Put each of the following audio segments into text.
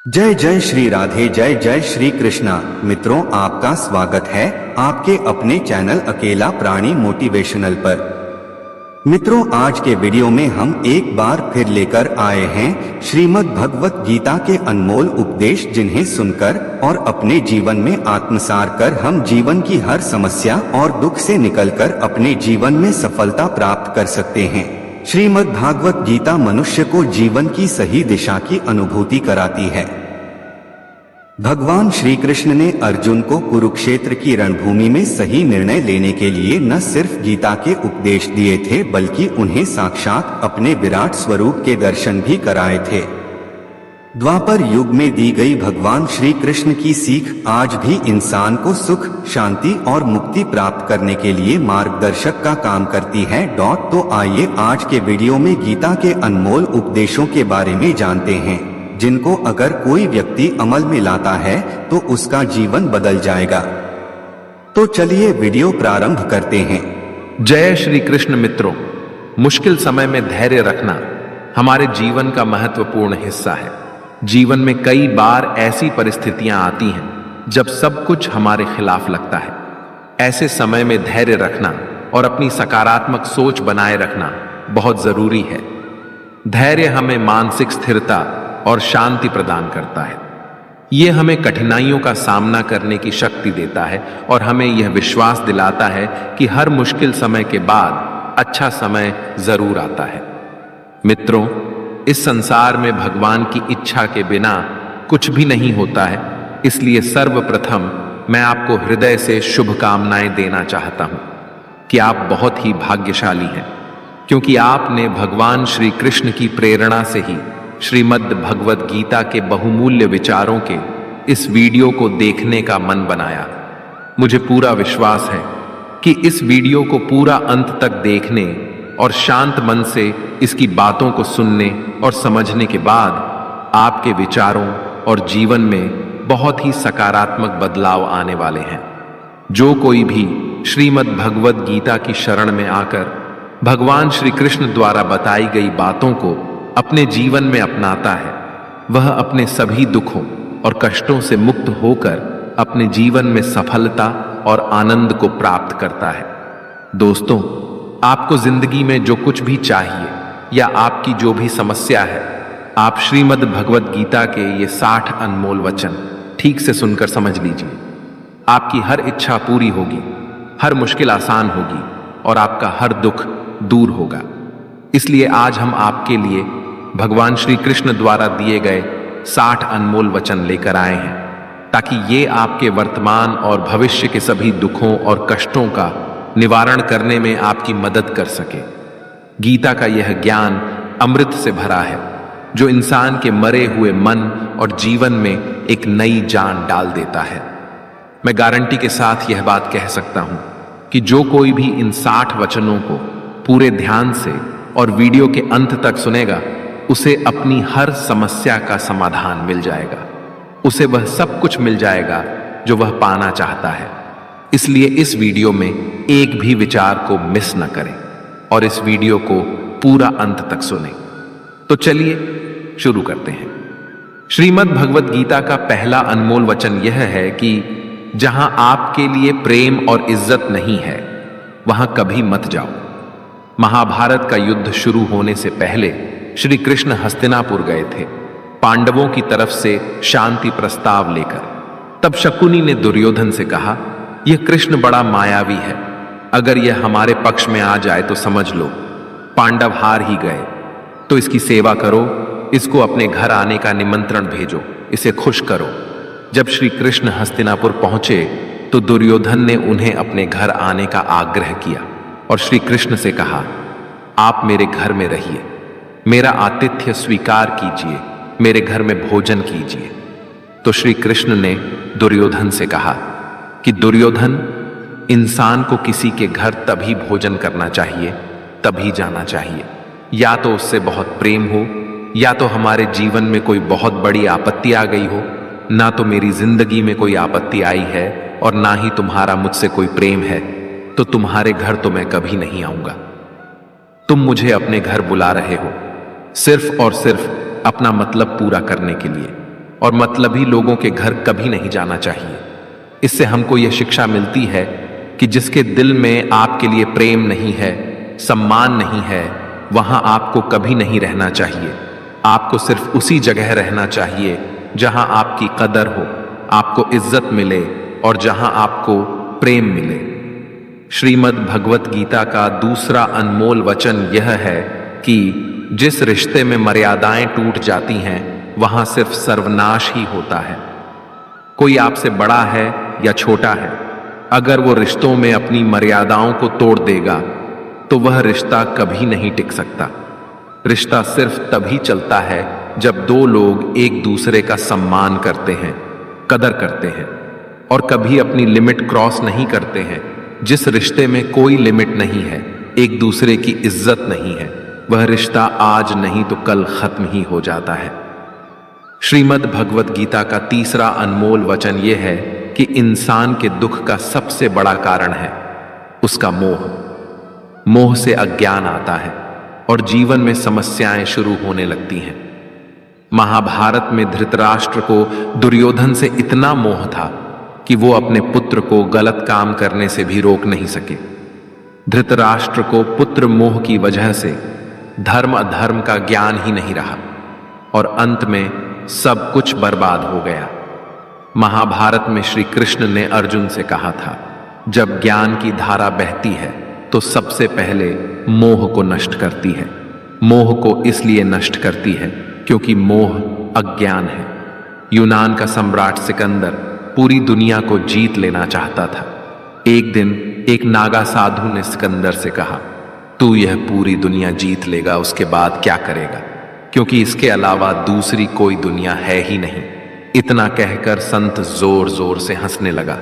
जय जय श्री राधे, जय जय श्री कृष्णा। मित्रों, आपका स्वागत है आपके अपने चैनल अकेला प्राणी मोटिवेशनल पर। मित्रों, आज के वीडियो में हम एक बार फिर लेकर आए हैं श्रीमद् भगवत गीता के अनमोल उपदेश, जिन्हें सुनकर और अपने जीवन में आत्मसार कर हम जीवन की हर समस्या और दुख से निकलकर अपने जीवन में सफलता प्राप्त कर सकते हैं। श्रीमद् भागवत गीता मनुष्य को जीवन की सही दिशा की अनुभूति कराती है। भगवान श्री कृष्ण ने अर्जुन को कुरुक्षेत्र की रणभूमि में सही निर्णय लेने के लिए न सिर्फ गीता के उपदेश दिए थे, बल्कि उन्हें साक्षात अपने विराट स्वरूप के दर्शन भी कराए थे। द्वापर युग में दी गई भगवान श्री कृष्ण की सीख आज भी इंसान को सुख, शांति और मुक्ति प्राप्त करने के लिए मार्गदर्शक का काम करती है। तो आइए आज के वीडियो में गीता के अनमोल उपदेशों के बारे में जानते हैं, जिनको अगर कोई व्यक्ति अमल में लाता है तो उसका जीवन बदल जाएगा। तो चलिए वीडियो प्रारंभ करते हैं। जय श्री कृष्ण। मित्रों, मुश्किल समय में धैर्य रखना हमारे जीवन का महत्वपूर्ण हिस्सा है। जीवन में कई बार ऐसी परिस्थितियां आती हैं जब सब कुछ हमारे खिलाफ लगता है। ऐसे समय में धैर्य रखना और अपनी सकारात्मक सोच बनाए रखना बहुत जरूरी है। धैर्य हमें मानसिक स्थिरता और शांति प्रदान करता है। ये हमें कठिनाइयों का सामना करने की शक्ति देता है और हमें यह विश्वास दिलाता है कि हर मुश्किल समय के बाद अच्छा समय जरूर आता है। मित्रों, इस संसार में भगवान की इच्छा के बिना कुछ भी नहीं होता है। इसलिए सर्वप्रथम मैं आपको हृदय से शुभकामनाएं देना चाहता हूं कि आप बहुत ही भाग्यशाली हैं, क्योंकि आपने भगवान श्री कृष्ण की प्रेरणा से ही श्रीमद् भगवत गीता के बहुमूल्य विचारों के इस वीडियो को देखने का मन बनाया। मुझे पूरा विश्वास है कि इस वीडियो को पूरा अंत तक देखने और शांत मन से इसकी बातों को सुनने और समझने के बाद आपके विचारों और जीवन में बहुत ही सकारात्मक बदलाव आने वाले हैं। जो कोई भी श्रीमद् भगवत गीता की शरण में आकर भगवान श्री कृष्ण द्वारा बताई गई बातों को अपने जीवन में अपनाता है, वह अपने सभी दुखों और कष्टों से मुक्त होकर अपने जीवन में सफलता और आनंद को प्राप्त करता है। दोस्तों, आपको जिंदगी में जो कुछ भी चाहिए या आपकी जो भी समस्या है, आप श्रीमद् भगवत गीता के ये 60 अनमोल वचन ठीक से सुनकर समझ लीजिए। आपकी हर इच्छा पूरी होगी, हर मुश्किल आसान होगी और आपका हर दुख दूर होगा। इसलिए आज हम आपके लिए भगवान श्री कृष्ण द्वारा दिए गए 60 अनमोल वचन लेकर आए हैं, ताकि ये आपके वर्तमान और भविष्य के सभी दुखों और कष्टों का निवारण करने में आपकी मदद कर सके। गीता का यह ज्ञान अमृत से भरा है, जो इंसान के मरे हुए मन और जीवन में एक नई जान डाल देता है। मैं गारंटी के साथ यह बात कह सकता हूं कि जो कोई भी इन 60 वचनों को पूरे ध्यान से और वीडियो के अंत तक सुनेगा, उसे अपनी हर समस्या का समाधान मिल जाएगा। उसे वह सब कुछ मिल जाएगा जो वह पाना चाहता है। इसलिए इस वीडियो में एक भी विचार को मिस न करें और इस वीडियो को पूरा अंत तक सुनें। तो चलिए शुरू करते हैं। श्रीमद् भगवत गीता का पहला अनमोल वचन यह है कि जहां आपके लिए प्रेम और इज्जत नहीं है, वहां कभी मत जाओ। महाभारत का युद्ध शुरू होने से पहले श्री कृष्ण हस्तिनापुर गए थे, पांडवों की तरफ से शांति प्रस्ताव लेकर। तब शकुनी ने दुर्योधन से कहा, यह कृष्ण बड़ा मायावी है, अगर यह हमारे पक्ष में आ जाए तो समझ लो पांडव हार ही गए। तो इसकी सेवा करो, इसको अपने घर आने का निमंत्रण भेजो, इसे खुश करो। जब श्री कृष्ण हस्तिनापुर पहुंचे तो दुर्योधन ने उन्हें अपने घर आने का आग्रह किया और श्री कृष्ण से कहा, आप मेरे घर में रहिए, मेरा आतिथ्य स्वीकार कीजिए, मेरे घर में भोजन कीजिए। तो श्री कृष्ण ने दुर्योधन से कहा कि दुर्योधन, इंसान को किसी के घर तभी भोजन करना चाहिए, तभी जाना चाहिए, या तो उससे बहुत प्रेम हो, या तो हमारे जीवन में कोई बहुत बड़ी आपत्ति आ गई हो। ना तो मेरी जिंदगी में कोई आपत्ति आई है और ना ही तुम्हारा मुझसे कोई प्रेम है, तो तुम्हारे घर तो मैं कभी नहीं आऊंगा। तुम मुझे अपने घर बुला रहे हो सिर्फ और सिर्फ अपना मतलब पूरा करने के लिए, और मतलबी लोगों के घर कभी नहीं जाना चाहिए। इससे हमको यह शिक्षा मिलती है कि जिसके दिल में आपके लिए प्रेम नहीं है, सम्मान नहीं है, वहां आपको कभी नहीं रहना चाहिए। आपको सिर्फ उसी जगह रहना चाहिए जहां आपकी कदर हो, आपको इज्जत मिले और जहां आपको प्रेम मिले। श्रीमद् भगवत गीता का दूसरा अनमोल वचन यह है कि जिस रिश्ते में मर्यादाएं टूट जाती हैं वहां सिर्फ सर्वनाश ही होता है। कोई आपसे बड़ा है या छोटा है, अगर वो रिश्तों में अपनी मर्यादाओं को तोड़ देगा तो वह रिश्ता कभी नहीं टिक सकता। रिश्ता सिर्फ तभी चलता है जब दो लोग एक दूसरे का सम्मान करते हैं, कदर करते हैं और कभी अपनी लिमिट क्रॉस नहीं करते हैं। जिस रिश्ते में कोई लिमिट नहीं है, एक दूसरे की इज्जत नहीं है, वह रिश्ता आज नहीं तो कल खत्म ही हो जाता है। श्रीमद् भगवत गीता का तीसरा अनमोल वचन यह है कि इंसान के दुख का सबसे बड़ा कारण है उसका मोह। मोह से अज्ञान आता है और जीवन में समस्याएं शुरू होने लगती हैं। महाभारत में धृतराष्ट्र को दुर्योधन से इतना मोह था कि वो अपने पुत्र को गलत काम करने से भी रोक नहीं सके। धृतराष्ट्र को पुत्र मोह की वजह से धर्म अधर्म का ज्ञान ही नहीं रहा और अंत में सब कुछ बर्बाद हो गया। महाभारत में श्री कृष्ण ने अर्जुन से कहा था, जब ज्ञान की धारा बहती है तो सबसे पहले मोह को नष्ट करती है। मोह को इसलिए नष्ट करती है क्योंकि मोह अज्ञान है। यूनान का सम्राट सिकंदर पूरी दुनिया को जीत लेना चाहता था। एक दिन एक नागा साधु ने सिकंदर से कहा, तू यह पूरी दुनिया जीत लेगा, उसके बाद क्या करेगा, क्योंकि इसके अलावा दूसरी कोई दुनिया है ही नहीं। इतना कहकर संत जोर जोर से हंसने लगा।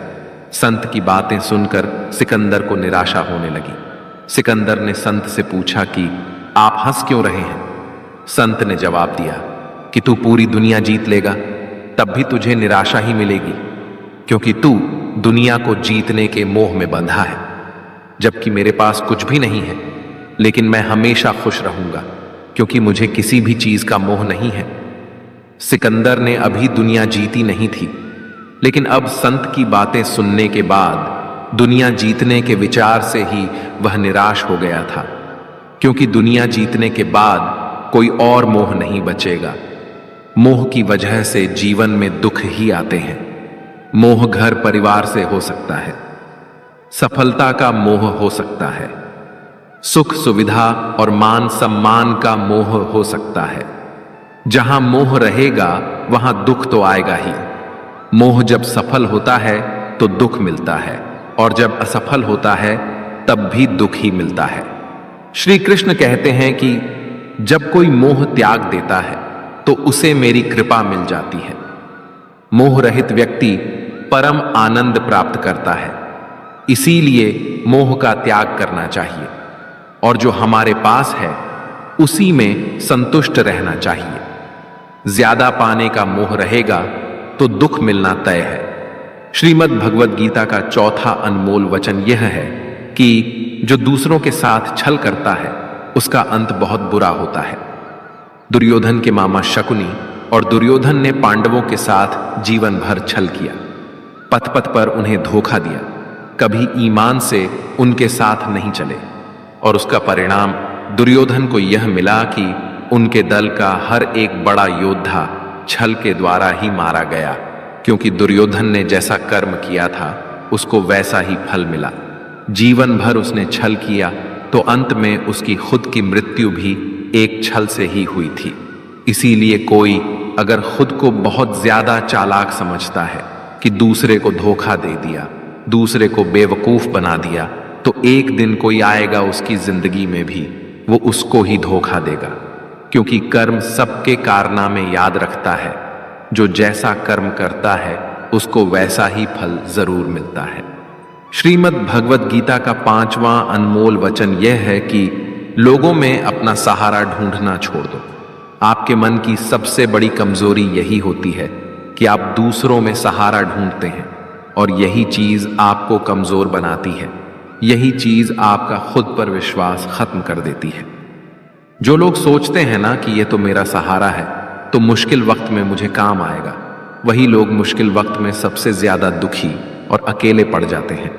संत की बातें सुनकर सिकंदर को निराशा होने लगी। सिकंदर ने संत से पूछा कि आप हंस क्यों रहे हैं? संत ने जवाब दिया कि तू पूरी दुनिया जीत लेगा तब भी तुझे निराशा ही मिलेगी, क्योंकि तू दुनिया को जीतने के मोह में बंधा है, जबकि मेरे पास कुछ भी नहीं है, लेकिन मैं हमेशा खुश रहूंगा क्योंकि मुझे किसी भी चीज का मोह नहीं है। सिकंदर ने अभी दुनिया जीती नहीं थी, लेकिन अब संत की बातें सुनने के बाद दुनिया जीतने के विचार से ही वह निराश हो गया था, क्योंकि दुनिया जीतने के बाद कोई और मोह नहीं बचेगा। मोह की वजह से जीवन में दुख ही आते हैं। मोह घर परिवार से हो सकता है, सफलता का मोह हो सकता है, सुख सुविधा और मान सम्मान का मोह हो सकता है। जहां मोह रहेगा वहां दुख तो आएगा ही। मोह जब सफल होता है तो दुख मिलता है, और जब असफल होता है तब भी दुख ही मिलता है। श्री कृष्ण कहते हैं कि जब कोई मोह त्याग देता है तो उसे मेरी कृपा मिल जाती है। मोह रहित व्यक्ति परम आनंद प्राप्त करता है। इसीलिए मोह का त्याग करना चाहिए और जो हमारे पास है उसी में संतुष्ट रहना चाहिए। ज्यादा पाने का मोह रहेगा तो दुख मिलना तय है। श्रीमद् भगवत गीता का चौथा अनमोल वचन यह है कि जो दूसरों के साथ छल करता है उसका अंत बहुत बुरा होता है। दुर्योधन के मामा शकुनी और दुर्योधन ने पांडवों के साथ जीवन भर छल किया, पथ पथ पर उन्हें धोखा दिया, कभी ईमान से उनके साथ नहीं चले, और उसका परिणाम दुर्योधन को यह मिला कि उनके दल का हर एक बड़ा योद्धा छल के द्वारा ही मारा गया, क्योंकि दुर्योधन ने जैसा कर्म किया था उसको वैसा ही फल मिला। जीवन भर उसने छल किया तो अंत में उसकी खुद की मृत्यु भी एक छल से ही हुई थी। इसीलिए कोई अगर खुद को बहुत ज्यादा चालाक समझता है कि दूसरे को धोखा दे दिया, दूसरे को बेवकूफ बना दिया, तो एक दिन कोई आएगा उसकी जिंदगी में भी वो उसको ही धोखा देगा, क्योंकि कर्म सबके कारनामे याद रखता है। जो जैसा कर्म करता है उसको वैसा ही फल जरूर मिलता है। श्रीमद् भगवत गीता का 5वां अनमोल वचन यह है कि लोगों में अपना सहारा ढूंढना छोड़ दो। आपके मन की सबसे बड़ी कमजोरी यही होती है कि आप दूसरों में सहारा ढूंढते हैं, और यही चीज आपको कमजोर बनाती है। यही चीज आपका खुद पर विश्वास खत्म कर देती है। जो लोग सोचते हैं ना कि ये तो मेरा सहारा है, तो मुश्किल वक्त में मुझे काम आएगा, वही लोग मुश्किल वक्त में सबसे ज्यादा दुखी और अकेले पड़ जाते हैं।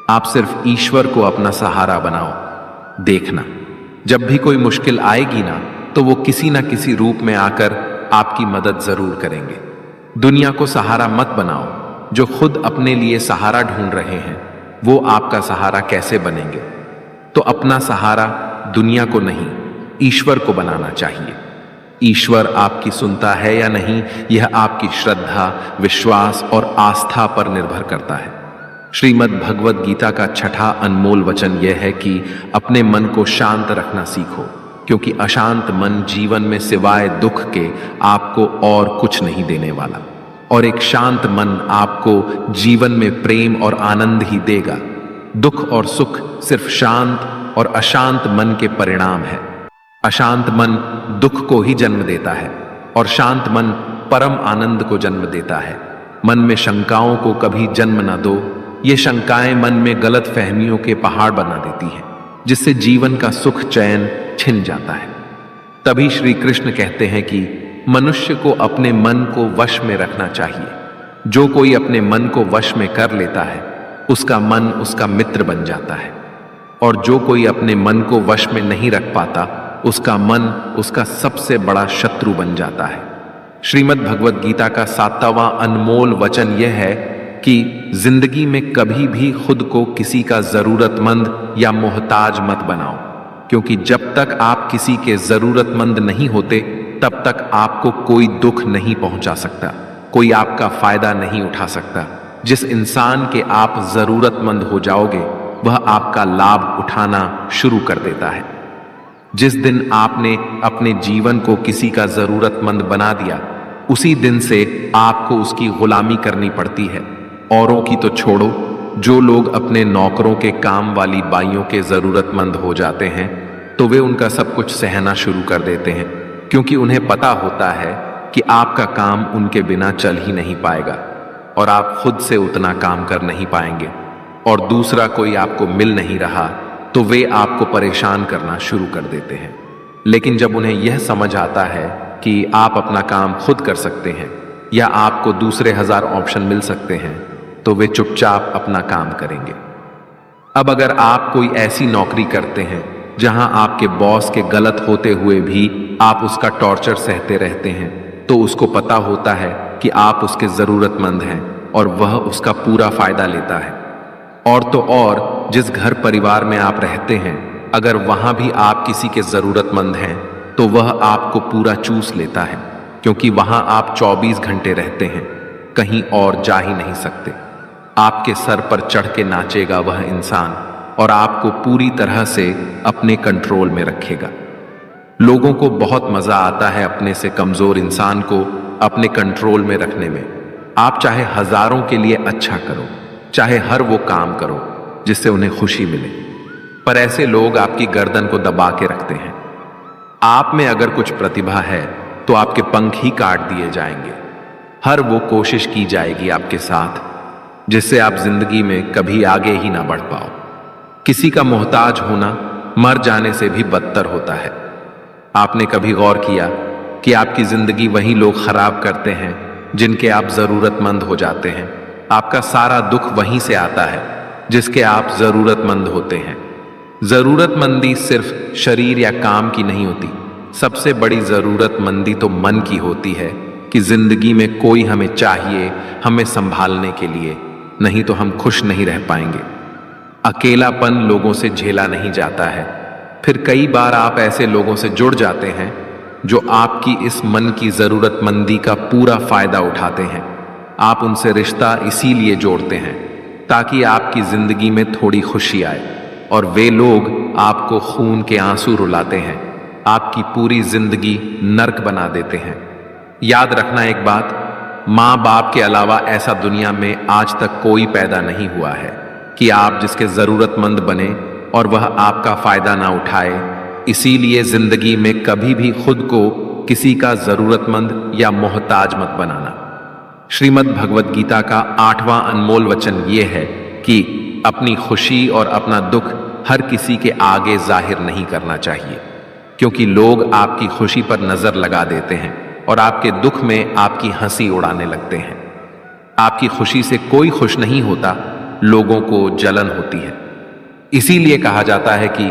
आप सिर्फ ईश्वर को अपना सहारा बनाओ। देखना, जब भी कोई मुश्किल आएगी ना, तो वो किसी ना किसी रूप में आकर आपकी मदद जरूर करेंगे। दुनिया को सहारा मत बनाओ। जो खुद अपने लिए सहारा ढूंढ रहे हैं, वो आपका सहारा कैसे बनेंगे? तो अपना सहारा दुनिया को नहीं, ईश्वर को बनाना चाहिए। ईश्वर आपकी सुनता है या नहीं, यह आपकी श्रद्धा, विश्वास और आस्था पर निर्भर करता है। श्रीमद् भगवत गीता का 6ठा अनमोल वचन यह है कि अपने मन को शांत रखना सीखो, क्योंकि अशांत मन जीवन में सिवाय दुख के आपको और कुछ नहीं देने वाला, और एक शांत मन आपको जीवन में प्रेम और आनंद ही देगा। दुख और सुख सिर्फ शांत और अशांत मन के परिणाम है। अशांत मन दुख को ही जन्म देता है, और शांत मन परम आनंद को जन्म देता है। मन में शंकाओं को कभी जन्म न दो। ये शंकाएं मन में गलत फहमियों के पहाड़ बना देती हैं, जिससे जीवन का सुख चैन छिन जाता है। तभी श्री कृष्ण कहते हैं कि मनुष्य को अपने मन को वश में रखना चाहिए। जो कोई अपने मन को वश में कर लेता है, उसका मन उसका मित्र बन जाता है, और जो कोई अपने मन को वश में नहीं रख पाता, उसका मन उसका सबसे बड़ा शत्रु बन जाता है। श्रीमद् भगवत गीता का 7वां अनमोल वचन यह है कि जिंदगी में कभी भी खुद को किसी का जरूरतमंद या मोहताज मत बनाओ, क्योंकि जब तक आप किसी के जरूरतमंद नहीं होते, तब तक आपको कोई दुख नहीं पहुंचा सकता, कोई आपका फायदा नहीं उठा सकता। जिस इंसान के आप जरूरतमंद हो जाओगे, वह आपका लाभ उठाना शुरू कर देता है। जिस दिन आपने अपने जीवन को किसी का जरूरतमंद बना दिया, उसी दिन से आपको उसकी गुलामी करनी पड़ती है। औरों की तो छोड़ो, जो लोग अपने नौकरों के काम वाली बाइयों के जरूरतमंद हो जाते हैं, तो वे उनका सब कुछ सहना शुरू कर देते हैं, क्योंकि उन्हें पता होता है कि आपका काम उनके बिना चल ही नहीं पाएगा, और आप खुद से उतना काम कर नहीं पाएंगे, और दूसरा कोई आपको मिल नहीं रहा, तो वे आपको परेशान करना शुरू कर देते हैं। लेकिन जब उन्हें यह समझ आता है कि आप अपना काम खुद कर सकते हैं, या आपको दूसरे 1000 ऑप्शन मिल सकते हैं, तो वे चुपचाप अपना काम करेंगे। अब अगर आप कोई ऐसी नौकरी करते हैं जहां आपके बॉस के गलत होते हुए भी आप उसका टॉर्चर सहते रहते हैं, तो उसको पता होता है कि आप उसके जरूरतमंद हैं, और वह उसका पूरा फायदा लेता है। और तो और, जिस घर परिवार में आप रहते हैं, अगर वहां भी आप किसी के जरूरतमंद हैं, तो वह आपको पूरा चूस लेता है, क्योंकि वहां आप 24 घंटे रहते हैं, कहीं और जा ही नहीं सकते। आपके सर पर चढ़ के नाचेगा वह इंसान, और आपको पूरी तरह से अपने कंट्रोल में रखेगा। लोगों को बहुत मजा आता है अपने से कमजोर इंसान को अपने कंट्रोल में रखने में। आप चाहे हजारों के लिए अच्छा करो, चाहे हर वो काम करो जिससे उन्हें खुशी मिले, पर ऐसे लोग आपकी गर्दन को दबा के रखते हैं। आप में अगर कुछ प्रतिभा है, तो आपके पंख ही काट दिए जाएंगे। हर वो कोशिश की जाएगी आपके साथ, जिससे आप जिंदगी में कभी आगे ही ना बढ़ पाओ। किसी का मोहताज होना मर जाने से भी बदतर होता है। आपने कभी गौर किया कि आपकी जिंदगी वही लोग खराब करते हैं जिनके आप जरूरतमंद हो जाते हैं? आपका सारा दुख वहीं से आता है जिसके आप जरूरतमंद होते हैं। जरूरतमंदी सिर्फ शरीर या काम की नहीं होती, सबसे बड़ी जरूरतमंदी तो मन की होती है कि जिंदगी में कोई हमें चाहिए, हमें संभालने के लिए, नहीं तो हम खुश नहीं रह पाएंगे। अकेलापन लोगों से झेला नहीं जाता है। फिर कई बार आप ऐसे लोगों से जुड़ जाते हैं जो आपकी इस मन की जरूरतमंदी का पूरा फायदा उठाते हैं। आप उनसे रिश्ता इसीलिए जोड़ते हैं ताकि आपकी जिंदगी में थोड़ी खुशी आए, और वे लोग आपको खून के आंसू रुलाते हैं, आपकी पूरी जिंदगी नर्क बना देते हैं। याद रखना एक बात, माँ बाप के अलावा ऐसा दुनिया में आज तक कोई पैदा नहीं हुआ है कि आप जिसके जरूरतमंद बने और वह आपका फायदा ना उठाए। इसीलिए जिंदगी में कभी भी खुद को किसी का जरूरतमंद या मोहताज मत बनाना। श्रीमद् भगवत गीता का 8वां अनमोल वचन यह है कि अपनी खुशी और अपना दुख हर किसी के आगे जाहिर नहीं करना चाहिए, क्योंकि लोग आपकी खुशी पर नजर लगा देते हैं और आपके दुख में आपकी हंसी उड़ाने लगते हैं। आपकी खुशी से कोई खुश नहीं होता, लोगों को जलन होती है। इसीलिए कहा जाता है कि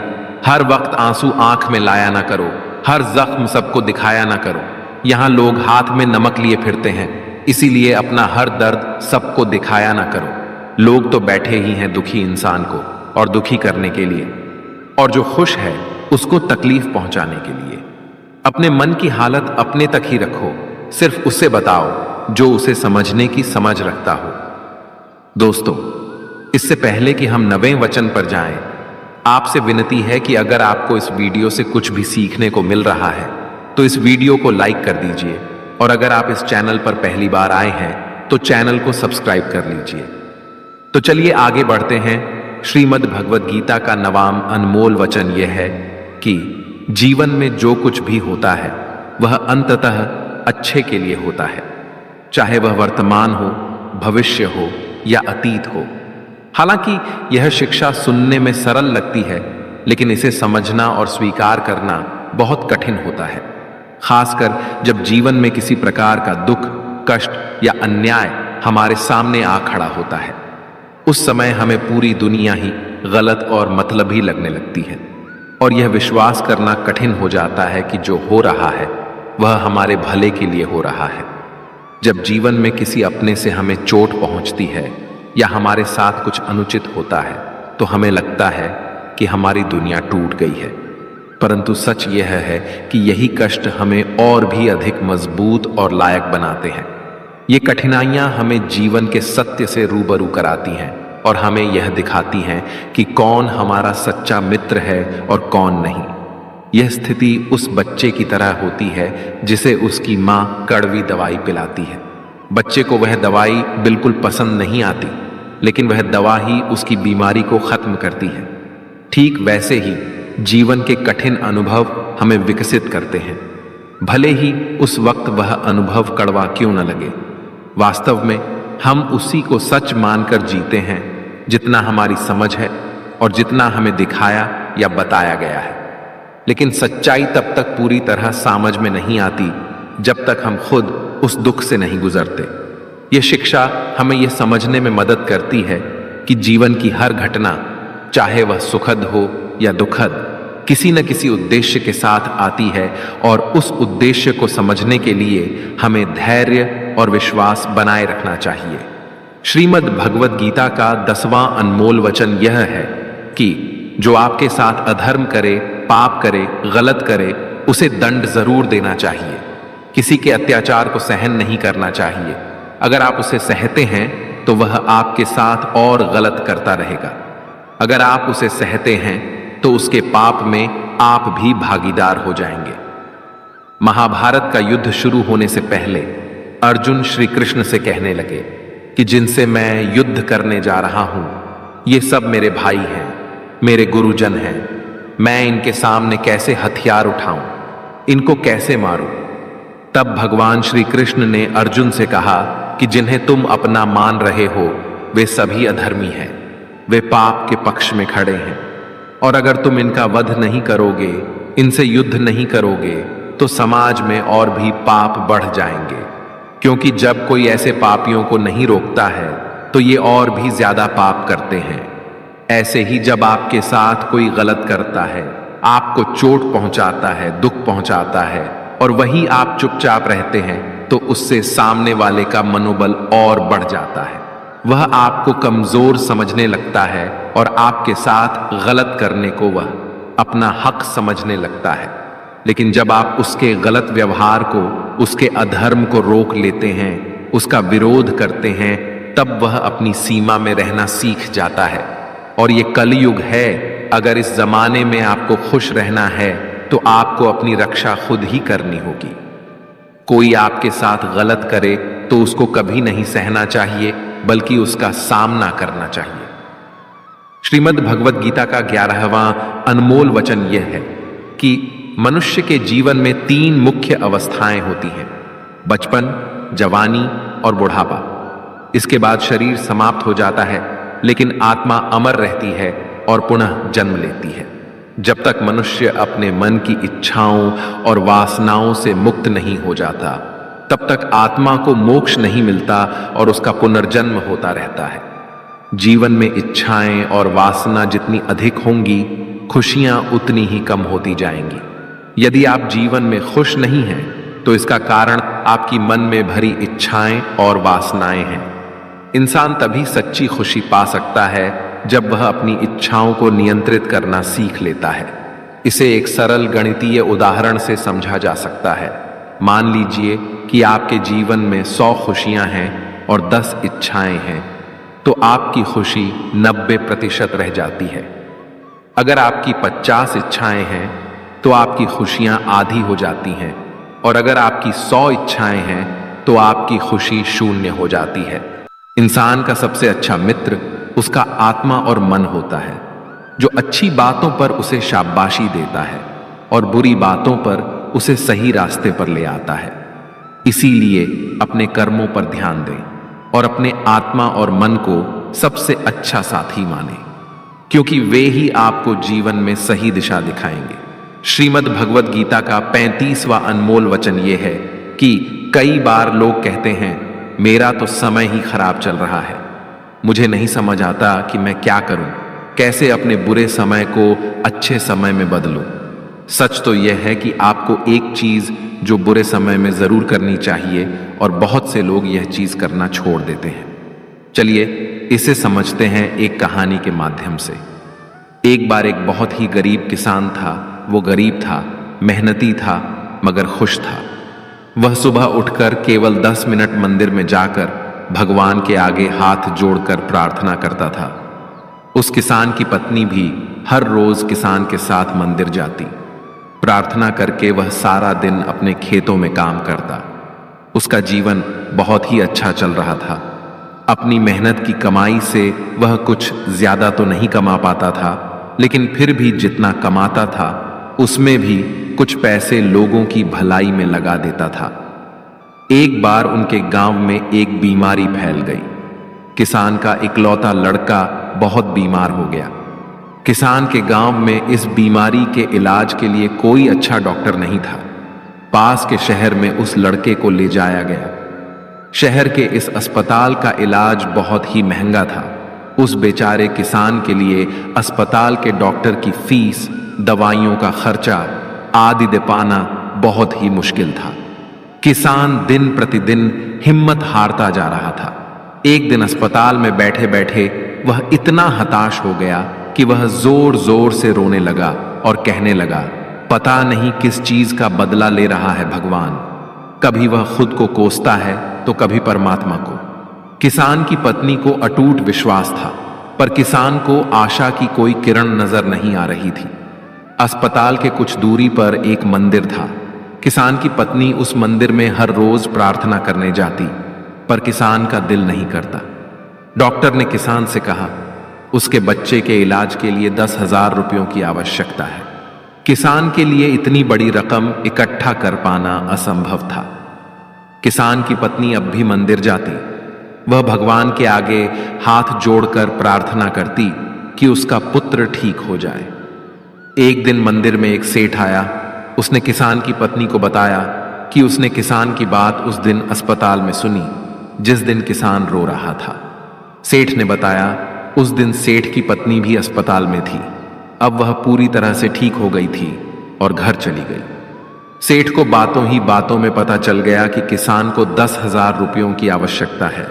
हर वक्त आंसू आंख में लाया ना करो, हर जख्म सबको दिखाया ना करो। यहां लोग हाथ में नमक लिए फिरते हैं, इसीलिए अपना हर दर्द सबको दिखाया ना करो। लोग तो बैठे ही हैं दुखी इंसान को और दुखी करने के लिए, और जो खुश है उसको तकलीफ पहुंचाने के लिए। अपने मन की हालत अपने तक ही रखो, सिर्फ उसे बताओ जो उसे समझने की समझ रखता हो। दोस्तों, इससे पहले कि हम 9वें वचन पर जाएं, आपसे विनती है कि अगर आपको इस वीडियो से कुछ भी सीखने को मिल रहा है तो इस वीडियो को लाइक कर दीजिए, और अगर आप इस चैनल पर पहली बार आए हैं तो चैनल को सब्सक्राइब कर लीजिए। तो चलिए आगे बढ़ते हैं। श्रीमद् भगवत गीता का 9वां अनमोल वचन यह है कि जीवन में जो कुछ भी होता है वह अंततः अच्छे के लिए होता है, चाहे वह वर्तमान हो, भविष्य हो या अतीत हो। हालांकि यह शिक्षा सुनने में सरल लगती है, लेकिन इसे समझना और स्वीकार करना बहुत कठिन होता है, खासकर जब जीवन में किसी प्रकार का दुख, कष्ट या अन्याय हमारे सामने आ खड़ा होता है। उस समय हमें पूरी दुनिया ही गलत और मतलबी लगने लगती है, और यह विश्वास करना कठिन हो जाता है कि जो हो रहा है वह हमारे भले के लिए हो रहा है। जब जीवन में किसी अपने से हमें चोट पहुंचती है या हमारे साथ कुछ अनुचित होता है तो हमें लगता है कि हमारी दुनिया टूट गई है, परंतु सच यह है कि यही कष्ट हमें और भी अधिक मजबूत और लायक बनाते हैं। ये कठिनाइयां हमें जीवन के सत्य से रूबरू कराती हैं और हमें यह दिखाती हैं कि कौन हमारा सच्चा मित्र है और कौन नहीं। यह स्थिति उस बच्चे की तरह होती है जिसे उसकी माँ कड़वी दवाई पिलाती है। बच्चे को वह दवाई बिल्कुल पसंद नहीं आती, लेकिन वह दवा ही उसकी बीमारी को खत्म करती है। ठीक वैसे ही जीवन के कठिन अनुभव हमें विकसित करते हैं, भले ही उस वक्त वह अनुभव कड़वा क्यों न लगे। वास्तव में हम उसी को सच मानकर जीते हैं जितना हमारी समझ है और जितना हमें दिखाया या बताया गया है। लेकिन सच्चाई तब तक पूरी तरह समझ में नहीं आती जब तक हम खुद उस दुख से नहीं गुजरते। यह शिक्षा हमें यह समझने में मदद करती है कि जीवन की हर घटना, चाहे वह सुखद हो या दुखद, किसी न किसी उद्देश्य के साथ आती है, और उस उद्देश्य को समझने के लिए हमें धैर्य और विश्वास बनाए रखना चाहिए। श्रीमद् भगवत गीता का 10वां अनमोल वचन यह है कि जो आपके साथ अधर्म करे, पाप करे, गलत करे, उसे दंड जरूर देना चाहिए। किसी के अत्याचार को सहन नहीं करना चाहिए। अगर आप उसे सहते हैं तो वह आपके साथ और गलत करता रहेगा। अगर आप उसे सहते हैं तो उसके पाप में आप भी भागीदार हो जाएंगे। महाभारत का युद्ध शुरू होने से पहले अर्जुन श्री कृष्ण से कहने लगे कि जिनसे मैं युद्ध करने जा रहा हूं, ये सब मेरे भाई हैं, मेरे गुरुजन हैं। मैं इनके सामने कैसे हथियार उठाऊं, इनको कैसे मारूं? तब भगवान श्री कृष्ण ने अर्जुन से कहा कि जिन्हें तुम अपना मान रहे हो वे सभी अधर्मी हैं, वे पाप के पक्ष में खड़े हैं, और अगर तुम इनका वध नहीं करोगे, इनसे युद्ध नहीं करोगे, तो समाज में और भी पाप बढ़ जाएंगे। क्योंकि जब कोई ऐसे पापियों को नहीं रोकता है तो ये और भी ज्यादा पाप करते हैं। ऐसे ही जब आपके साथ कोई गलत करता है, आपको चोट पहुंचाता है, दुख पहुंचाता है, और वही आप चुपचाप रहते हैं, तो उससे सामने वाले का मनोबल और बढ़ जाता है। वह आपको कमजोर समझने लगता है और आपके साथ गलत करने को वह अपना हक समझने लगता है। लेकिन जब आप उसके गलत व्यवहार को, उसके अधर्म को रोक लेते हैं, उसका विरोध करते हैं, तब वह अपनी सीमा में रहना सीख जाता है। और ये कलयुग है। अगर इस जमाने में आपको खुश रहना है तो आपको अपनी रक्षा खुद ही करनी होगी। कोई आपके साथ गलत करे तो उसको कभी नहीं सहना चाहिए, बल्कि उसका सामना करना चाहिए। श्रीमद् भगवद गीता का 11वां अनमोल वचन यह है कि मनुष्य के जीवन में 3 मुख्य अवस्थाएं होती हैं, बचपन, जवानी और बुढ़ापा। इसके बाद शरीर समाप्त हो जाता है, लेकिन आत्मा अमर रहती है और पुनः जन्म लेती है। जब तक मनुष्य अपने मन की इच्छाओं और वासनाओं से मुक्त नहीं हो जाता, तब तक आत्मा को मोक्ष नहीं मिलता और उसका पुनर्जन्म होता रहता है। जीवन में इच्छाएं और वासना जितनी अधिक होंगी, खुशियां उतनी ही कम होती जाएंगी। यदि आप जीवन में खुश नहीं हैं, तो इसका कारण आपकी मन में भरी इच्छाएं और वासनाएं हैं। इंसान तभी सच्ची खुशी पा सकता है जब वह अपनी इच्छाओं को नियंत्रित करना सीख लेता है। इसे एक सरल गणितीय उदाहरण से समझा जा सकता है। मान लीजिए कि आपके जीवन में 100 खुशियां हैं और 10 इच्छाएं हैं, तो आपकी खुशी 90% रह जाती है। अगर आपकी 50 इच्छाएं हैं, तो आपकी खुशियां आधी हो जाती हैं, और अगर आपकी 100 इच्छाएं हैं, तो आपकी खुशी 0 हो जाती है। इंसान का सबसे अच्छा मित्र उसका आत्मा और मन होता है, जो अच्छी बातों पर उसे शाबाशी देता है और बुरी बातों पर उसे सही रास्ते पर ले आता है। इसीलिए अपने कर्मों पर ध्यान दें और अपने आत्मा और मन को सबसे अच्छा साथी माने, क्योंकि वे ही आपको जीवन में सही दिशा दिखाएंगे। श्रीमद् भगवद गीता का 35वां अनमोल वचन यह है कि कई बार लोग कहते हैं, मेरा तो समय ही खराब चल रहा है, मुझे नहीं समझ आता कि मैं क्या करूं, कैसे अपने बुरे समय को अच्छे समय में बदलूं। सच तो यह है कि आपको एक चीज जो बुरे समय में जरूर करनी चाहिए, और बहुत से लोग यह चीज करना छोड़ देते हैं। चलिए इसे समझते हैं एक कहानी के माध्यम से। एक बार एक बहुत ही गरीब किसान था। वो गरीब था, मेहनती था, मगर खुश था। वह सुबह उठकर केवल 10 मिनट मंदिर में जाकर भगवान के आगे हाथ जोड़कर प्रार्थना करता था। उस किसान की पत्नी भी हर रोज किसान के साथ मंदिर जाती। प्रार्थना करके वह सारा दिन अपने खेतों में काम करता। उसका जीवन बहुत ही अच्छा चल रहा था। अपनी मेहनत की कमाई से वह कुछ ज्यादा तो नहीं कमा पाता था, लेकिन फिर भी जितना कमाता था उसमें भी कुछ पैसे लोगों की भलाई में लगा देता था। एक बार उनके गांव में एक बीमारी फैल गई। किसान का इकलौता लड़का बहुत बीमार हो गया। किसान के गांव में इस बीमारी के इलाज के लिए कोई अच्छा डॉक्टर नहीं था। पास के शहर में उस लड़के को ले जाया गया। शहर के इस अस्पताल का इलाज बहुत ही महंगा था। उस बेचारे किसान के लिए अस्पताल के डॉक्टर की फीस, दवाइयों का खर्चा आदि दे पाना बहुत ही मुश्किल था। किसान दिन प्रतिदिन हिम्मत हारता जा रहा था। एक दिन अस्पताल में बैठे बैठे वह इतना हताश हो गया कि वह जोर जोर से रोने लगा और कहने लगा, पता नहीं किस चीज का बदला ले रहा है भगवान। कभी वह खुद को कोसता है तो कभी परमात्मा को। किसान की पत्नी को अटूट विश्वास था, पर किसान को आशा की कोई किरण नजर नहीं आ रही थी। अस्पताल के कुछ दूरी पर एक मंदिर था। किसान की पत्नी उस मंदिर में हर रोज प्रार्थना करने जाती, पर किसान का दिल नहीं करता। डॉक्टर ने किसान से कहा, उसके बच्चे के इलाज के लिए 10,000 रुपयों की आवश्यकता है। किसान के लिए इतनी बड़ी रकम इकट्ठा कर पाना असंभव था। किसान की पत्नी अब भी मंदिर जाती। वह भगवान के आगे हाथ जोड़कर प्रार्थना करती कि उसका पुत्र ठीक हो जाए। एक दिन मंदिर में एक सेठ आया। उसने किसान की पत्नी को बताया कि उसने किसान की बात उस दिन अस्पताल में सुनी, जिस दिन किसान रो रहा था। सेठ ने बताया, उस दिन सेठ की पत्नी भी अस्पताल में थी। अब वह पूरी तरह से ठीक हो गई थी और घर चली गई। सेठ को बातों ही बातों में पता चल गया कि किसान को 10,000 रुपयों की आवश्यकता है।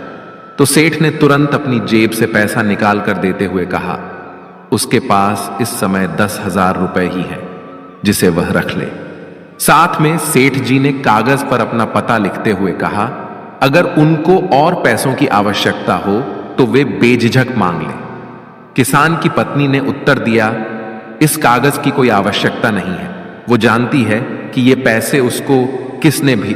तो सेठ ने तुरंत अपनी जेब से पैसा निकाल कर देते हुए कहा, उसके पास इस समय 10,000 रुपए ही हैं, जिसे वह रख ले। साथ में सेठ जी ने कागज पर अपना पता लिखते हुए कहा, अगर उनको और पैसों की आवश्यकता हो तो वे बेझिझक मांग लें। किसान की पत्नी ने उत्तर दिया, इस कागज की कोई आवश्यकता नहीं है। वो जानती है कि ये पैसे उसको किसने भी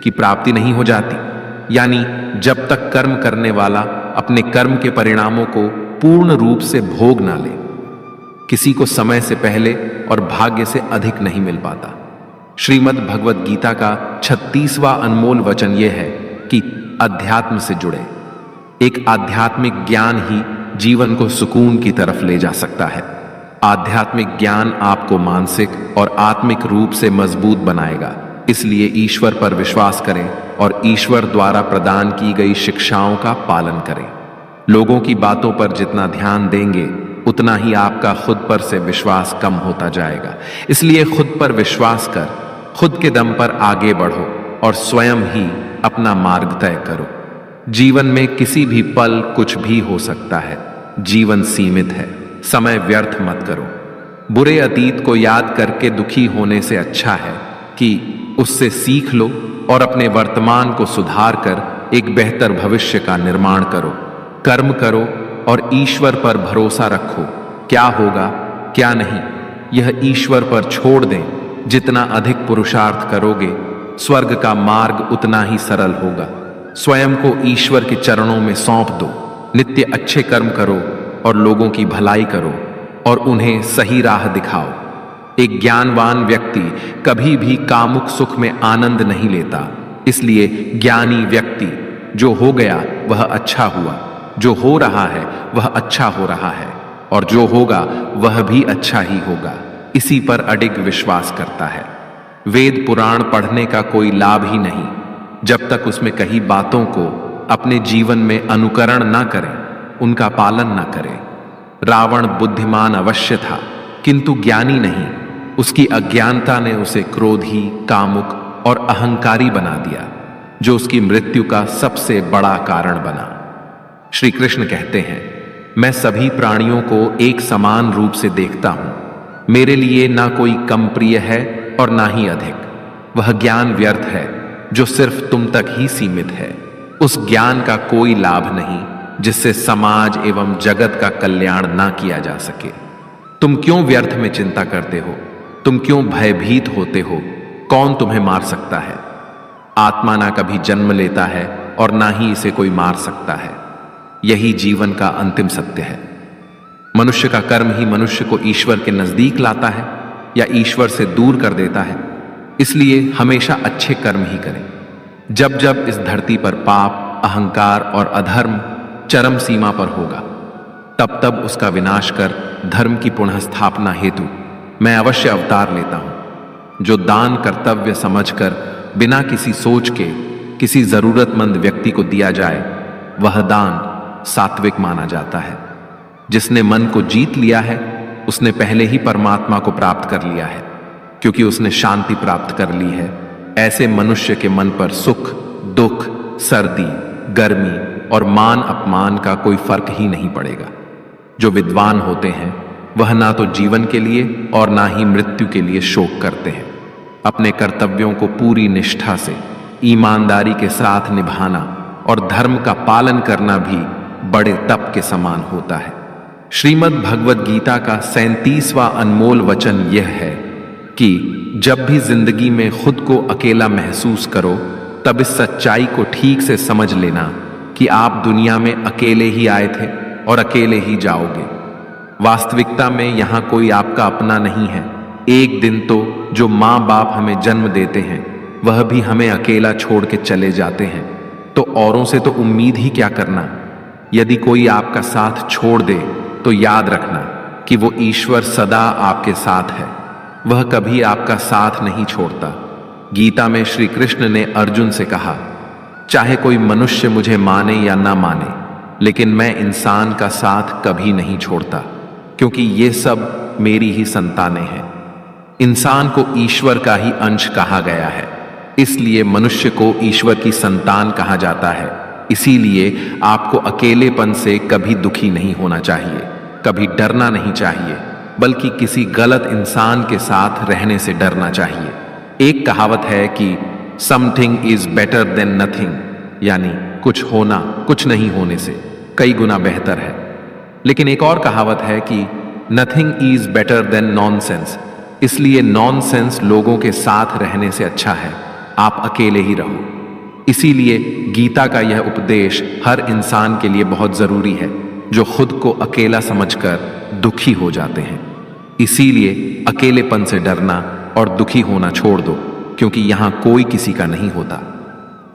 की प्राप्ति नहीं हो जाती। यानी जब तक कर्म करने वाला अपने कर्म के परिणामों को पूर्ण रूप से भोग ना ले। किसी को समय से पहले और भाग्य से अधिक नहीं मिल पाता। श्रीमद् भगवत गीता का 36वां अनमोल वचन यह है कि अध्यात्म से जुड़े। एक आध्यात्मिक ज्ञान ही जीवन को सुकून की तरफ ले जा सकता है। आध्यात्मिक ज्ञान आपको मानसिक और आत्मिक रूप से मजबूत बनाएगा। इसलिए ईश्वर पर विश्वास करें और ईश्वर द्वारा प्रदान की गई शिक्षाओं का पालन करें। लोगों की बातों पर जितना ध्यान देंगे उतना ही आपका खुद पर से विश्वास कम होता जाएगा। इसलिए खुद पर विश्वास कर खुद के दम पर आगे बढ़ो और स्वयं ही अपना मार्ग तय करो। जीवन में किसी भी पल कुछ भी हो सकता है। जीवन सीमित है, समय व्यर्थ मत करो। बुरे अतीत को याद करके दुखी होने से अच्छा है कि उससे सीख लो और अपने वर्तमान को सुधार कर एक बेहतर भविष्य का निर्माण करो। कर्म करो और ईश्वर पर भरोसा रखो। क्या होगा क्या नहीं यह ईश्वर पर छोड़ दें। जितना अधिक पुरुषार्थ करोगे स्वर्ग का मार्ग उतना ही सरल होगा। स्वयं को ईश्वर के चरणों में सौंप दो। नित्य अच्छे कर्म करो और लोगों की भलाई करो और उन्हें सही राह दिखाओ। एक ज्ञानवान व्यक्ति कभी भी कामुक सुख में आनंद नहीं लेता। इसलिए ज्ञानी व्यक्ति जो हो गया वह अच्छा हुआ, जो हो रहा है वह अच्छा हो रहा है और जो होगा वह भी अच्छा ही होगा, इसी पर अडिग विश्वास करता है। वेद पुराण पढ़ने का कोई लाभ ही नहीं जब तक उसमें कही बातों को अपने जीवन में अनुकरण ना करें, उनका पालन ना करें। रावण बुद्धिमान अवश्य था किंतु ज्ञानी नहीं। उसकी अज्ञानता ने उसे क्रोधी, कामुक और अहंकारी बना दिया, जो उसकी मृत्यु का सबसे बड़ा कारण बना। श्री कृष्ण कहते हैं, मैं सभी प्राणियों को एक समान रूप से देखता हूं। मेरे लिए ना कोई कम प्रिय है और ना ही अधिक। वह ज्ञान व्यर्थ है जो सिर्फ तुम तक ही सीमित है। उस ज्ञान का कोई लाभ नहीं जिससे समाज एवं जगत का कल्याण ना किया जा सके। तुम क्यों व्यर्थ में चिंता करते हो? तुम क्यों भयभीत होते हो? कौन तुम्हें मार सकता है? आत्मा ना कभी जन्म लेता है और ना ही इसे कोई मार सकता है। यही जीवन का अंतिम सत्य है। मनुष्य का कर्म ही मनुष्य को ईश्वर के नजदीक लाता है या ईश्वर से दूर कर देता है। इसलिए हमेशा अच्छे कर्म ही करें। जब जब इस धरती पर पाप, अहंकार और अधर्म चरम सीमा पर होगा, तब तब उसका विनाश कर धर्म की पुनः स्थापना हेतु मैं अवश्य अवतार लेता हूं। जो दान कर्तव्य समझकर बिना किसी सोच के किसी जरूरतमंद व्यक्ति को दिया जाए, वह दान सात्विक माना जाता है। जिसने मन को जीत लिया है उसने पहले ही परमात्मा को प्राप्त कर लिया है, क्योंकि उसने शांति प्राप्त कर ली है। ऐसे मनुष्य के मन पर सुख, दुख, सर्दी, गर्मी और मान अपमान का कोई फर्क ही नहीं पड़ेगा। जो विद्वान होते हैं वह ना तो जीवन के लिए और ना ही मृत्यु के लिए शोक करते हैं। अपने कर्तव्यों को पूरी निष्ठा से, ईमानदारी के साथ निभाना और धर्म का पालन करना भी बड़े तप के समान होता है। श्रीमद् भगवत गीता का 37वां अनमोल वचन यह है कि जब भी जिंदगी में खुद को अकेला महसूस करो, तब इस सच्चाई को ठीक से समझ लेना कि आप दुनिया में अकेले ही आए थे और अकेले ही जाओगे। वास्तविकता में यहां कोई आपका अपना नहीं है। एक दिन तो जो माँ बाप हमें जन्म देते हैं वह भी हमें अकेला छोड़ के चले जाते हैं, तो औरों से तो उम्मीद ही क्या करना। यदि कोई आपका साथ छोड़ दे तो याद रखना कि वो ईश्वर सदा आपके साथ है। वह कभी आपका साथ नहीं छोड़ता। गीता में श्री कृष्ण ने अर्जुन से कहा, चाहे कोई मनुष्य मुझे माने या ना माने, लेकिन मैं इंसान का साथ कभी नहीं छोड़ता, क्योंकि ये सब मेरी ही संतानें हैं। इंसान को ईश्वर का ही अंश कहा गया है, इसलिए मनुष्य को ईश्वर की संतान कहा जाता है। इसीलिए आपको अकेलेपन से कभी दुखी नहीं होना चाहिए, कभी डरना नहीं चाहिए, बल्कि किसी गलत इंसान के साथ रहने से डरना चाहिए। एक कहावत है कि something is better than nothing, यानी कुछ होना कुछ नहीं होने से कई गुना बेहतर है। लेकिन एक और कहावत है कि nothing is better than nonsense. इसलिए नॉनसेंस लोगों के साथ रहने से अच्छा है आप अकेले ही रहो। इसीलिए गीता का यह उपदेश हर इंसान के लिए बहुत जरूरी है। जो खुद को अकेला समझकर दुखी हो जाते हैं। इसीलिए अकेलेपन से डरना और दुखी होना छोड़ दो, क्योंकि यहां कोई किसी का नहीं होता।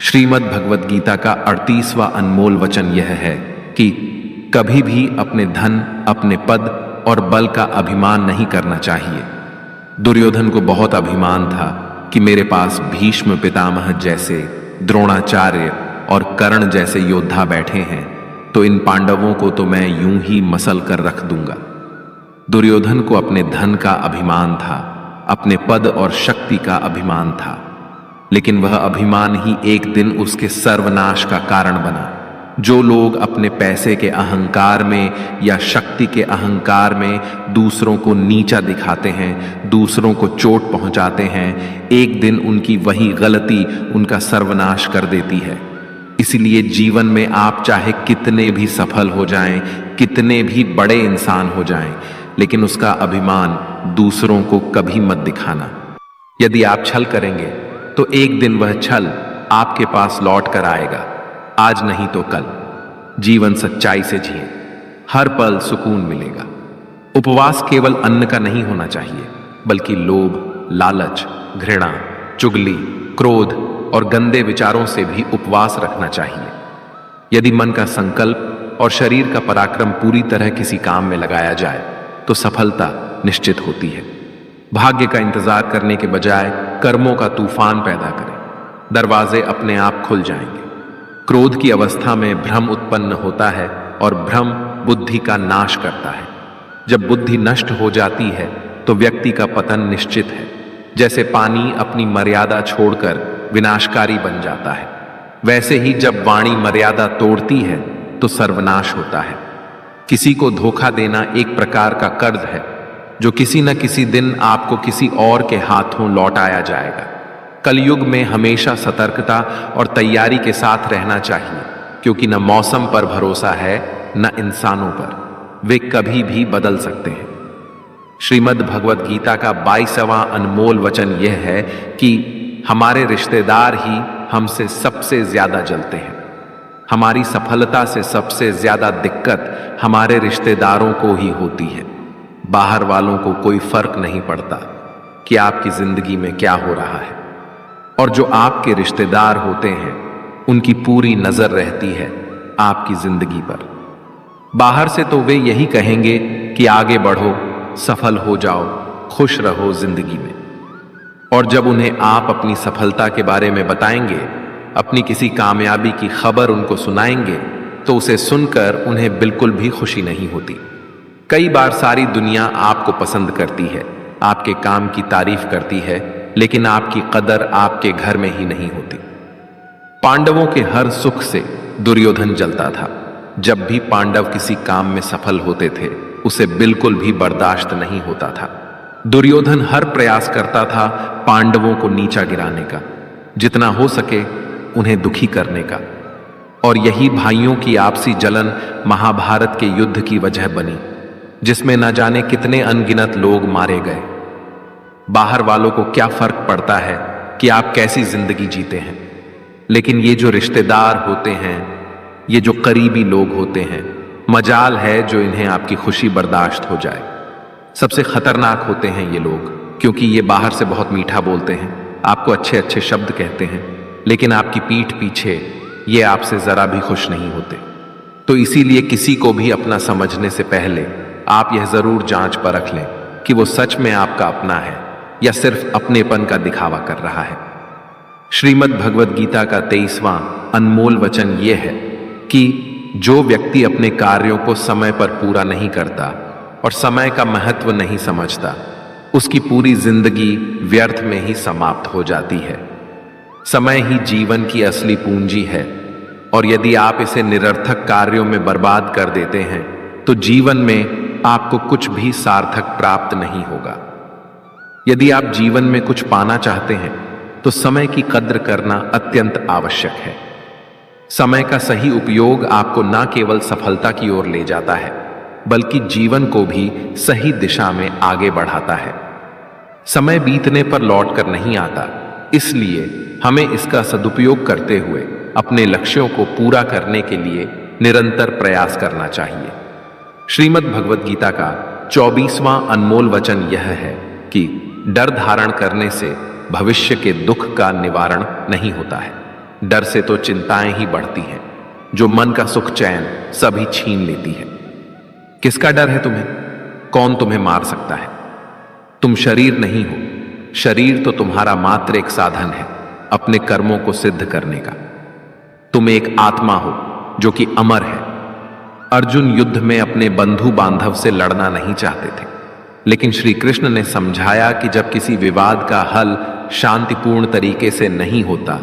श्रीमद् भगवद गीता का 38वां अनमोल वचन यह है कि कभी भी अपने धन, अपने पद और बल का अभिमान नहीं करना चाहिए। दुर्योधन को बहुत अभिमान था कि मेरे पास भीष्म पितामह जैसे, द्रोणाचार्य और कर्ण जैसे योद्धा बैठे हैं, तो इन पांडवों को तो मैं यूं ही मसल कर रख दूंगा। दुर्योधन को अपने धन का अभिमान था, अपने पद और शक्ति का अभिमान था, लेकिन वह अभिमान ही एक दिन उसके सर्वनाश का कारण बना। जो लोग अपने पैसे के अहंकार में या शक्ति के अहंकार में दूसरों को नीचा दिखाते हैं, दूसरों को चोट पहुंचाते हैं, एक दिन उनकी वही गलती उनका सर्वनाश कर देती है। इसलिए जीवन में आप चाहे कितने भी सफल हो जाएं, कितने भी बड़े इंसान हो जाएं, लेकिन उसका अभिमान दूसरों को कभी मत दिखाना। यदि आप छल करेंगे तो एक दिन वह छल आपके पास लौट कर आएगा, आज नहीं तो कल। जीवन सच्चाई से जिए, हर पल सुकून मिलेगा। उपवास केवल अन्न का नहीं होना चाहिए, बल्कि लोभ, लालच, घृणा, चुगली, क्रोध और गंदे विचारों से भी उपवास रखना चाहिए। यदि मन का संकल्प और शरीर का पराक्रम पूरी तरह किसी काम में लगाया जाए तो सफलता निश्चित होती है। भाग्य का इंतजार करने के बजाय कर्मों का तूफान पैदा करें, दरवाजे अपने आप खुल जाएंगे। क्रोध की अवस्था में भ्रम उत्पन्न होता है और भ्रम बुद्धि का नाश करता है। जब बुद्धि नष्ट हो जाती है तो व्यक्ति का पतन निश्चित है। जैसे पानी अपनी मर्यादा छोड़कर विनाशकारी बन जाता है, वैसे ही जब वाणी मर्यादा तोड़ती है तो सर्वनाश होता है। किसी को धोखा देना एक प्रकार का कर्ज है, जो किसी न किसी दिन आपको किसी और के हाथों लौटाया जाएगा। कलयुग में हमेशा सतर्कता और तैयारी के साथ रहना चाहिए, क्योंकि न मौसम पर भरोसा है न इंसानों पर, वे कभी भी बदल सकते हैं। श्रीमद् भगवद गीता का 22वां अनमोल वचन यह है कि हमारे रिश्तेदार ही हमसे सबसे ज्यादा जलते हैं। हमारी सफलता से सबसे ज्यादा दिक्कत हमारे रिश्तेदारों को ही होती है। बाहर वालों को कोई फर्क नहीं पड़ता कि आपकी जिंदगी में क्या हो रहा है, और जो आपके रिश्तेदार होते हैं उनकी पूरी नजर रहती है आपकी जिंदगी पर। बाहर से तो वे यही कहेंगे कि आगे बढ़ो, सफल हो जाओ, खुश रहो जिंदगी में, और जब उन्हें आप अपनी सफलता के बारे में बताएंगे, अपनी किसी कामयाबी की खबर उनको सुनाएंगे, तो उसे सुनकर उन्हें बिल्कुल भी खुशी नहीं होती। कई बार सारी दुनिया आपको पसंद करती है, आपके काम की तारीफ करती है, लेकिन आपकी कदर आपके घर में ही नहीं होती। पांडवों के हर सुख से दुर्योधन जलता था। जब भी पांडव किसी काम में सफल होते थे, उसे बिल्कुल भी बर्दाश्त नहीं होता था। दुर्योधन हर प्रयास करता था पांडवों को नीचा गिराने का, जितना हो सके उन्हें दुखी करने का, और यही भाइयों की आपसी जलन महाभारत के युद्ध की वजह बनी, जिसमें न जाने कितने अनगिनत लोग मारे गए। बाहर वालों को क्या फर्क पड़ता है कि आप कैसी जिंदगी जीते हैं, लेकिन ये जो रिश्तेदार होते हैं, ये जो करीबी लोग होते हैं, मजाल है जो इन्हें आपकी खुशी बर्दाश्त हो जाए। सबसे खतरनाक होते हैं ये लोग, क्योंकि ये बाहर से बहुत मीठा बोलते हैं, आपको अच्छे अच्छे शब्द कहते हैं, लेकिन आपकी पीठ पीछे ये आपसे जरा भी खुश नहीं होते। तो इसीलिए किसी को भी अपना समझने से पहले आप यह जरूर जांच परख लें कि वो सच में आपका अपना है या सिर्फ अपनेपन का दिखावा कर रहा है। श्रीमद् भगवद गीता का 23वां अनमोल वचन यह है कि जो व्यक्ति अपने कार्यों को समय पर पूरा नहीं करता और समय का महत्व नहीं समझता, उसकी पूरी जिंदगी व्यर्थ में ही समाप्त हो जाती है। समय ही जीवन की असली पूंजी है, और यदि आप इसे निरर्थक कार्यों में बर्बाद कर देते हैं तो जीवन में आपको कुछ भी सार्थक प्राप्त नहीं होगा। यदि आप जीवन में कुछ पाना चाहते हैं तो समय की कद्र करना अत्यंत आवश्यक है। समय का सही उपयोग आपको न केवल सफलता की ओर ले जाता है, बल्कि जीवन को भी सही दिशा में आगे बढ़ाता है। समय बीतने पर लौट कर नहीं आता, इसलिए हमें इसका सदुपयोग करते हुए अपने लक्ष्यों को पूरा करने के लिए निरंतर प्रयास करना चाहिए। श्रीमद् भगवद गीता का 24वां अनमोल वचन यह है कि डर धारण करने से भविष्य के दुख का निवारण नहीं होता है। डर से तो चिंताएं ही बढ़ती हैं, जो मन का सुख चैन सभी छीन लेती है। किसका डर है तुम्हें? कौन तुम्हें मार सकता है? तुम शरीर नहीं हो। शरीर तो तुम्हारा मात्र एक साधन है अपने कर्मों को सिद्ध करने का। तुम एक आत्मा हो जो कि अमर है। अर्जुन युद्ध में अपने बंधु बांधव से लड़ना नहीं चाहते थे, लेकिन श्री कृष्ण ने समझाया कि जब किसी विवाद का हल शांतिपूर्ण तरीके से नहीं होता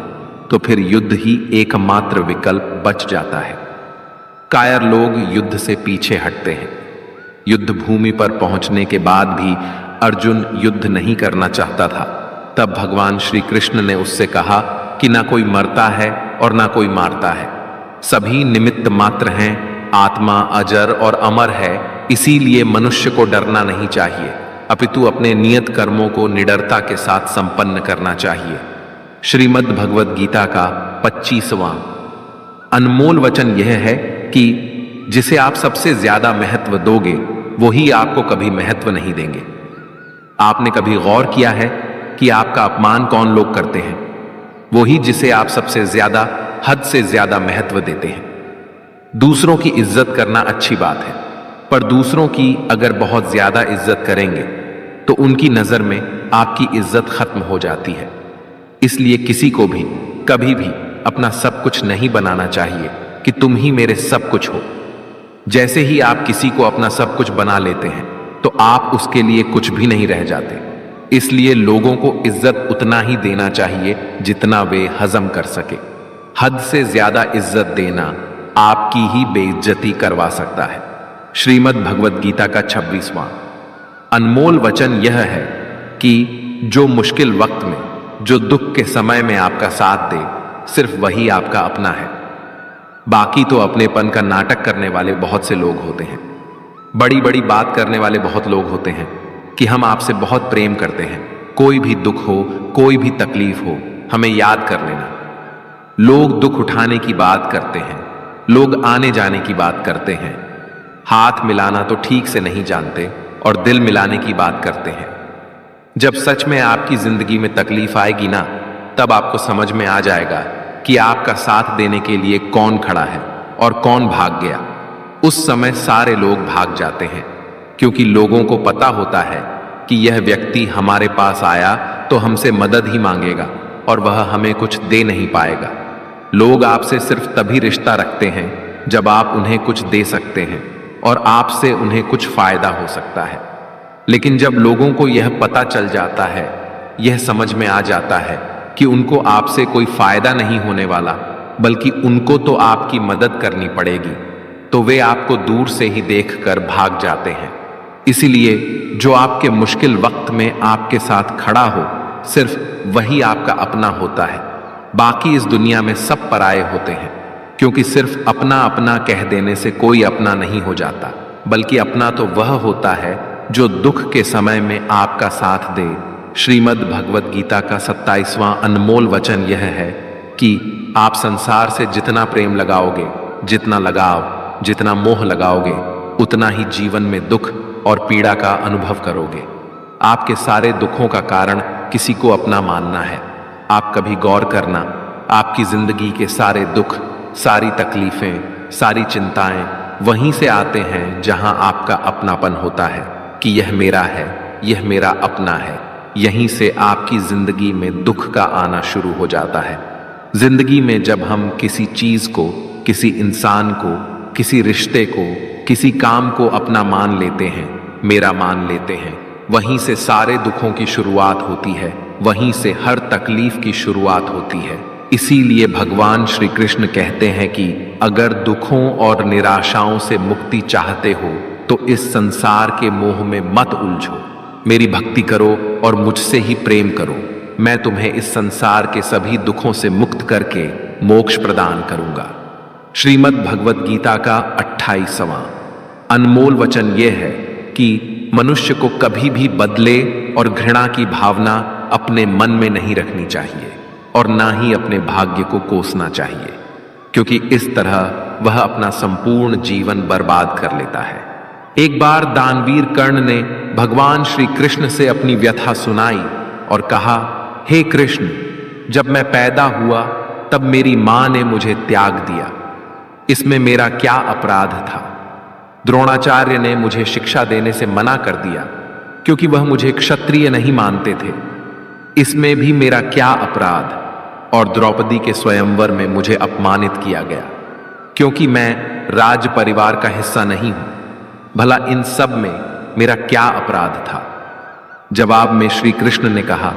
तो फिर युद्ध ही एकमात्र विकल्प बच जाता है। कायर लोग युद्ध से पीछे हटते हैं। युद्ध भूमि पर पहुंचने के बाद भी अर्जुन युद्ध नहीं करना चाहता था। तब भगवान श्री कृष्ण ने उससे कहा कि ना कोई मरता है और ना कोई मारता है, सभी निमित्त मात्र हैं। आत्मा अजर और अमर है, इसीलिए मनुष्य को डरना नहीं चाहिए, अपितु अपने नियत कर्मों को निडरता के साथ संपन्न करना चाहिए। श्रीमद् भगवद गीता का 25वां अनमोल वचन यह है कि जिसे आप सबसे ज्यादा महत्व दोगे वही आपको कभी महत्व नहीं देंगे। आपने कभी गौर किया है कि आपका अपमान कौन लोग करते हैं? वही जिसे आप सबसे ज्यादा, हद से ज्यादा महत्व देते हैं। दूसरों की इज्जत करना अच्छी बात है, पर दूसरों की अगर बहुत ज्यादा इज्जत करेंगे तो उनकी नजर में आपकी इज्जत खत्म हो जाती है। इसलिए किसी को भी कभी भी अपना सब कुछ नहीं बनाना चाहिए कि तुम ही मेरे सब कुछ हो। जैसे ही आप किसी को अपना सब कुछ बना लेते हैं तो आप उसके लिए कुछ भी नहीं रह जाते। इसलिए लोगों को इज्जत उतना ही देना चाहिए जितना वे हजम कर सके। हद से ज्यादा इज्जत देना आपकी ही बेइज्जती करवा सकता है। श्रीमद् भगवद गीता का 26वां अनमोल वचन यह है कि जो मुश्किल वक्त में, जो दुख के समय में आपका साथ दे, सिर्फ वही आपका अपना है। बाकी तो अपनेपन का नाटक करने वाले बहुत से लोग होते हैं। बड़ी बड़ी बात करने वाले बहुत लोग होते हैं कि हम आपसे बहुत प्रेम करते हैं, कोई भी दुख हो, कोई भी तकलीफ हो, हमें याद कर लेना। लोग दुख उठाने की बात करते हैं, लोग आने जाने की बात करते हैं, हाथ मिलाना तो ठीक से नहीं जानते और दिल मिलाने की बात करते हैं। जब सच में आपकी जिंदगी में तकलीफ आएगी ना, तब आपको समझ में आ जाएगा कि आपका साथ देने के लिए कौन खड़ा है और कौन भाग गया। उस समय सारे लोग भाग जाते हैं, क्योंकि लोगों को पता होता है कि यह व्यक्ति हमारे पास आया तो हमसे मदद ही मांगेगा और वह हमें कुछ दे नहीं पाएगा। लोग आपसे सिर्फ तभी रिश्ता रखते हैं जब आप उन्हें कुछ दे सकते हैं और आपसे उन्हें कुछ फायदा हो सकता है। लेकिन जब लोगों को यह पता चल जाता है, यह समझ में आ जाता है कि उनको आपसे कोई फायदा नहीं होने वाला, बल्कि उनको तो आपकी मदद करनी पड़ेगी, तो वे आपको दूर से ही देखकर भाग जाते हैं। इसीलिए जो आपके मुश्किल वक्त में आपके साथ खड़ा हो, सिर्फ वही आपका अपना होता है। बाकी इस दुनिया में सब पराये होते हैं, क्योंकि सिर्फ अपना अपना कह देने से कोई अपना नहीं हो जाता, बल्कि अपना तो वह होता है जो दुख के समय में आपका साथ दे। श्रीमद् भगवद गीता का 27वां अनमोल वचन यह है कि आप संसार से जितना प्रेम लगाओगे, जितना लगाव, जितना मोह लगाओगे, उतना ही जीवन में दुख और पीड़ा का अनुभव करोगे। आपके सारे दुखों का कारण किसी को अपना मानना है। आप कभी गौर करना, आपकी जिंदगी के सारे दुख, सारी तकलीफें, सारी चिंताएं वहीं से आते हैं जहां आपका अपनापन होता है कि यह मेरा है, यह मेरा अपना है। यहीं से आपकी जिंदगी में दुख का आना शुरू हो जाता है। जिंदगी में जब हम किसी चीज को, किसी इंसान को, किसी रिश्ते को, किसी काम को अपना मान लेते हैं, मेरा मान लेते हैं, वहीं से सारे दुखों की शुरुआत होती है, वहीं से हर तकलीफ की शुरुआत होती है। इसीलिए भगवान श्री कृष्ण कहते हैं कि अगर दुखों और निराशाओं से मुक्ति चाहते हो तो इस संसार के मोह में मत उलझो, मेरी भक्ति करो और मुझसे ही प्रेम करो। मैं तुम्हें इस संसार के सभी दुखों से मुक्त करके मोक्ष प्रदान करूंगा। श्रीमद् भगवद गीता का 28वां अनमोल वचन यह है कि मनुष्य को कभी भी बदले और घृणा की भावना अपने मन में नहीं रखनी चाहिए और ना ही अपने भाग्य को कोसना चाहिए, क्योंकि इस तरह वह अपना संपूर्ण जीवन बर्बाद कर लेता है। एक बार दानवीर कर्ण ने भगवान श्री कृष्ण से अपनी व्यथा सुनाई और कहा, हे कृष्ण, जब मैं पैदा हुआ तब मेरी मां ने मुझे त्याग दिया। इसमें मेरा क्या अपराध था? द्रोणाचार्य ने मुझे शिक्षा देने से मना कर दिया क्योंकि वह मुझे क्षत्रिय नहीं मानते थे। इसमें भी मेरा क्या अपराध? और द्रौपदी के स्वयंवर में मुझे अपमानित किया गया क्योंकि मैं राज परिवार का हिस्सा नहीं हूं। भला इन सब में मेरा क्या अपराध था? जवाब में श्री कृष्ण ने कहा,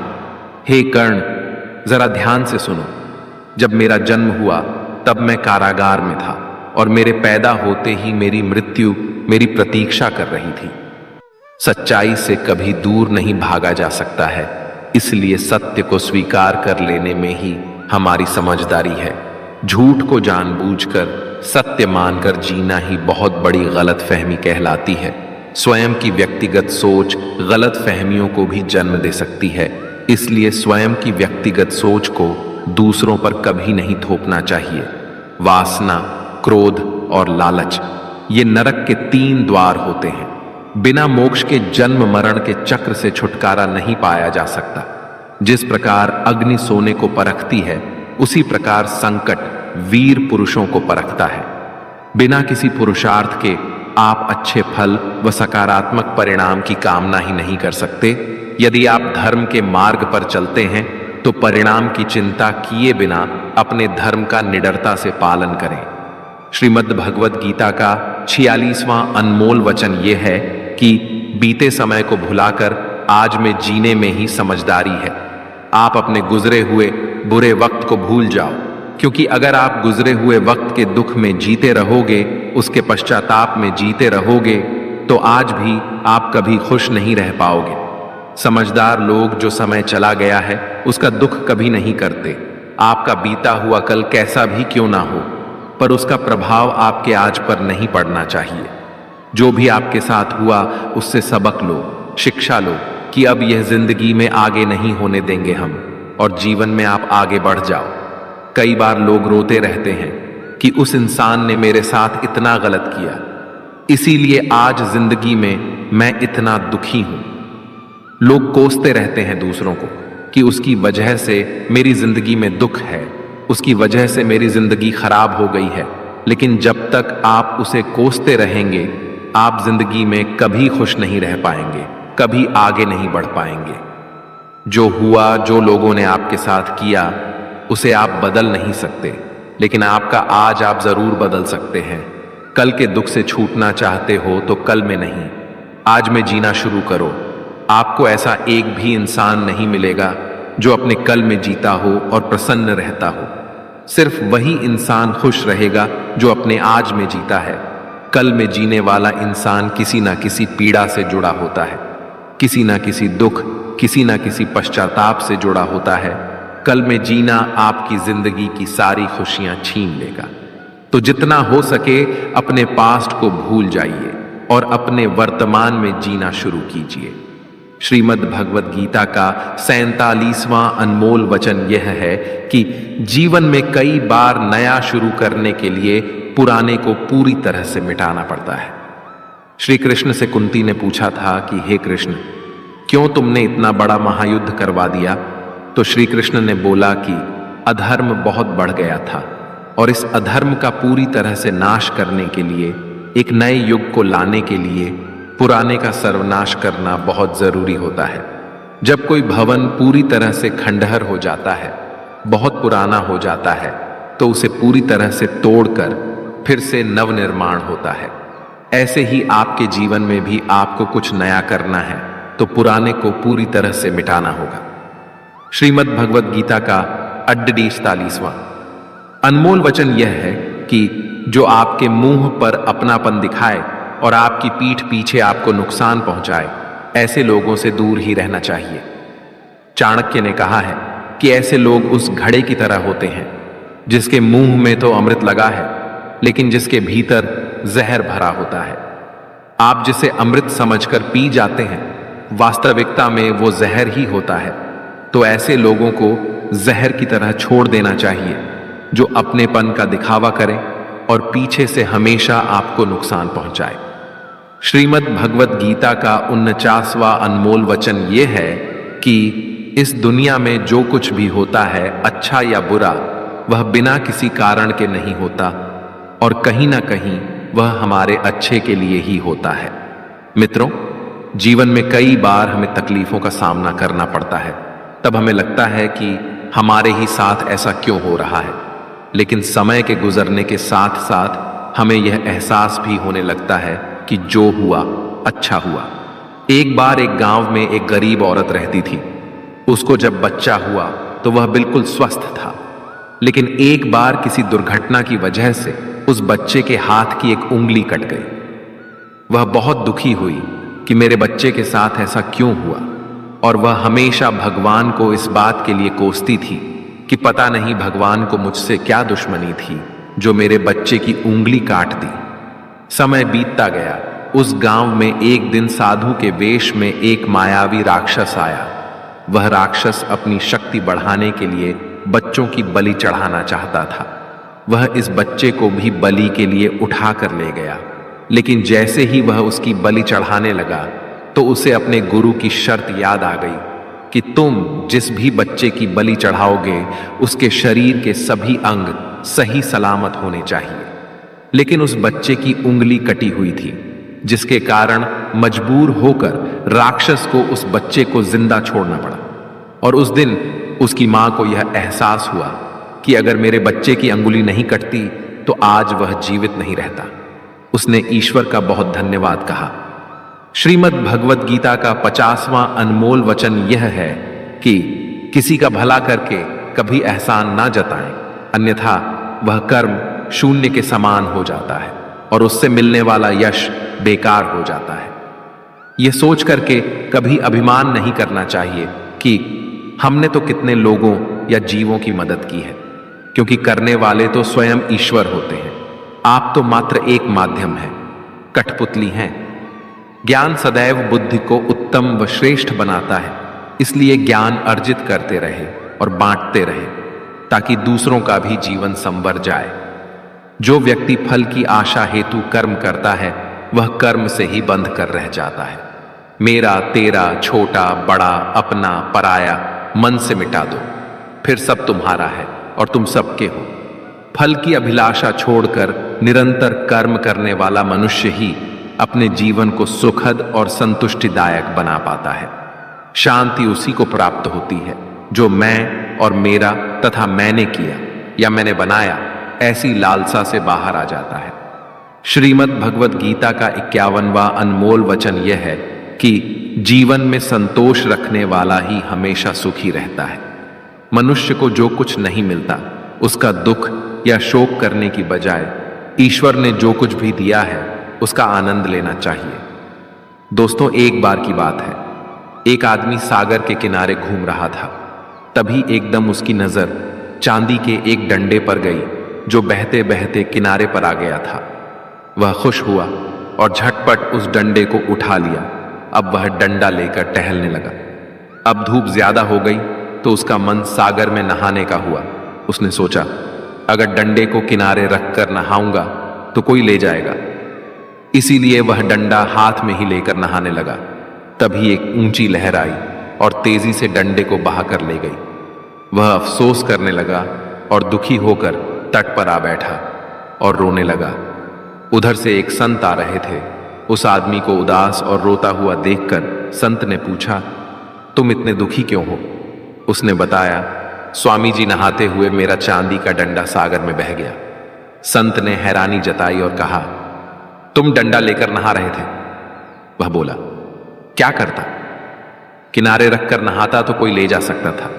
हे कर्ण, जरा ध्यान से सुनो। जब मेरा जन्म हुआ तब मैं कारागार में था और मेरे पैदा होते ही मेरी मृत्यु मेरी प्रतीक्षा कर रही थी। सच्चाई से कभी दूर नहीं भागा जा सकता है, इसलिए सत्य को स्वीकार कर लेने में ही हमारी समझदारी है। झूठ को जानबूझकर सत्य मानकर जीना ही बहुत बड़ी गलतफहमी कहलाती है। स्वयं की व्यक्तिगत सोच गलतफहमियों को भी जन्म दे सकती है, इसलिए स्वयं की व्यक्तिगत सोच को दूसरों पर कभी नहीं थोपना चाहिए। वासना, क्रोध और लालच, ये नरक के 3 द्वार होते हैं। बिना मोक्ष के जन्म मरण के चक्र से छुटकारा नहीं पाया जा सकता। जिस प्रकार अग्नि सोने को परखती है, उसी प्रकार संकट वीर पुरुषों को परखता है। बिना किसी पुरुषार्थ के आप अच्छे फल व सकारात्मक परिणाम की कामना ही नहीं कर सकते। यदि आप धर्म के मार्ग पर चलते हैं तो परिणाम की चिंता किए बिना अपने धर्म का निडरता से पालन करें। श्रीमद् भगवद गीता का 46वां अनमोल वचन यह है कि बीते समय को भुलाकर आज में जीने में ही समझदारी है। आप अपने गुजरे हुए बुरे वक्त को भूल जाओ, क्योंकि अगर आप गुजरे हुए वक्त के दुख में जीते रहोगे, उसके पश्चाताप में जीते रहोगे, तो आज भी आप कभी खुश नहीं रह पाओगे। समझदार लोग जो समय चला गया है उसका दुख कभी नहीं करते। आपका बीता हुआ कल कैसा भी क्यों ना हो, पर उसका प्रभाव आपके आज पर नहीं पड़ना चाहिए। जो भी आपके साथ हुआ उससे सबक लो, शिक्षा लो कि अब यह जिंदगी में आगे नहीं होने देंगे हम, और जीवन में आप आगे बढ़ जाओ। कई बार लोग रोते रहते हैं कि उस इंसान ने मेरे साथ इतना गलत किया, इसीलिए आज जिंदगी में मैं इतना दुखी हूं। लोग कोसते रहते हैं दूसरों को कि उसकी वजह से मेरी जिंदगी में दुख है, उसकी वजह से मेरी जिंदगी खराब हो गई है। लेकिन जब तक आप उसे कोसते रहेंगे, आप जिंदगी में कभी खुश नहीं रह पाएंगे, कभी आगे नहीं बढ़ पाएंगे। जो हुआ, जो लोगों ने आपके साथ किया, उसे आप बदल नहीं सकते, लेकिन आपका आज आप जरूर बदल सकते हैं। कल के दुख से छूटना चाहते हो तो कल में नहीं, आज में जीना शुरू करो। आपको ऐसा एक भी इंसान नहीं मिलेगा जो अपने कल में जीता हो और प्रसन्न रहता हो। सिर्फ वही इंसान खुश रहेगा जो अपने आज में जीता है। कल में जीने वाला इंसान किसी ना किसी पीड़ा से जुड़ा होता है, किसी ना किसी दुख, किसी ना किसी पश्चाताप से जुड़ा होता है। कल में जीना आपकी जिंदगी की सारी खुशियां छीन लेगा। तो जितना हो सके अपने पास्ट को भूल जाइए और अपने वर्तमान में जीना शुरू कीजिए। श्रीमद् भगवद गीता का 47वां अनमोल वचन यह है कि जीवन में कई बार नया शुरू करने के लिए पुराने को पूरी तरह से मिटाना पड़ता है। श्री कृष्ण से कुंती ने पूछा था कि हे कृष्ण, क्यों तुमने इतना बड़ा महायुद्ध करवा दिया? तो श्री कृष्ण ने बोला कि अधर्म बहुत बढ़ गया था और इस अधर्म का पूरी तरह से नाश करने के लिए, एक नए युग को लाने के लिए पुराने का सर्वनाश करना बहुत जरूरी होता है। जब कोई भवन पूरी तरह से खंडहर हो जाता है, बहुत पुराना हो जाता है, तो उसे पूरी तरह से तोड़कर फिर से नवनिर्माण होता है। ऐसे ही आपके जीवन में भी आपको कुछ नया करना है तो पुराने को पूरी तरह से मिटाना होगा। श्रीमद् भगवद गीता का 48वां अनमोल वचन यह है कि जो आपके मुंह पर अपनापन दिखाए और आपकी पीठ पीछे आपको नुकसान पहुंचाए, ऐसे लोगों से दूर ही रहना चाहिए। चाणक्य ने कहा है कि ऐसे लोग उस घड़े की तरह होते हैं जिसके मुंह में तो अमृत लगा है, लेकिन जिसके भीतर जहर भरा होता है। आप जिसे अमृत समझकर पी जाते हैं, वास्तविकता में वो जहर ही होता है। तो ऐसे लोगों को जहर की तरह छोड़ देना चाहिए जो अपनेपन का दिखावा करें और पीछे से हमेशा आपको नुकसान पहुंचाए। श्रीमद् भगवत गीता का 49वां अनमोल वचन यह है कि इस दुनिया में जो कुछ भी होता है, अच्छा या बुरा, वह बिना किसी कारण के नहीं होता और कहीं ना कहीं वह हमारे अच्छे के लिए ही होता है। मित्रों, जीवन में कई बार हमें तकलीफों का सामना करना पड़ता है। तब हमें लगता है कि हमारे ही साथ ऐसा क्यों हो रहा है, लेकिन समय के गुजरने के साथ साथ हमें यह एहसास भी होने लगता है कि जो हुआ अच्छा हुआ। एक बार एक गांव में एक गरीब औरत रहती थी। उसको जब बच्चा हुआ तो वह बिल्कुल स्वस्थ था, लेकिन एक बार किसी दुर्घटना की वजह से उस बच्चे के हाथ की एक उंगली कट गई। वह बहुत दुखी हुई कि मेरे बच्चे के साथ ऐसा क्यों हुआ, और वह हमेशा भगवान को इस बात के लिए कोसती थी कि पता नहीं भगवान को मुझसे क्या दुश्मनी थी जो मेरे बच्चे की उंगली काट दी। समय बीतता गया। उस गांव में एक दिन साधु के वेश में एक मायावी राक्षस आया। वह राक्षस अपनी शक्ति बढ़ाने के लिए बच्चों की बलि चढ़ाना चाहता था। वह इस बच्चे को भी बलि के लिए उठा कर ले गया, लेकिन जैसे ही वह उसकी बलि चढ़ाने लगा तो उसे अपने गुरु की शर्त याद आ गई कि तुम जिस भी बच्चे की बलि चढ़ाओगे उसके शरीर के सभी अंग सही सलामत होने चाहिए। लेकिन उस बच्चे की उंगली कटी हुई थी, जिसके कारण मजबूर होकर राक्षस को उस बच्चे को जिंदा छोड़ना पड़ा। और उस दिन उसकी मां को यह एहसास हुआ कि अगर मेरे बच्चे की अंगुली नहीं कटती तो आज वह जीवित नहीं रहता। उसने ईश्वर का बहुत धन्यवाद कहा। श्रीमद् भगवत गीता का 50वां अनमोल वचन यह है कि किसी का भला करके कभी एहसान ना जताएं, अन्यथा वह कर्म शून्य के समान हो जाता है और उससे मिलने वाला यश बेकार हो जाता है। यह सोच करके कभी अभिमान नहीं करना चाहिए कि हमने तो कितने लोगों या जीवों की मदद की है, क्योंकि करने वाले तो स्वयं ईश्वर होते हैं। आप तो मात्र एक माध्यम हैं, कठपुतली हैं। ज्ञान सदैव बुद्धि को उत्तम व श्रेष्ठ बनाता है, इसलिए ज्ञान अर्जित करते रहे और बांटते रहे ताकि दूसरों का भी जीवन संवर जाए। जो व्यक्ति फल की आशा हेतु कर्म करता है वह कर्म से ही बंध कर रह जाता है। मेरा तेरा छोटा बड़ा अपना पराया मन से मिटा दो, फिर सब तुम्हारा है और तुम सबके हो। फल की अभिलाषा छोड़कर निरंतर कर्म करने वाला मनुष्य ही अपने जीवन को सुखद और संतुष्टिदायक बना पाता है। शांति उसी को प्राप्त होती है जो मैं और मेरा तथा मैंने किया या मैंने बनाया ऐसी लालसा से बाहर आ जाता है। श्रीमद् भगवत गीता का 51वां अनमोल वचन यह है कि जीवन में संतोष रखने वाला ही हमेशा सुखी रहता है। मनुष्य को जो कुछ नहीं मिलता उसका दुख या शोक करने की बजाय ईश्वर ने जो कुछ भी दिया है उसका आनंद लेना चाहिए। दोस्तों, एक बार की बात है, एक आदमी सागर के किनारे घूम रहा था। तभी एकदम उसकी नजर चांदी के एक डंडे पर गई जो बहते बहते किनारे पर आ गया था। वह खुश हुआ और झटपट उस डंडे को उठा लिया। अब वह डंडा लेकर टहलने लगा। अब धूप ज्यादा हो गई तो उसका मन सागर में नहाने का हुआ। उसने सोचा, अगर डंडे को किनारे रखकर नहाऊंगा तो कोई ले जाएगा। इसीलिए वह डंडा हाथ में ही लेकर नहाने लगा। तभी एक ऊंची लहर आई और तेजी से डंडे को बहाकर ले गई। वह अफसोस करने लगा और दुखी होकर तट पर आ बैठा और रोने लगा। उधर से एक संत आ रहे थे। उस आदमी को उदास और रोता हुआ देखकर संत ने पूछा, तुम इतने दुखी क्यों हो? उसने बताया, स्वामी जी नहाते हुए मेरा चांदी का डंडा सागर में बह गया। संत ने हैरानी जताई और कहा, तुम डंडा लेकर नहा रहे थे? वह बोला, क्या करता, किनारे रखकर नहाता तो कोई ले जा सकता था,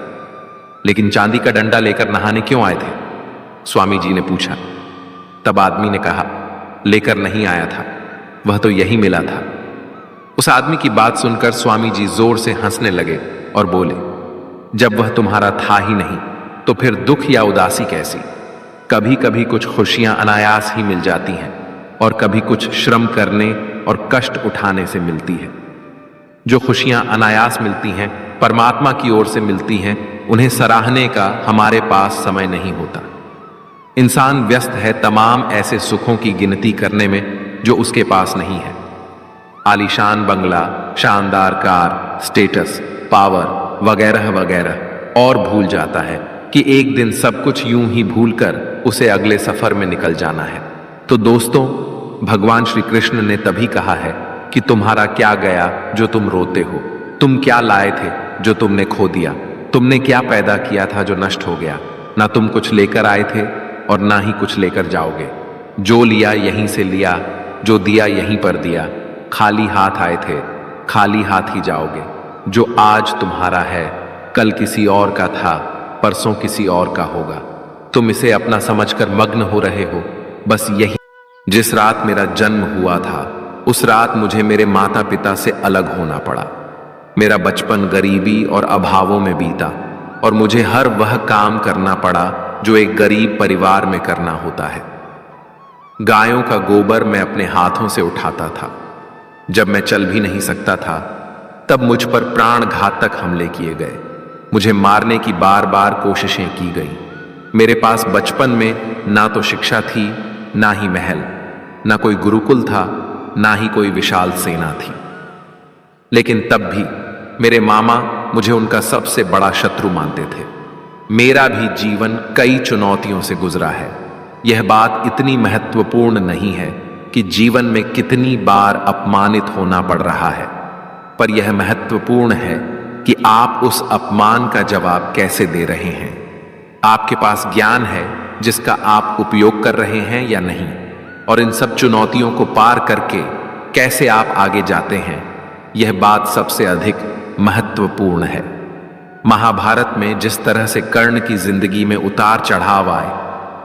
लेकिन चांदी का डंडा लेकर नहाने क्यों आए थे? स्वामी जी ने पूछा। तब आदमी ने कहा, लेकर नहीं आया था, वह तो यही मिला था। उस आदमी की बात सुनकर स्वामी जी जोर से हंसने लगे और बोले, जब वह तुम्हारा था ही नहीं तो फिर दुख या उदासी कैसी? कभी कभी कुछ खुशियां अनायास ही मिल जाती हैं और कभी कुछ श्रम करने और कष्ट उठाने से मिलती है। जो खुशियां अनायास मिलती हैं, परमात्मा की ओर से मिलती हैं, उन्हें सराहने का हमारे पास समय नहीं होता। इंसान व्यस्त है तमाम ऐसे सुखों की गिनती करने में जो उसके पास नहीं है। आलीशान बंगला, शानदार कार, स्टेटस, पावर वगैरह वगैरह, और भूल जाता है कि एक दिन सब कुछ यूं ही भूलकर उसे अगले सफर में निकल जाना है। तो दोस्तों, भगवान श्री कृष्ण ने तभी कहा है कि तुम्हारा क्या गया जो तुम रोते हो, तुम क्या लाए थे जो तुमने खो दिया, तुमने क्या पैदा किया था जो नष्ट हो गया। ना तुम कुछ लेकर आए थे और ना ही कुछ लेकर जाओगे। जो लिया यहीं से लिया, जो दिया यहीं पर दिया। खाली हाथ आए थे, खाली हाथ ही जाओगे। जो आज तुम्हारा है कल किसी और का था, परसों किसी और का होगा। तुम इसे अपना समझकर मग्न हो रहे हो। बस यही, जिस रात मेरा जन्म हुआ था उस रात मुझे मेरे माता पिता से अलग होना पड़ा। मेरा बचपन गरीबी और अभावों में बीता और मुझे हर वह काम करना पड़ा जो एक गरीब परिवार में करना होता है। गायों का गोबर मैं अपने हाथों से उठाता था। जब मैं चल भी नहीं सकता था तब मुझ पर प्राण घातक हमले किए गए। मुझे मारने की बार बार कोशिशें की गई। मेरे पास बचपन में ना तो शिक्षा थी, ना ही महल, ना कोई गुरुकुल था, ना ही कोई विशाल सेना थी। लेकिन तब भी मेरे मामा मुझे उनका सबसे बड़ा शत्रु मानते थे। मेरा भी जीवन कई चुनौतियों से गुजरा है। यह बात इतनी महत्वपूर्ण नहीं है कि जीवन में कितनी बार अपमानित होना पड़ रहा है, पर यह महत्वपूर्ण है कि आप उस अपमान का जवाब कैसे दे रहे हैं। आपके पास ज्ञान है जिसका आप उपयोग कर रहे हैं या नहीं, और इन सब चुनौतियों को पार करके कैसे आप आगे जाते हैं, यह बात सबसे अधिक महत्वपूर्ण है। महाभारत में जिस तरह से कर्ण की जिंदगी में उतार चढ़ाव आए,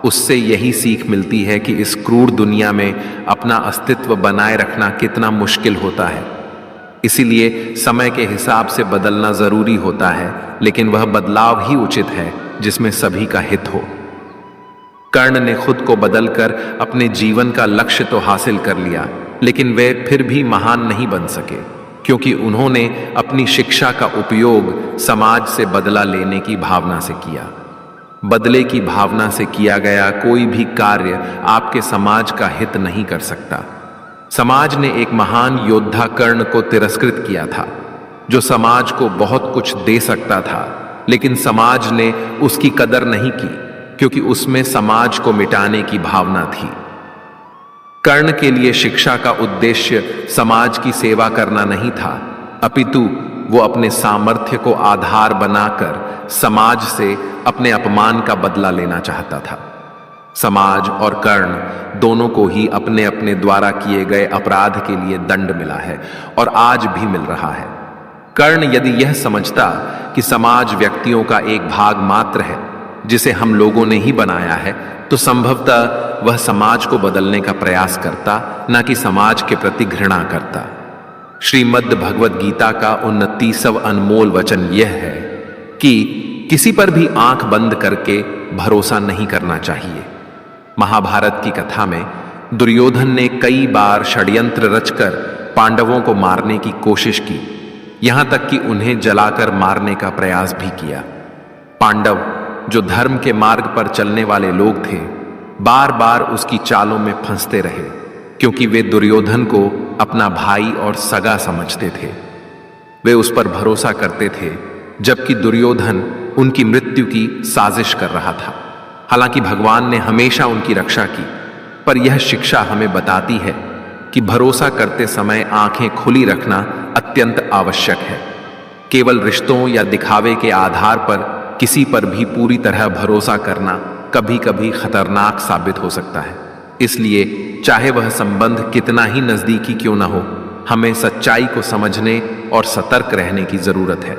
उससे यही सीख मिलती है कि इस क्रूर दुनिया में अपना अस्तित्व बनाए रखना कितना मुश्किल होता है। इसीलिए समय के हिसाब से बदलना जरूरी होता है, लेकिन वह बदलाव ही उचित है जिसमें सभी का हित हो। कर्ण ने खुद को बदलकर अपने जीवन का लक्ष्य तो हासिल कर लिया, लेकिन वे फिर भी महान नहीं बन सके, क्योंकि उन्होंने अपनी शिक्षा का उपयोग समाज से बदला लेने की भावना से किया। बदले की भावना से किया गया कोई भी कार्य आपके समाज का हित नहीं कर सकता। समाज ने एक महान योद्धा कर्ण को तिरस्कृत किया था, जो समाज को बहुत कुछ दे सकता था, लेकिन समाज ने उसकी कदर नहीं की, क्योंकि उसमें समाज को मिटाने की भावना थी। कर्ण के लिए शिक्षा का उद्देश्य समाज की सेवा करना नहीं था, अपितु वो अपने सामर्थ्य को आधार बनाकर समाज से अपने अपमान का बदला लेना चाहता था। समाज और कर्ण दोनों को ही अपने अपने द्वारा किए गए अपराध के लिए दंड मिला है और आज भी मिल रहा है। कर्ण यदि यह समझता कि समाज व्यक्तियों का एक भाग मात्र है जिसे हम लोगों ने ही बनाया है, तो संभवतः वह समाज को बदलने का प्रयास करता, न कि समाज के प्रति घृणा करता। श्रीमद् भगवद गीता का 29वां अनमोल वचन यह है कि किसी पर भी आंख बंद करके भरोसा नहीं करना चाहिए। महाभारत की कथा में दुर्योधन ने कई बार षड्यंत्र रचकर पांडवों को मारने की कोशिश की, यहां तक कि उन्हें जलाकर मारने का प्रयास भी किया। पांडव, जो धर्म के मार्ग पर चलने वाले लोग थे, बार बार उसकी चालों में फंसते रहे, क्योंकि वे दुर्योधन को अपना भाई और सगा समझते थे। वे उस पर भरोसा करते थे, जबकि दुर्योधन उनकी मृत्यु की साजिश कर रहा था। हालांकि भगवान ने हमेशा उनकी रक्षा की, पर यह शिक्षा हमें बताती है कि भरोसा करते समय आंखें खुली रखना अत्यंत आवश्यक है। केवल रिश्तों या दिखावे के आधार पर किसी पर भी पूरी तरह भरोसा करना कभी कभी खतरनाक साबित हो सकता है। इसलिए चाहे वह संबंध कितना ही नजदीकी क्यों ना हो, हमें सच्चाई को समझने और सतर्क रहने की जरूरत है।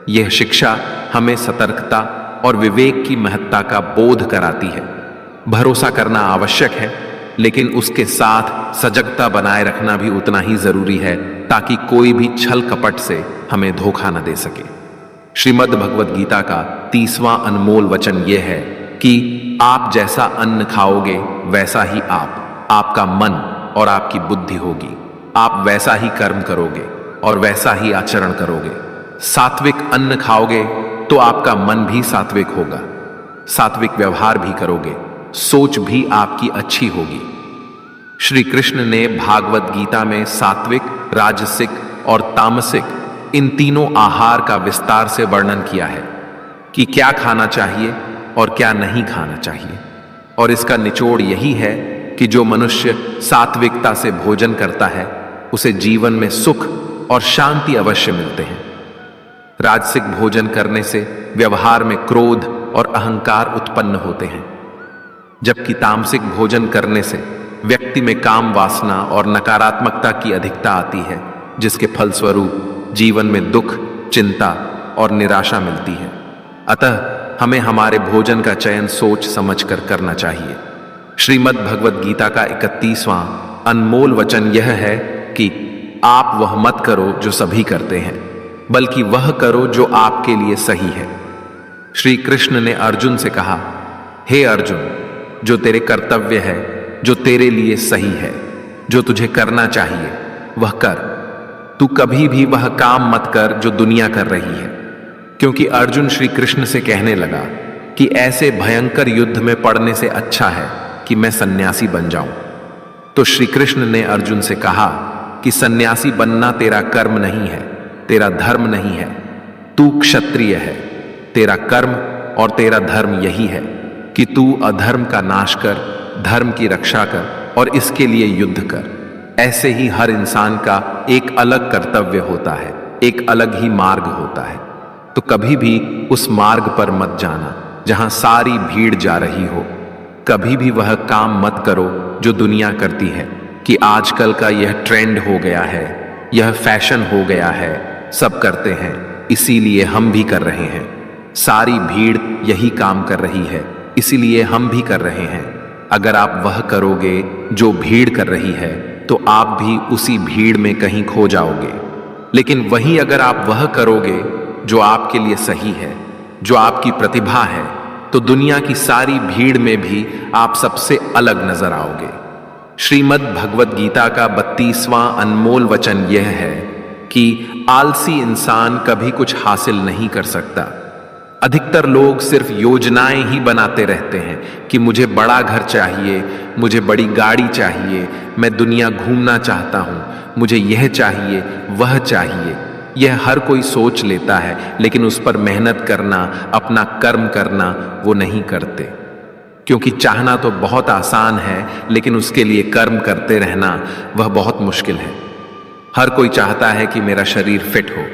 यह शिक्षा हमें सतर्कता और विवेक की महत्ता का बोध कराती है। भरोसा करना आवश्यक है, लेकिन उसके साथ सजगता बनाए रखना भी उतना ही जरूरी है, ताकि कोई भी छल कपट से हमें धोखा न दे सके। श्रीमद् भगवद गीता का 30वां अनमोल वचन यह है कि आप जैसा अन्न खाओगे वैसा ही आपका मन और आपकी बुद्धि होगी। आप वैसा ही कर्म करोगे और वैसा ही आचरण करोगे। सात्विक अन्न खाओगे तो आपका मन भी सात्विक होगा, सात्विक व्यवहार भी करोगे, सोच भी आपकी अच्छी होगी। श्री कृष्ण ने भागवत गीता में सात्विक, राजसिक और तामसिक इन तीनों आहार का विस्तार से वर्णन किया है कि क्या खाना चाहिए और क्या नहीं खाना चाहिए। और इसका निचोड़ यही है कि जो मनुष्य सात्विकता से भोजन करता है उसे जीवन में सुख और शांति अवश्य मिलते हैं। राजसिक भोजन करने से व्यवहार में क्रोध और अहंकार उत्पन्न होते हैं, जबकि तामसिक भोजन करने से व्यक्ति में काम वासना और नकारात्मकता की अधिकता आती है, जिसके फलस्वरूप जीवन में दुख, चिंता और निराशा मिलती है। अतः हमें हमारे भोजन का चयन सोच समझकर करना चाहिए। श्रीमद् भगवद गीता का 31वां अनमोल वचन यह है कि आप वह मत करो जो सभी करते हैं, बल्कि वह करो जो आपके लिए सही है। श्री कृष्ण ने अर्जुन से कहा, हे अर्जुन, जो तेरे कर्तव्य है, जो तेरे लिए सही है, जो तुझे करना चाहिए वह कर। तू कभी भी वह काम मत कर जो दुनिया कर रही है। क्योंकि अर्जुन श्री कृष्ण से कहने लगा कि ऐसे भयंकर युद्ध में पड़ने से अच्छा है कि मैं सन्यासी बन जाऊं। तो श्री कृष्ण ने अर्जुन से कहा कि सन्यासी बनना तेरा कर्म नहीं है, तेरा धर्म नहीं है। तू क्षत्रिय है, तेरा कर्म और तेरा धर्म यही है कि तू अधर्म का नाश कर, धर्म की रक्षा कर और इसके लिए युद्ध कर। ऐसे ही हर इंसान का एक अलग कर्तव्य होता है, एक अलग ही मार्ग होता है। तो कभी भी उस मार्ग पर मत जाना जहां सारी भीड़ जा रही हो। कभी भी वह काम मत करो जो दुनिया करती है कि आजकल का यह ट्रेंड हो गया है, यह फैशन हो गया है, सब करते हैं इसीलिए हम भी कर रहे हैं। सारी भीड़ यही काम कर रही है इसीलिए हम भी कर रहे हैं। अगर आप वह करोगे जो भीड़ कर रही है तो आप भी उसी भीड़ में कहीं खो जाओगे। लेकिन वहीं अगर आप वह करोगे जो आपके लिए सही है, जो आपकी प्रतिभा है, तो दुनिया की सारी भीड़ में भी आप सबसे अलग नजर आओगे। श्रीमद् भगवद गीता का 32वां अनमोल वचन यह है कि आलसी इंसान कभी कुछ हासिल नहीं कर सकता। अधिकतर लोग सिर्फ योजनाएं ही बनाते रहते हैं कि मुझे बड़ा घर चाहिए, मुझे बड़ी गाड़ी चाहिए, मैं दुनिया घूमना चाहता हूं, मुझे यह चाहिए, वह चाहिए। यह हर कोई सोच लेता है, लेकिन उस पर मेहनत करना, अपना कर्म करना वो नहीं करते। क्योंकि चाहना तो बहुत आसान है, लेकिन उसके लिए कर्म करते रहना वह बहुत मुश्किल है। हर कोई चाहता है कि मेरा शरीर फिट हो,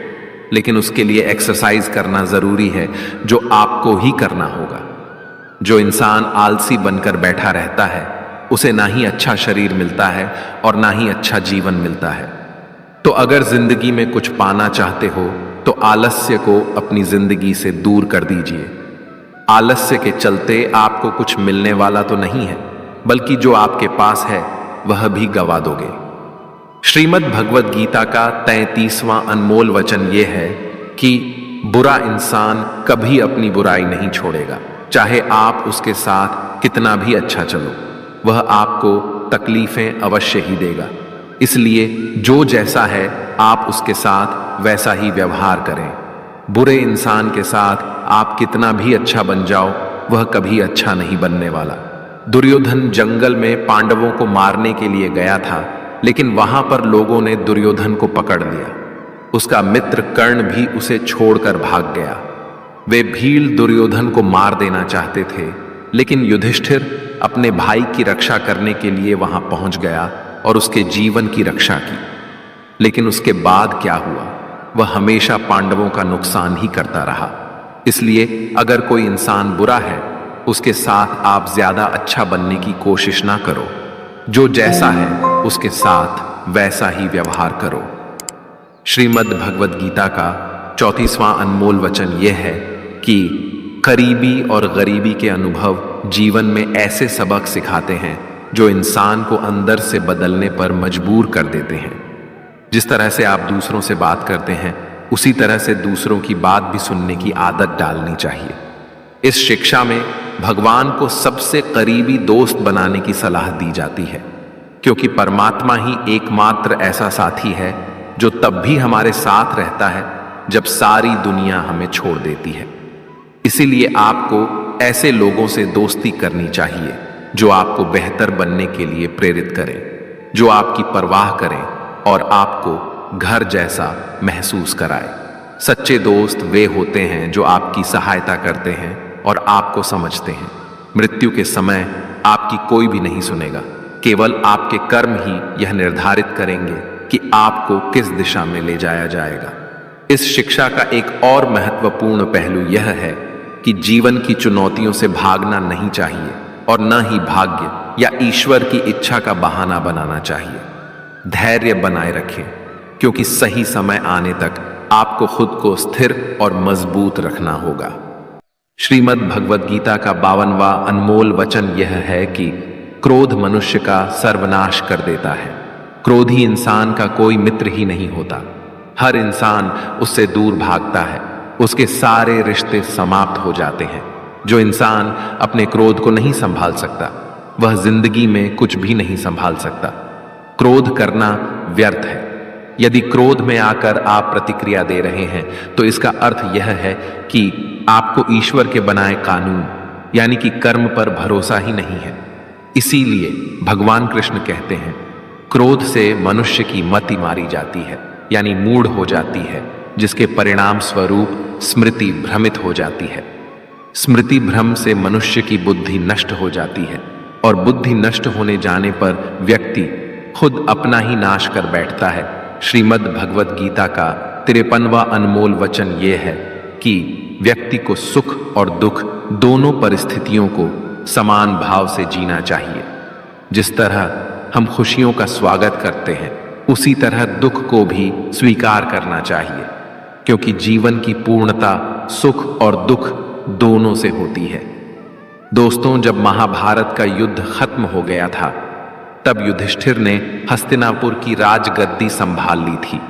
लेकिन उसके लिए एक्सरसाइज करना जरूरी है, जो आपको ही करना होगा। जो इंसान आलसी बनकर बैठा रहता है उसे ना ही अच्छा शरीर मिलता है और ना ही अच्छा जीवन मिलता है। तो अगर जिंदगी में कुछ पाना चाहते हो तो आलस्य को अपनी जिंदगी से दूर कर दीजिए। आलस्य के चलते आपको कुछ मिलने वाला तो नहीं है, बल्कि जो आपके पास है वह भी गवा दोगे। श्रीमद् भगवद गीता का 33वां अनमोल वचन यह है कि बुरा इंसान कभी अपनी बुराई नहीं छोड़ेगा, चाहे आप उसके साथ कितना भी अच्छा चलो, वह आपको तकलीफें अवश्य ही देगा। इसलिए जो जैसा है आप उसके साथ वैसा ही व्यवहार करें। बुरे इंसान के साथ आप कितना भी अच्छा बन जाओ, वह कभी अच्छा नहीं बनने वाला। दुर्योधन जंगल में पांडवों को मारने के लिए गया था, लेकिन वहां पर लोगों ने दुर्योधन को पकड़ लिया। उसका मित्र कर्ण भी उसे छोड़कर भाग गया। वे भील दुर्योधन को मार देना चाहते थे, लेकिन युधिष्ठिर अपने भाई की रक्षा करने के लिए वहां पहुंच गया और उसके जीवन की रक्षा की। लेकिन उसके बाद क्या हुआ? वह हमेशा पांडवों का नुकसान ही करता रहा। इसलिए अगर कोई इंसान बुरा है, उसके साथ आप ज्यादा अच्छा बनने की कोशिश ना करो। जो जैसा है उसके साथ वैसा ही व्यवहार करो। श्रीमद् भगवद गीता का 34वां अनमोल वचन यह है कि करीबी और गरीबी के अनुभव जीवन में ऐसे सबक सिखाते हैं जो इंसान को अंदर से बदलने पर मजबूर कर देते हैं। जिस तरह से आप दूसरों से बात करते हैं, उसी तरह से दूसरों की बात भी सुनने की आदत डालनी चाहिए। इस शिक्षा में भगवान को सबसे करीबी दोस्त बनाने की सलाह दी जाती है, क्योंकि परमात्मा ही एकमात्र ऐसा साथी है जो तब भी हमारे साथ रहता है जब सारी दुनिया हमें छोड़ देती है। इसीलिए आपको ऐसे लोगों से दोस्ती करनी चाहिए जो आपको बेहतर बनने के लिए प्रेरित करें। जो आपकी परवाह करे और आपको घर जैसा महसूस कराए। सच्चे दोस्त वे होते हैं जो आपकी सहायता करते हैं और आपको समझते हैं। मृत्यु के समय आपकी कोई भी नहीं सुनेगा, केवल आपके कर्म ही यह निर्धारित करेंगे कि आपको किस दिशा में ले जाया जाएगा। इस शिक्षा का एक और महत्वपूर्ण पहलू यह है कि जीवन की चुनौतियों से भागना नहीं चाहिए और न ही भाग्य या ईश्वर की इच्छा का बहाना बनाना चाहिए। धैर्य बनाए रखें, क्योंकि सही समय आने तक आपको खुद को स्थिर और मजबूत रखना होगा। श्रीमद् भगवद गीता का 52वां अनमोल वचन यह है कि क्रोध मनुष्य का सर्वनाश कर देता है। क्रोधी इंसान का कोई मित्र ही नहीं होता। हर इंसान उससे दूर भागता है, उसके सारे रिश्ते समाप्त हो जाते हैं। जो इंसान अपने क्रोध को नहीं संभाल सकता, वह जिंदगी में कुछ भी नहीं संभाल सकता। क्रोध करना व्यर्थ है। यदि क्रोध में आकर आप प्रतिक्रिया दे रहे हैं तो इसका अर्थ यह है कि आपको ईश्वर के बनाए कानून यानी कि कर्म पर भरोसा ही नहीं है। इसीलिए भगवान कृष्ण कहते हैं, क्रोध से मनुष्य की मति मारी जाती है, यानी मूढ़ हो जाती है, जिसके परिणाम स्वरूप स्मृति भ्रमित हो जाती है। स्मृति भ्रम से मनुष्य की बुद्धि नष्ट हो जाती है और बुद्धि नष्ट होने जाने पर व्यक्ति खुद अपना ही नाश कर बैठता है। श्रीमद् भगवद गीता का 53वां अनमोल वचन यह है कि व्यक्ति को सुख और दुख दोनों परिस्थितियों को समान भाव से जीना चाहिए। जिस तरह हम खुशियों का स्वागत करते हैं, उसी तरह दुख को भी स्वीकार करना चाहिए, क्योंकि जीवन की पूर्णता सुख और दुख दोनों से होती है। दोस्तों, जब महाभारत का युद्ध खत्म हो गया था, तब युधिष्ठिर ने हस्तिनापुर की राजगद्दी संभाल ली थी।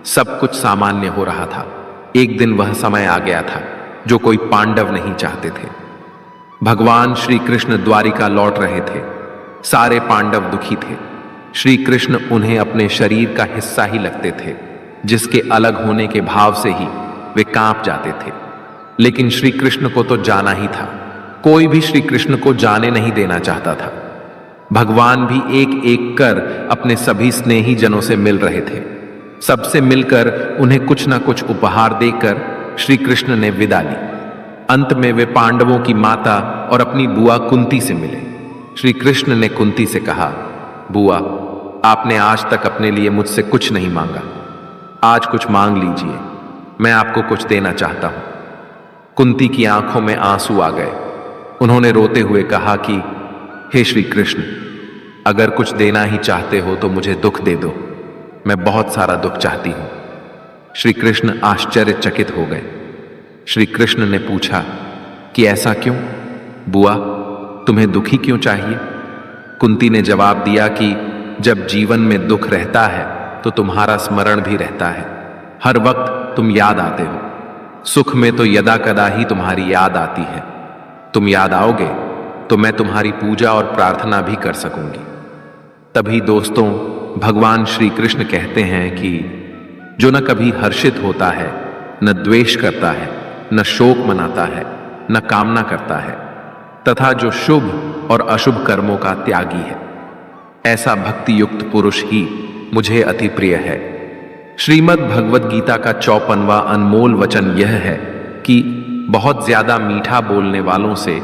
सब कुछ सामान्य हो रहा था। एक दिन वह समय आ गया था जो कोई पांडव नहीं चाहते थे। भगवान श्री कृष्ण द्वारिका लौट रहे थे। सारे पांडव दुखी थे। श्री कृष्ण उन्हें अपने शरीर का हिस्सा ही लगते थे, जिसके अलग होने के भाव से ही वे कांप जाते थे। लेकिन श्री कृष्ण को तो जाना ही था। कोई भी श्री कृष्ण को जाने नहीं देना चाहता था। भगवान भी एक एक कर अपने सभी स्नेही जनों से मिल रहे थे। सबसे मिलकर उन्हें कुछ ना कुछ उपहार देकर श्री कृष्ण ने विदा ली। अंत में वे पांडवों की माता और अपनी बुआ कुंती से मिले। श्री कृष्ण ने कुंती से कहा, बुआ, आपने आज तक अपने लिए मुझसे कुछ नहीं मांगा, आज कुछ मांग लीजिए, मैं आपको कुछ देना चाहता हूं। कुंती की आंखों में आंसू आ गए। उन्होंने रोते हुए कहा कि हे श्री कृष्ण, अगर कुछ देना ही चाहते हो तो मुझे दुख दे दो, मैं बहुत सारा दुख चाहती हूं। श्री कृष्ण आश्चर्यचकित हो गए। श्री कृष्ण ने पूछा कि ऐसा क्यों? बुआ, तुम्हें दुखी क्यों चाहिए? कुंती ने जवाब दिया कि जब जीवन में दुख रहता है तो तुम्हारा स्मरण भी रहता है। हर वक्त तुम याद आते हो। सुख में तो यदा कदा ही तुम्हारी याद आती है। तुम याद आओगे तो मैं तुम्हारी पूजा और प्रार्थना भी कर सकूंगी। तभी दोस्तों, भगवान श्री कृष्ण कहते हैं कि जो न कभी हर्षित होता है, न द्वेष करता है, न शोक मनाता है, न कामना करता है, तथा जो शुभ और अशुभ कर्मों का त्यागी है, ऐसा भक्ति युक्त पुरुष ही मुझे अति प्रिय है। श्रीमद् भगवद गीता का 54वां अनमोल वचन यह है कि बहुत ज्यादा मीठा बोलने वालों से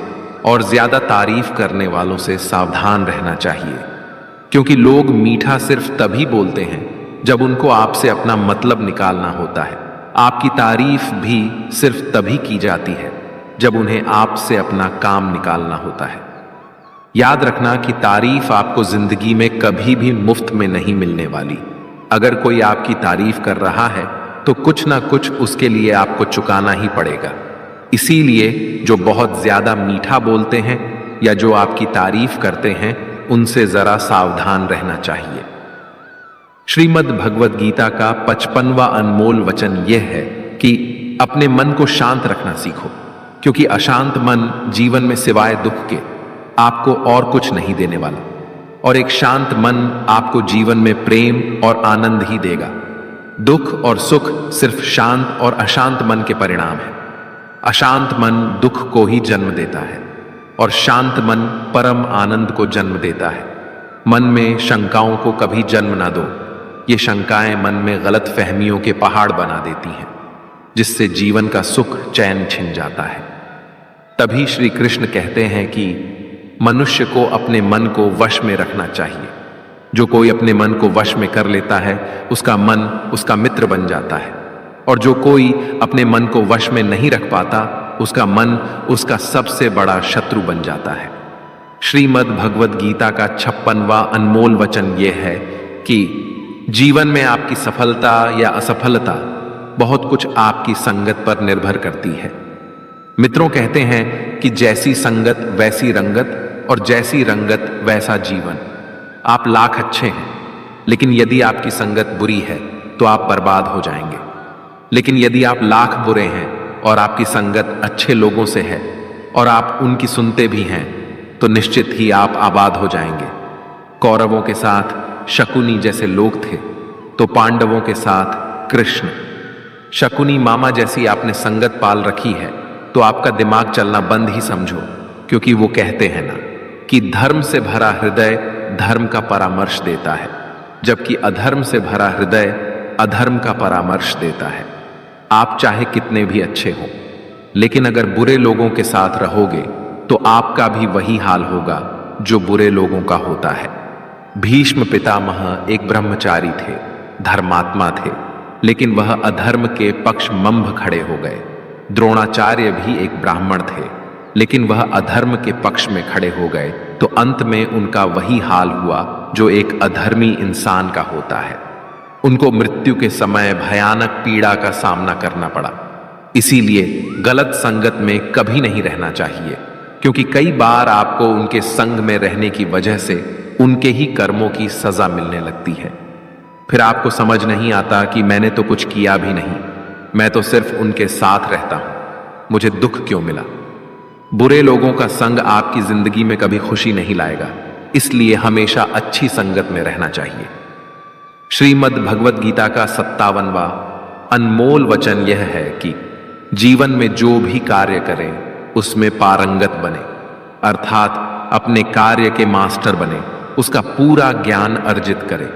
और ज्यादा तारीफ करने वालों से सावधान रहना चाहिए, क्योंकि लोग मीठा सिर्फ तभी बोलते हैं जब उनको आपसे अपना मतलब निकालना होता है। आपकी तारीफ भी सिर्फ तभी की जाती है जब उन्हें आपसे अपना काम निकालना होता है। याद रखना कि तारीफ आपको जिंदगी में कभी भी मुफ्त में नहीं मिलने वाली। अगर कोई आपकी तारीफ कर रहा है तो कुछ ना कुछ उसके लिए आपको चुकाना ही पड़ेगा। इसीलिए जो बहुत ज्यादा मीठा बोलते हैं या जो आपकी तारीफ करते हैं, उनसे जरा सावधान रहना चाहिए। श्रीमद् भगवद गीता का 55वां अनमोल वचन यह है कि अपने मन को शांत रखना सीखो, क्योंकि अशांत मन जीवन में सिवाय दुख के आपको और कुछ नहीं देने वाला, और एक शांत मन आपको जीवन में प्रेम और आनंद ही देगा। दुख और सुख सिर्फ शांत और अशांत मन के परिणाम है। अशांत मन दुख को ही जन्म देता है और शांत मन परम आनंद को जन्म देता है। मन में शंकाओं को कभी जन्म ना दो। ये शंकाएं मन में गलत फहमियों के पहाड़ बना देती हैं, जिससे जीवन का सुख चैन छिन जाता है। तभी श्री कृष्ण कहते हैं कि मनुष्य को अपने मन को वश में रखना चाहिए। जो कोई अपने मन को वश में कर लेता है, उसका मन उसका मित्र बन जाता है, और जो कोई अपने मन को वश में नहीं रख पाता, उसका मन उसका सबसे बड़ा शत्रु बन जाता है। श्रीमद् भगवद गीता का 56वां अनमोल वचन यह है कि जीवन में आपकी सफलता या असफलता बहुत कुछ आपकी संगत पर निर्भर करती है। मित्रों कहते हैं कि जैसी संगत वैसी रंगत, और जैसी रंगत वैसा जीवन। आप लाख अच्छे हैं, लेकिन यदि आपकी संगत बुरी है तो आप बर्बाद हो जाएंगे। लेकिन यदि आप लाख बुरे हैं और आपकी संगत अच्छे लोगों से है और आप उनकी सुनते भी हैं, तो निश्चित ही आप आबाद हो जाएंगे। कौरवों के साथ शकुनी जैसे लोग थे, तो पांडवों के साथ कृष्ण। शकुनी मामा जैसी आपने संगत पाल रखी है, तो आपका दिमाग चलना बंद ही समझो, क्योंकि वो कहते हैं ना कि धर्म से भरा हृदय धर्म का परामर्श देता है, जबकि अधर्म से भरा हृदय अधर्म का परामर्श देता है। आप चाहे कितने भी अच्छे हो, लेकिन अगर बुरे लोगों के साथ रहोगे तो आपका भी वही हाल होगा जो बुरे लोगों का होता है। भीष्म पितामह एक ब्रह्मचारी थे, धर्मात्मा थे, लेकिन वह अधर्म के पक्ष मंभ खड़े हो गए। द्रोणाचार्य भी एक ब्राह्मण थे, लेकिन वह अधर्म के पक्ष में खड़े हो गए, तो अंत में उनका वही हाल हुआ जो एक अधर्मी इंसान का होता है। उनको मृत्यु के समय भयानक पीड़ा का सामना करना पड़ा। इसीलिए गलत संगत में कभी नहीं रहना चाहिए, क्योंकि कई बार आपको उनके संग में रहने की वजह से उनके ही कर्मों की सजा मिलने लगती है। फिर आपको समझ नहीं आता कि मैंने तो कुछ किया भी नहीं, मैं तो सिर्फ उनके साथ रहता हूं, मुझे दुख क्यों मिला। बुरे लोगों का संग आपकी जिंदगी में कभी खुशी नहीं लाएगा, इसलिए हमेशा अच्छी संगत में रहना चाहिए। श्रीमद् भगवद गीता का 57वां अनमोल वचन यह है कि जीवन में जो भी कार्य करें उसमें पारंगत बने, अर्थात अपने कार्य के मास्टर बने, उसका पूरा ज्ञान अर्जित करें।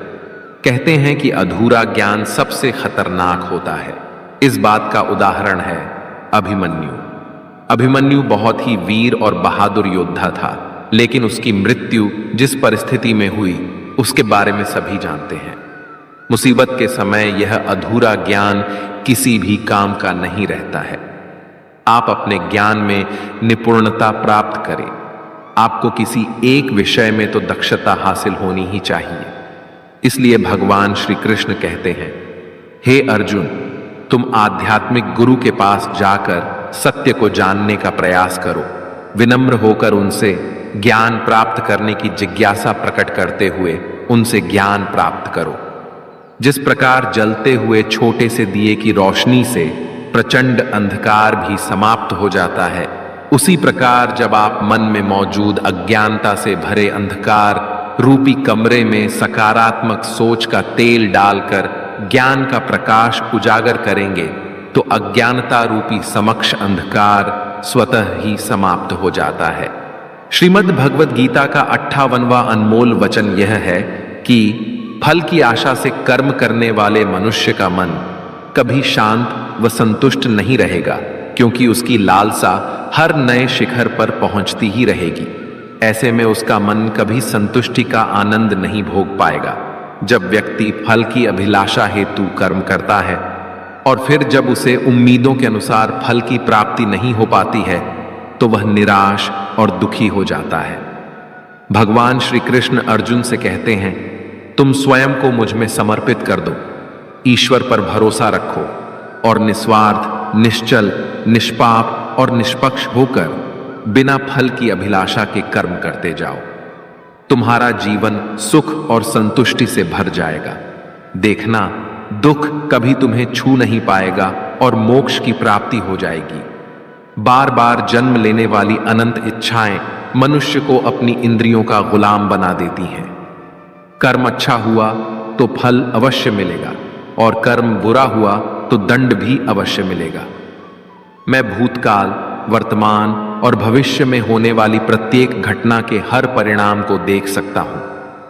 कहते हैं कि अधूरा ज्ञान सबसे खतरनाक होता है। इस बात का उदाहरण है अभिमन्यु। अभिमन्यु बहुत ही वीर और बहादुर योद्धा था, लेकिन उसकी मृत्यु जिस परिस्थिति में हुई उसके बारे में सभी जानते हैं। मुसीबत के समय यह अधूरा ज्ञान किसी भी काम का नहीं रहता है। आप अपने ज्ञान में निपुणता प्राप्त करें। आपको किसी एक विषय में तो दक्षता हासिल होनी ही चाहिए। इसलिए भगवान श्री कृष्ण कहते हैं, हे अर्जुन, तुम आध्यात्मिक गुरु के पास जाकर सत्य को जानने का प्रयास करो। विनम्र होकर उनसे ज्ञान प्राप्त करने की जिज्ञासा प्रकट करते हुए उनसे ज्ञान प्राप्त करो। जिस प्रकार जलते हुए छोटे से दिए की रोशनी से प्रचंड अंधकार भी समाप्त हो जाता है, उसी प्रकार जब आप मन में मौजूद अज्ञानता से भरे अंधकार रूपी कमरे में सकारात्मक सोच का तेल डालकर ज्ञान का प्रकाश उजागर करेंगे, तो अज्ञानता रूपी समक्ष अंधकार स्वतः ही समाप्त हो जाता है। श्रीमद् भगवद गीता का 58वां अनमोल वचन यह है कि फल की आशा से कर्म करने वाले मनुष्य का मन कभी शांत व संतुष्ट नहीं रहेगा, क्योंकि उसकी लालसा हर नए शिखर पर पहुंचती ही रहेगी। ऐसे में उसका मन कभी संतुष्टि का आनंद नहीं भोग पाएगा। जब व्यक्ति फल की अभिलाषा हेतु कर्म करता है और फिर जब उसे उम्मीदों के अनुसार फल की प्राप्ति नहीं हो पाती है, तो वह निराश और दुखी हो जाता है। भगवान श्री कृष्ण अर्जुन से कहते हैं, तुम स्वयं को मुझ में समर्पित कर दो, ईश्वर पर भरोसा रखो और निस्वार्थ, निश्चल, निष्पाप और निष्पक्ष होकर बिना फल की अभिलाषा के कर्म करते जाओ। तुम्हारा जीवन सुख और संतुष्टि से भर जाएगा। देखना, दुख कभी तुम्हें छू नहीं पाएगा और मोक्ष की प्राप्ति हो जाएगी। बार बार जन्म लेने वाली अनंत इच्छाएं मनुष्य को अपनी इंद्रियों का गुलाम बना देती हैं। कर्म अच्छा हुआ तो फल अवश्य मिलेगा, और कर्म बुरा हुआ तो दंड भी अवश्य मिलेगा। मैं भूतकाल, वर्तमान और भविष्य में होने वाली प्रत्येक घटना के हर परिणाम को देख सकता हूं।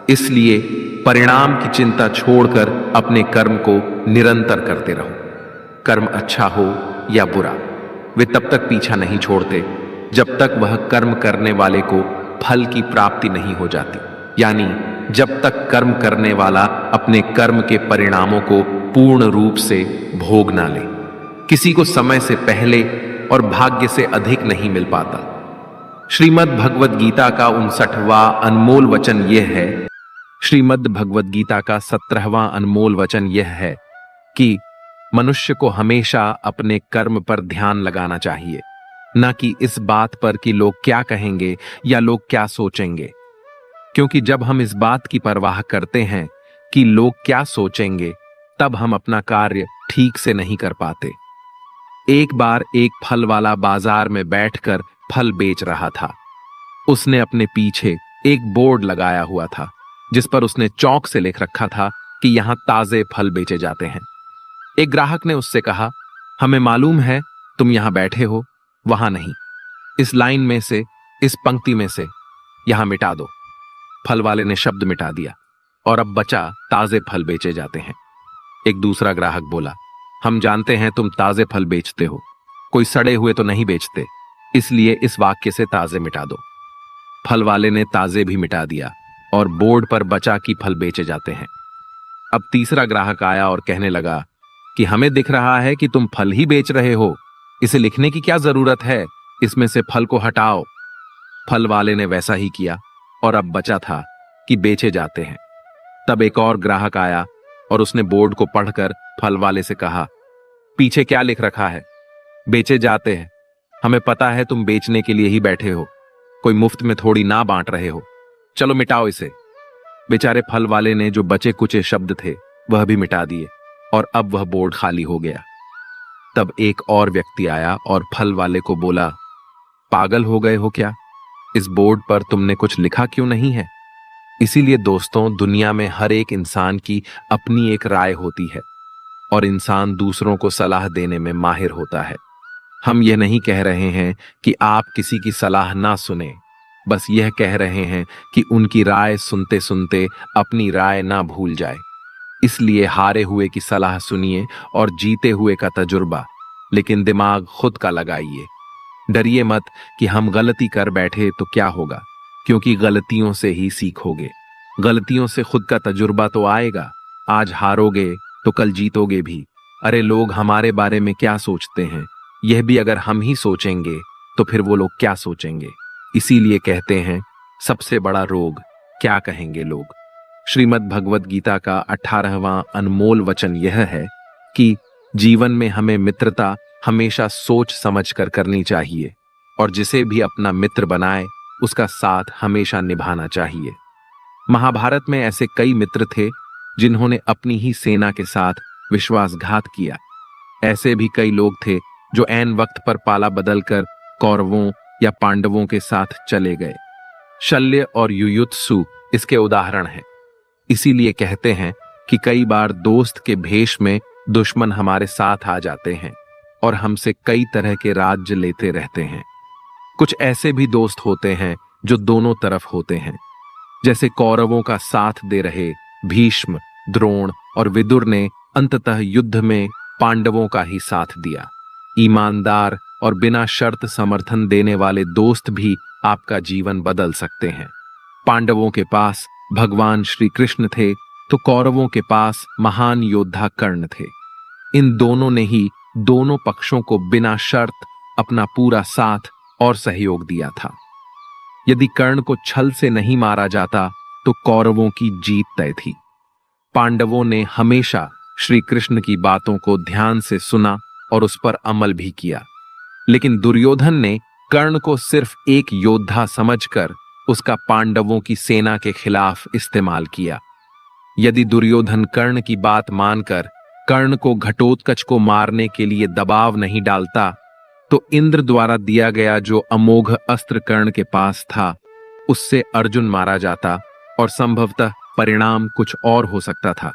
इसलिए परिणाम की चिंता छोड़कर अपने कर्म को निरंतर करते रहो। कर्म अच्छा हो या बुरा, वे तब तक पीछा नहीं छोड़ते जब तक वह कर्म करने वाले को फल की प्राप्ति नहीं हो जाती, यानी जब तक कर्म करने वाला अपने कर्म के परिणामों को पूर्ण रूप से भोग ना ले। किसी को समय से पहले और भाग्य से अधिक नहीं मिल पाता। श्रीमद् भगवद गीता का 59वां अनमोल वचन यह है, श्रीमद् भगवद गीता का 17वां अनमोल वचन यह है कि मनुष्य को हमेशा अपने कर्म पर ध्यान लगाना चाहिए, न कि इस बात पर कि लोग क्या कहेंगे या लोग क्या सोचेंगे। क्योंकि जब हम इस बात की परवाह करते हैं कि लोग क्या सोचेंगे, तब हम अपना कार्य ठीक से नहीं कर पाते। एक बार एक फल वाला बाजार में बैठकर फल बेच रहा था। उसने अपने पीछे एक बोर्ड लगाया हुआ था जिस पर उसने चौक से लिख रखा था कि यहां ताजे फल बेचे जाते हैं। एक ग्राहक ने उससे कहा, हमें मालूम है तुम यहां बैठे हो, वहां नहीं, इस लाइन में से, इस पंक्ति में से यहां मिटा दो। फल वाले ने शब्द मिटा दिया और अब बचा ताजे फल बेचे जाते हैं। एक दूसरा ग्राहक बोला, हम जानते हैं तुम ताजे फल बेचते हो, कोई सड़े हुए तो नहीं बेचते, इसलिए इस वाक्य से ताजे मिटा दो। फल वाले ने ताजे भी मिटा दिया और बोर्ड पर बचा कि फल बेचे जाते हैं। अब तीसरा ग्राहक आया और कहने लगा कि हमें दिख रहा है कि तुम फल ही बेच रहे हो, इसे लिखने की क्या जरूरत है, इसमें से फल को हटाओ। फल वाले ने वैसा ही किया और अब बचा था कि बेचे जाते हैं। तब एक और ग्राहक आया और उसने बोर्ड को पढ़कर फल वाले से कहा, पीछे क्या लिख रखा है, बेचे जाते हैं, हमें पता है तुम बेचने के लिए ही बैठे हो, कोई मुफ्त में थोड़ी ना बांट रहे हो, चलो मिटाओ इसे। बेचारे फल वाले ने जो बचे कुचे शब्द थे वह भी मिटा दिए और अब वह बोर्ड खाली हो गया। तब एक और व्यक्ति आया और फल वाले को बोला, पागल हो गए हो क्या, इस बोर्ड पर तुमने कुछ लिखा क्यों नहीं है? इसीलिए दोस्तों, दुनिया में हर एक इंसान की अपनी एक राय होती है और इंसान दूसरों को सलाह देने में माहिर होता है। हम यह नहीं कह रहे हैं कि आप किसी की सलाह ना सुने, बस यह कह रहे हैं कि उनकी राय सुनते सुनते अपनी राय ना भूल जाए। इसलिए हारे हुए की सलाह सुनिए और जीते हुए का तजुर्बा, लेकिन दिमाग खुद का लगाइए। डरिए मत कि हम गलती कर बैठे तो क्या होगा, क्योंकि गलतियों से ही सीखोगे। गलतियों से खुद का तजुर्बा तो आएगा। आज हारोगे तो कल जीतोगे भी। अरे लोग हमारे बारे में क्या सोचते हैं, यह भी अगर हम ही सोचेंगे तो फिर वो लोग क्या सोचेंगे। इसीलिए कहते हैं, सबसे बड़ा रोग क्या कहेंगे लोग। श्रीमद् भगवद गीता का 18वां अनमोल वचन यह है कि जीवन में हमें मित्रता हमेशा सोच समझ कर करनी चाहिए और जिसे भी अपना मित्र बनाए उसका साथ हमेशा निभाना चाहिए। महाभारत में ऐसे कई मित्र थे जिन्होंने अपनी ही सेना के साथ विश्वासघात किया। ऐसे भी कई लोग थे जो ऐन वक्त पर पाला बदलकर कौरवों या पांडवों के साथ चले गए। शल्य और युयुत्सु इसके उदाहरण हैं। इसीलिए कहते हैं कि कई बार दोस्त के भेष में दुश्मन हमारे साथ आ जाते हैं और हमसे कई तरह के राज्य लेते रहते हैं। कुछ ऐसे भी दोस्त होते हैं जो दोनों तरफ होते हैं, जैसे कौरवों का साथ दे रहे भीष्म, द्रोण और विदुर ने अंततः युद्ध में पांडवों का ही साथ दिया। ईमानदार और बिना शर्त समर्थन देने वाले दोस्त भी आपका जीवन बदल सकते हैं। पांडवों के पास भगवान श्री कृष्ण थे तो कौरवों के पास महान योद्धा कर्ण थे। इन दोनों ने ही दोनों पक्षों को बिना शर्त अपना पूरा साथ और सहयोग दिया था। यदि कर्ण को छल से नहीं मारा जाता तो कौरवों की जीत तय थी। पांडवों ने हमेशा श्री कृष्ण की बातों को ध्यान से सुना और उस पर अमल भी किया, लेकिन दुर्योधन ने कर्ण को सिर्फ एक योद्धा समझकर उसका पांडवों की सेना के खिलाफ इस्तेमाल किया। यदि दुर्योधन कर्ण की बात मानकर कर्ण को घटोत्कच को मारने के लिए दबाव नहीं डालता तो इंद्र द्वारा दिया गया जो अमोघ अस्त्र कर्ण के पास था उससे अर्जुन मारा जाता और संभवतः परिणाम कुछ और हो सकता था।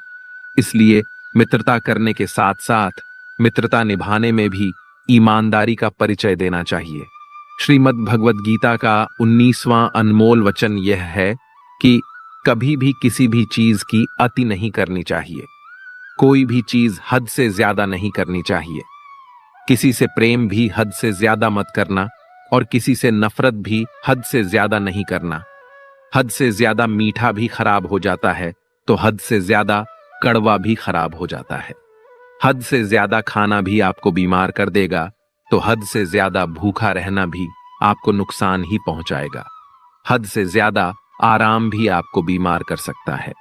इसलिए मित्रता करने के साथ साथ मित्रता निभाने में भी ईमानदारी का परिचय देना चाहिए। श्रीमद् भगवद गीता का 19वां अनमोल वचन यह है कि कभी भी किसी भी चीज की अति नहीं करनी चाहिए। कोई भी चीज हद से ज्यादा नहीं करनी चाहिए। किसी से प्रेम भी हद से ज्यादा मत करना और किसी से नफरत भी हद से ज्यादा नहीं करना। हद से ज्यादा मीठा भी खराब हो जाता है तो हद से ज्यादा कड़वा भी खराब हो जाता है। हद से ज्यादा खाना भी आपको बीमार कर देगा तो हद से ज्यादा भूखा रहना भी आपको नुकसान ही पहुंचाएगा। हद से ज्यादा आराम भी आपको बीमार कर सकता है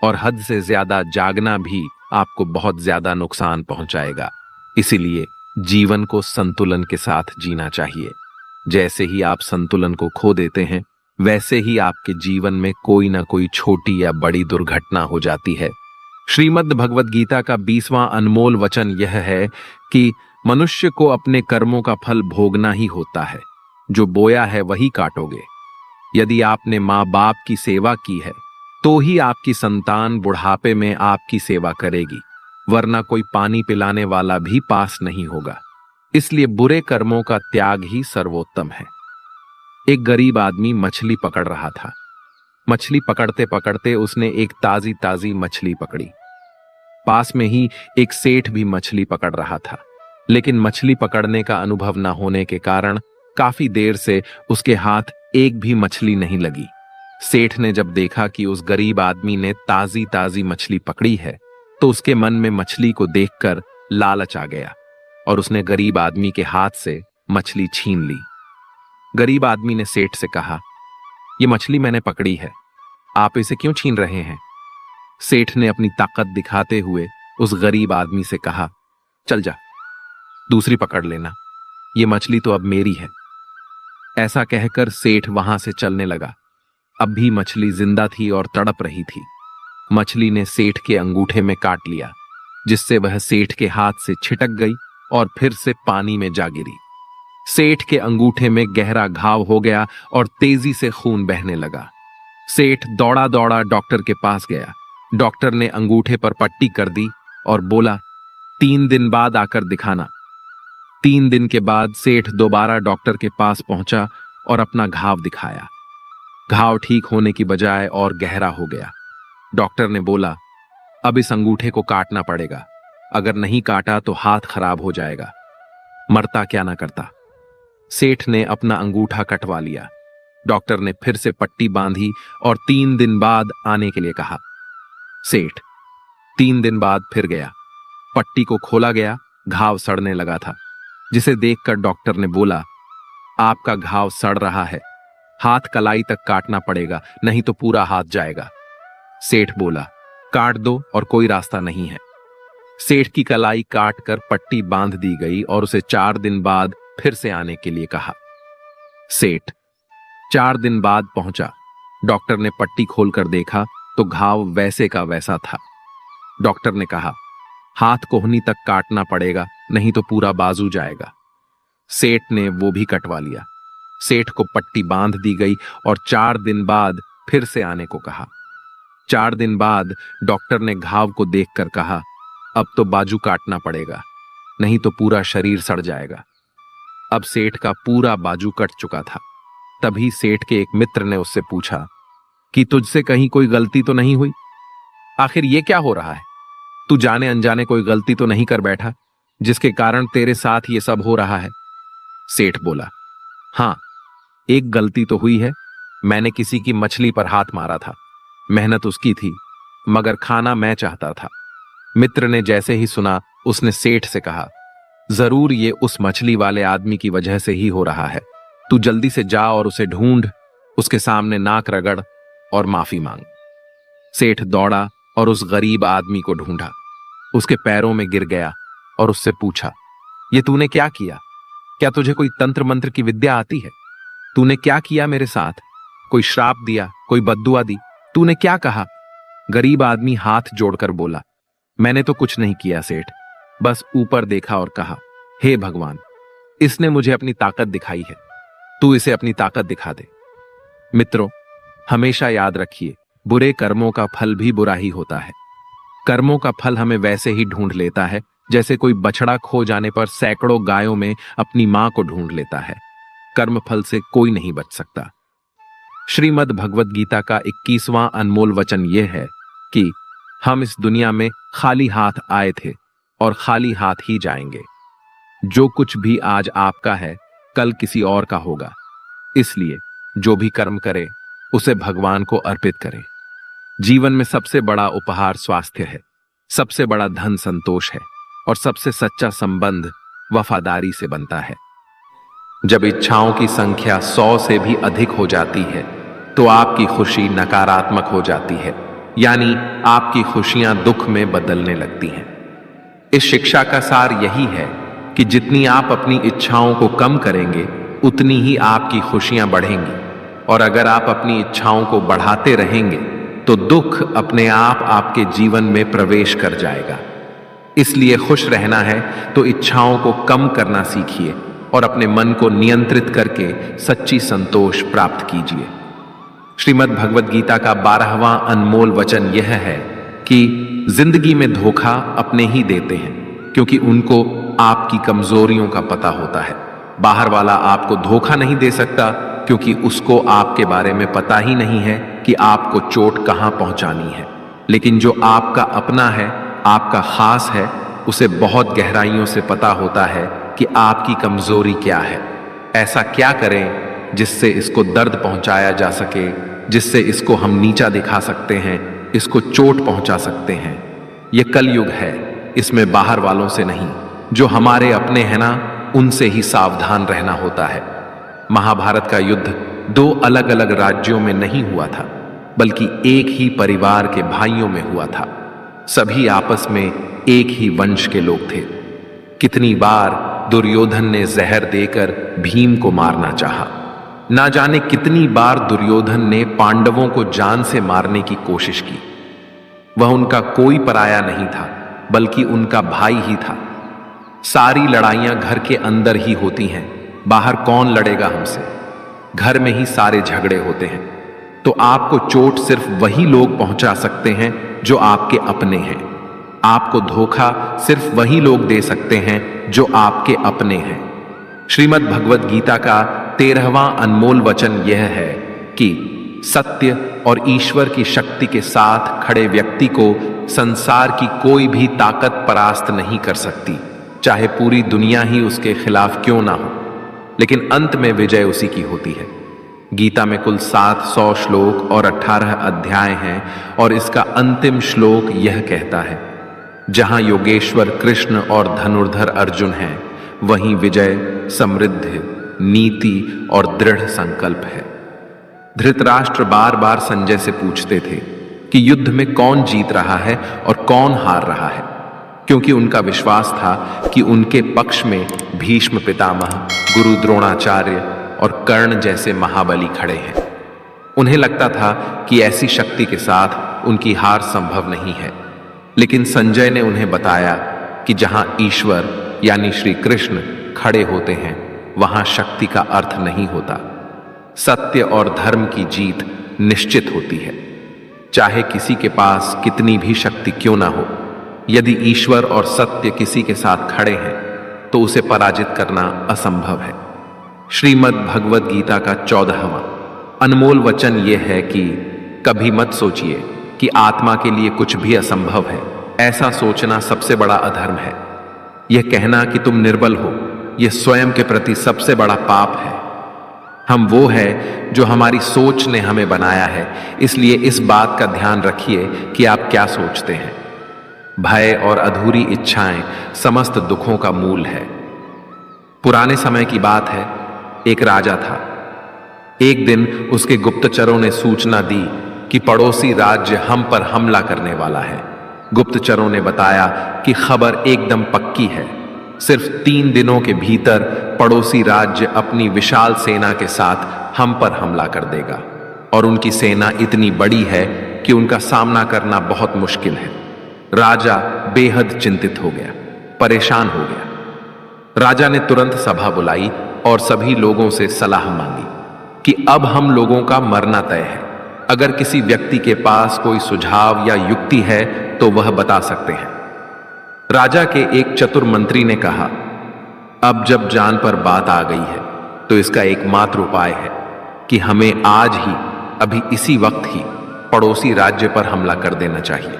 और हद से ज्यादा जागना भी आपको बहुत ज्यादा नुकसान पहुंचाएगा। इसीलिए जीवन को संतुलन के साथ जीना चाहिए। जैसे ही आप संतुलन को खो देते हैं वैसे ही आपके जीवन में कोई ना कोई छोटी या बड़ी दुर्घटना हो जाती है। श्रीमद् भगवद गीता का 20वां अनमोल वचन यह है कि मनुष्य को अपने कर्मों का फल भोगना ही होता है। जो बोया है वही काटोगे। यदि आपने माँ बाप की सेवा की है तो ही आपकी संतान बुढ़ापे में आपकी सेवा करेगी, वरना कोई पानी पिलाने वाला भी पास नहीं होगा। इसलिए बुरे कर्मों का त्याग ही सर्वोत्तम है। एक गरीब आदमी मछली पकड़ रहा था। मछली पकड़ते पकड़ते उसने एक ताजी ताजी मछली पकड़ी। पास में ही एक सेठ भी मछली पकड़ रहा था, लेकिन मछली पकड़ने का अनुभव न होने के कारण काफी देर से उसके हाथ एक भी मछली नहीं लगी। सेठ ने जब देखा कि उस गरीब आदमी ने ताजी ताजी मछली पकड़ी है तो उसके मन में मछली को देखकर लालच आ गया और उसने गरीब आदमी के हाथ से मछली छीन ली। गरीब आदमी ने सेठ से कहा, ये मछली मैंने पकड़ी है, आप इसे क्यों छीन रहे हैं? सेठ ने अपनी ताकत दिखाते हुए उस गरीब आदमी से कहा, चल जा, दूसरी पकड़ लेना, ये मछली तो अब मेरी है। ऐसा कहकर सेठ वहां से चलने लगा। अब भी मछली जिंदा थी और तड़प रही थी। मछली ने सेठ के अंगूठे में काट लिया, जिससे वह सेठ के हाथ से छिटक गई और फिर से पानी में जा गिरी। सेठ के अंगूठे में गहरा घाव हो गया और तेजी से खून बहने लगा। सेठ दौड़ा दौड़ा डॉक्टर के पास गया। डॉक्टर ने अंगूठे पर पट्टी कर दी और बोला, 3 दिन बाद आकर दिखाना। 3 दिन के बाद सेठ दोबारा डॉक्टर के पास पहुंचा और अपना घाव दिखाया। घाव ठीक होने की बजाय और गहरा हो गया। डॉक्टर ने बोला, अब इस अंगूठे को काटना पड़ेगा, अगर नहीं काटा तो हाथ खराब हो जाएगा। मरता क्या ना करता। सेठ ने अपना अंगूठा कटवा लिया। डॉक्टर ने फिर से पट्टी बांधी और 3 दिन बाद आने के लिए कहा। सेठ 3 दिन बाद फिर गया। पट्टी को खोला गया, घाव सड़ने लगा था, जिसे देखकर डॉक्टर ने बोला, आपका घाव सड़ रहा है, हाथ कलाई तक काटना पड़ेगा, नहीं तो पूरा हाथ जाएगा। सेठ बोला, काट दो और कोई रास्ता नहीं है। सेठ की कलाई काट कर पट्टी बांध दी गई और उसे 4 दिन बाद फिर से आने के लिए कहा। सेठ 4 दिन बाद पहुंचा। डॉक्टर ने पट्टी खोलकर देखा तो घाव वैसे का वैसा था। डॉक्टर ने कहा, हाथ कोहनी तक काटना पड़ेगा, नहीं तो पूरा बाजू जाएगा। सेठ ने वो भी कटवा लिया। सेठ को पट्टी बांध दी गई और 4 दिन बाद फिर से आने को कहा। 4 दिन बाद डॉक्टर ने घाव को देखकर कहा, अब तो बाजू काटना पड़ेगा, नहीं तो पूरा शरीर सड़ जाएगा। अब सेठ का पूरा बाजू कट चुका था। तभी सेठ के एक मित्र ने उससे पूछा कि तुझसे कहीं कोई गलती तो नहीं हुई? आखिर ये क्या हो रहा है? तू जाने अनजाने कोई गलती तो नहीं कर बैठा जिसके कारण तेरे साथ ये सब हो रहा है? सेठ बोला, हाँ, एक गलती तो हुई है। मैंने किसी की मछली पर हाथ मारा था। मेहनत उसकी थी, मगर खाना मैं चाहता था। मित्र ने जैसे ही सुना उसने सेठ से कहा, जरूर ये उस मछली वाले आदमी की वजह से ही हो रहा है। तू जल्दी से जा और उसे ढूंढ, उसके सामने नाक रगड़ और माफी मांग। सेठ दौड़ा और उस गरीब आदमी को ढूंढा। उसके पैरों में गिर गया और उससे पूछा, ये तूने क्या किया? क्या तुझे कोई तंत्र मंत्र की विद्या आती है? तूने क्या किया मेरे साथ? कोई श्राप दिया? कोई बद्दुआ दी? तूने क्या कहा? गरीब आदमी हाथ जोड़कर बोला, मैंने तो कुछ नहीं किया सेठ, बस ऊपर देखा और कहा, हे भगवान, इसने मुझे अपनी ताकत दिखाई है, तू इसे अपनी ताकत दिखा दे। मित्रों, हमेशा याद रखिए, बुरे कर्मों का फल भी बुरा ही होता है। कर्मों का फल हमें वैसे ही ढूंढ लेता है जैसे कोई बछड़ा खो जाने पर सैकड़ों गायों में अपनी मां को ढूंढ लेता है। कर्म फल से कोई नहीं बच सकता। श्रीमद् भगवद गीता का 21वां अनमोल वचन यह है कि हम इस दुनिया में खाली हाथ आए थे और खाली हाथ ही जाएंगे। जो कुछ भी आज आपका है कल किसी और का होगा, इसलिए जो भी कर्म करें उसे भगवान को अर्पित करें। जीवन में सबसे बड़ा उपहार स्वास्थ्य है, सबसे बड़ा धन संतोष है और सबसे सच्चा संबंध वफादारी से बनता है। जब इच्छाओं की संख्या 100 से भी अधिक हो जाती है तो आपकी खुशी नकारात्मक हो जाती है, यानी आपकी खुशियां दुख में बदलने लगती हैं। इस शिक्षा का सार यही है कि जितनी आप अपनी इच्छाओं को कम करेंगे उतनी ही आपकी खुशियां बढ़ेंगी, और अगर आप अपनी इच्छाओं को बढ़ाते रहेंगे तो दुख अपने आप आपके जीवन में प्रवेश कर जाएगा। इसलिए खुश रहना है तो इच्छाओं को कम करना सीखिए और अपने मन को नियंत्रित करके सच्ची संतोष प्राप्त कीजिए। श्रीमद् भगवद गीता का 12वां अनमोल वचन यह है कि जिंदगी में धोखा अपने ही देते हैं, क्योंकि उनको आपकी कमजोरियों का पता होता है। बाहर वाला आपको धोखा नहीं दे सकता, क्योंकि उसको आपके बारे में पता ही नहीं है कि आपको चोट कहां पहुंचानी है। लेकिन जो आपका अपना है, आपका खास है, उसे बहुत गहराइयों से पता होता है कि आपकी कमजोरी क्या है। ऐसा क्या करें जिससे इसको दर्द पहुंचाया जा सके, जिससे इसको हम नीचा दिखा सकते हैं, इसको चोट पहुंचा सकते हैं। यह कलयुग है, इसमें बाहर वालों से नहीं, जो हमारे अपने हैं ना, उनसे ही सावधान रहना होता है। महाभारत का युद्ध 2 अलग अलग राज्यों में नहीं हुआ था, बल्कि एक ही परिवार के भाइयों में हुआ था। सभी आपस में एक ही वंश के लोग थे। कितनी बार दुर्योधन ने जहर देकर भीम को मारना चाहा, ना जाने कितनी बार दुर्योधन ने पांडवों को जान से मारने की कोशिश की। वह उनका कोई पराया नहीं था, बल्कि उनका भाई ही था। सारी लड़ाइयां घर के अंदर ही होती हैं, बाहर कौन लड़ेगा हमसे। घर में ही सारे झगड़े होते हैं। तो आपको चोट सिर्फ वही लोग पहुंचा सकते हैं जो आपके अपने हैं। आपको धोखा सिर्फ वही लोग दे सकते हैं जो आपके अपने हैं। श्रीमद् भगवद गीता का 13वां अनमोल वचन यह है कि सत्य और ईश्वर की शक्ति के साथ खड़े व्यक्ति को संसार की कोई भी ताकत परास्त नहीं कर सकती, चाहे पूरी दुनिया ही उसके खिलाफ क्यों ना हो। लेकिन अंत में विजय उसी की होती है। गीता में कुल 700 श्लोक और 18 अध्याय हैं, और इसका अंतिम श्लोक यह कहता है, जहां योगेश्वर कृष्ण और धनुर्धर अर्जुन हैं, वहीं विजय, समृद्धि, नीति और दृढ़ संकल्प है। धृतराष्ट्र बार बार संजय से पूछते थे कि युद्ध में कौन जीत रहा है और कौन हार रहा है, क्योंकि उनका विश्वास था कि उनके पक्ष में भीष्म पितामह, गुरु द्रोणाचार्य और कर्ण जैसे महाबली खड़े हैं। उन्हें लगता था कि ऐसी शक्ति के साथ उनकी हार संभव नहीं है। लेकिन संजय ने उन्हें बताया कि जहां ईश्वर यानी श्री कृष्ण खड़े होते हैं, वहां शक्ति का अर्थ नहीं होता। सत्य और धर्म की जीत निश्चित होती है, चाहे किसी के पास कितनी भी शक्ति क्यों ना हो। यदि ईश्वर और सत्य किसी के साथ खड़े हैं तो उसे पराजित करना असंभव है। श्रीमद् भगवद गीता का 14वां अनमोल वचन यह है कि कभी मत सोचिए कि आत्मा के लिए कुछ भी असंभव है। ऐसा सोचना सबसे बड़ा अधर्म है। यह कहना कि तुम निर्बल हो, यह स्वयं के प्रति सबसे बड़ा पाप है। हम वो है जो हमारी सोच ने हमें बनाया है, इसलिए इस बात का ध्यान रखिए कि आप क्या सोचते हैं। भय और अधूरी इच्छाएं समस्त दुखों का मूल है। पुराने समय की बात है, एक राजा था। एक दिन उसके गुप्तचरों ने सूचना दी कि पड़ोसी राज्य हम पर हमला करने वाला है। गुप्तचरों ने बताया कि खबर एकदम पक्की है। सिर्फ 3 दिनों के भीतर पड़ोसी राज्य अपनी विशाल सेना के साथ हम पर हमला कर देगा, और उनकी सेना इतनी बड़ी है कि उनका सामना करना बहुत मुश्किल है। राजा बेहद चिंतित हो गया, परेशान हो गया। राजा ने तुरंत सभा बुलाई और सभी लोगों से सलाह मांगी कि अब हम लोगों का मरना तय है। अगर किसी व्यक्ति के पास कोई सुझाव या युक्ति है तो वह बता सकते हैं। राजा के एक चतुर मंत्री ने कहा, अब जब जान पर बात आ गई है तो इसका एकमात्र उपाय है कि हमें आज ही अभी इसी वक्त ही पड़ोसी राज्य पर हमला कर देना चाहिए।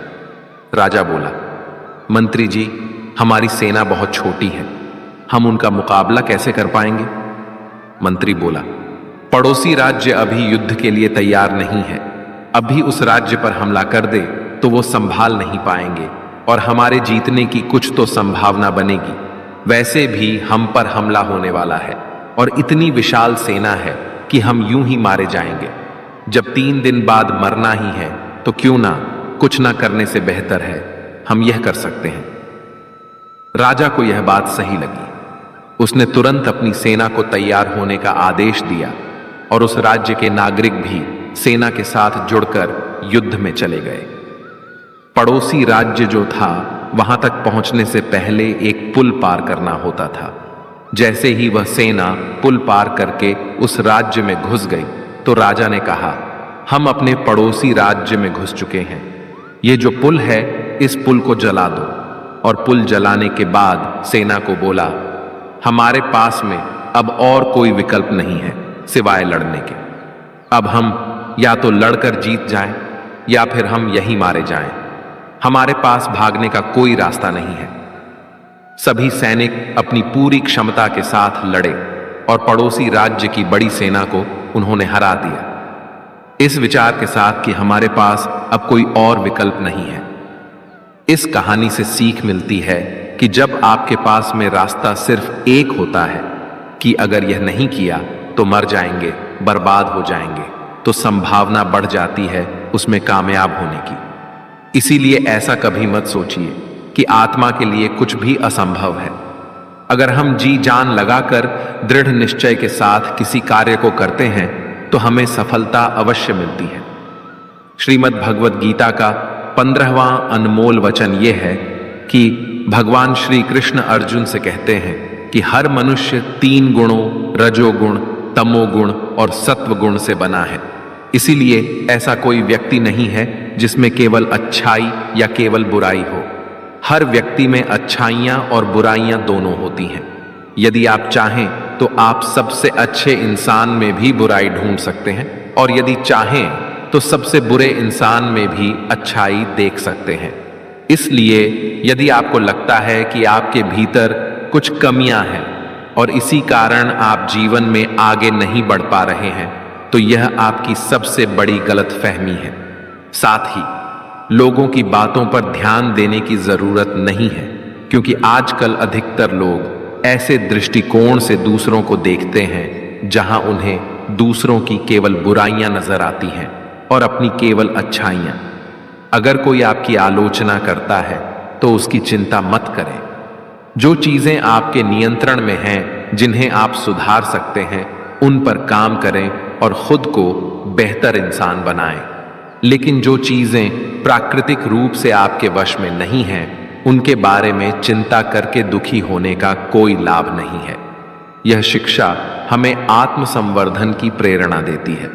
राजा बोला, मंत्री जी, हमारी सेना बहुत छोटी है, हम उनका मुकाबला कैसे कर पाएंगे? मंत्री बोला, पड़ोसी राज्य अभी युद्ध के लिए तैयार नहीं है। अभी उस राज्य पर हमला कर दे तो वो संभाल नहीं पाएंगे और हमारे जीतने की कुछ तो संभावना बनेगी। वैसे भी हम पर हमला होने वाला है और इतनी विशाल सेना है कि हम यूं ही मारे जाएंगे। जब 3 दिन बाद मरना ही है तो क्यों ना कुछ ना करने से बेहतर है हम यह कर सकते हैं। राजा को यह बात सही लगी। उसने तुरंत अपनी सेना को तैयार होने का आदेश दिया और उस राज्य के नागरिक भी सेना के साथ जुड़कर युद्ध में चले गए। पड़ोसी राज्य जो था वहां तक पहुंचने से पहले एक पुल पार करना होता था। जैसे ही वह सेना पुल पार करके उस राज्य में घुस गई तो राजा ने कहा, हम अपने पड़ोसी राज्य में घुस चुके हैं। ये जो पुल है इस पुल को जला दो। और पुल जलाने के बाद सेना को बोला, हमारे पास में अब और कोई विकल्प नहीं है सिवाय लड़ने के। अब हम या तो लड़कर जीत जाएं या फिर हम यहीं मारे जाएं। हमारे पास भागने का कोई रास्ता नहीं है। सभी सैनिक अपनी पूरी क्षमता के साथ लड़े और पड़ोसी राज्य की बड़ी सेना को उन्होंने हरा दिया, इस विचार के साथ कि हमारे पास अब कोई और विकल्प नहीं है। इस कहानी से सीख मिलती है कि जब आपके पास में रास्ता सिर्फ एक होता है कि अगर यह नहीं किया तो मर जाएंगे, बर्बाद हो जाएंगे, तो संभावना बढ़ जाती है उसमें कामयाब होने की। इसीलिए ऐसा कभी मत सोचिए कि आत्मा के लिए कुछ भी असंभव है। अगर हम जी जान लगाकर दृढ़ निश्चय के साथ किसी कार्य को करते हैं तो हमें सफलता अवश्य मिलती है। श्रीमद् भगवद गीता का 15वां अनमोल वचन यह है कि भगवान श्री कृष्ण अर्जुन से कहते हैं कि हर मनुष्य 3 गुणों रजोगुण, तमोगुण और सत्वगुण से बना है। इसीलिए ऐसा कोई व्यक्ति नहीं है जिसमें केवल अच्छाई या केवल बुराई हो। हर व्यक्ति में अच्छाइयां और बुराइयां दोनों होती हैं। यदि आप चाहें तो आप सबसे अच्छे इंसान में भी बुराई ढूंढ सकते हैं और यदि चाहें तो सबसे बुरे इंसान में भी अच्छाई देख सकते हैं। इसलिए यदि आपको लगता है कि आपके भीतर कुछ कमियां हैं और इसी कारण आप जीवन में आगे नहीं बढ़ पा रहे हैं तो यह आपकी सबसे बड़ी गलतफहमी है। साथ ही लोगों की बातों पर ध्यान देने की जरूरत नहीं है, क्योंकि आजकल अधिकतर लोग ऐसे दृष्टिकोण से दूसरों को देखते हैं जहां उन्हें दूसरों की केवल बुराइयां नजर आती हैं और अपनी केवल अच्छाइयां। अगर कोई आपकी आलोचना करता है तो उसकी चिंता मत करें। जो चीजें आपके नियंत्रण में हैं, जिन्हें आप सुधार सकते हैं, उन पर काम करें और खुद को बेहतर इंसान बनाएं। लेकिन जो चीजें प्राकृतिक रूप से आपके वश में नहीं हैं, उनके बारे में चिंता करके दुखी होने का कोई लाभ नहीं है। यह शिक्षा हमें आत्मसंवर्धन की प्रेरणा देती है।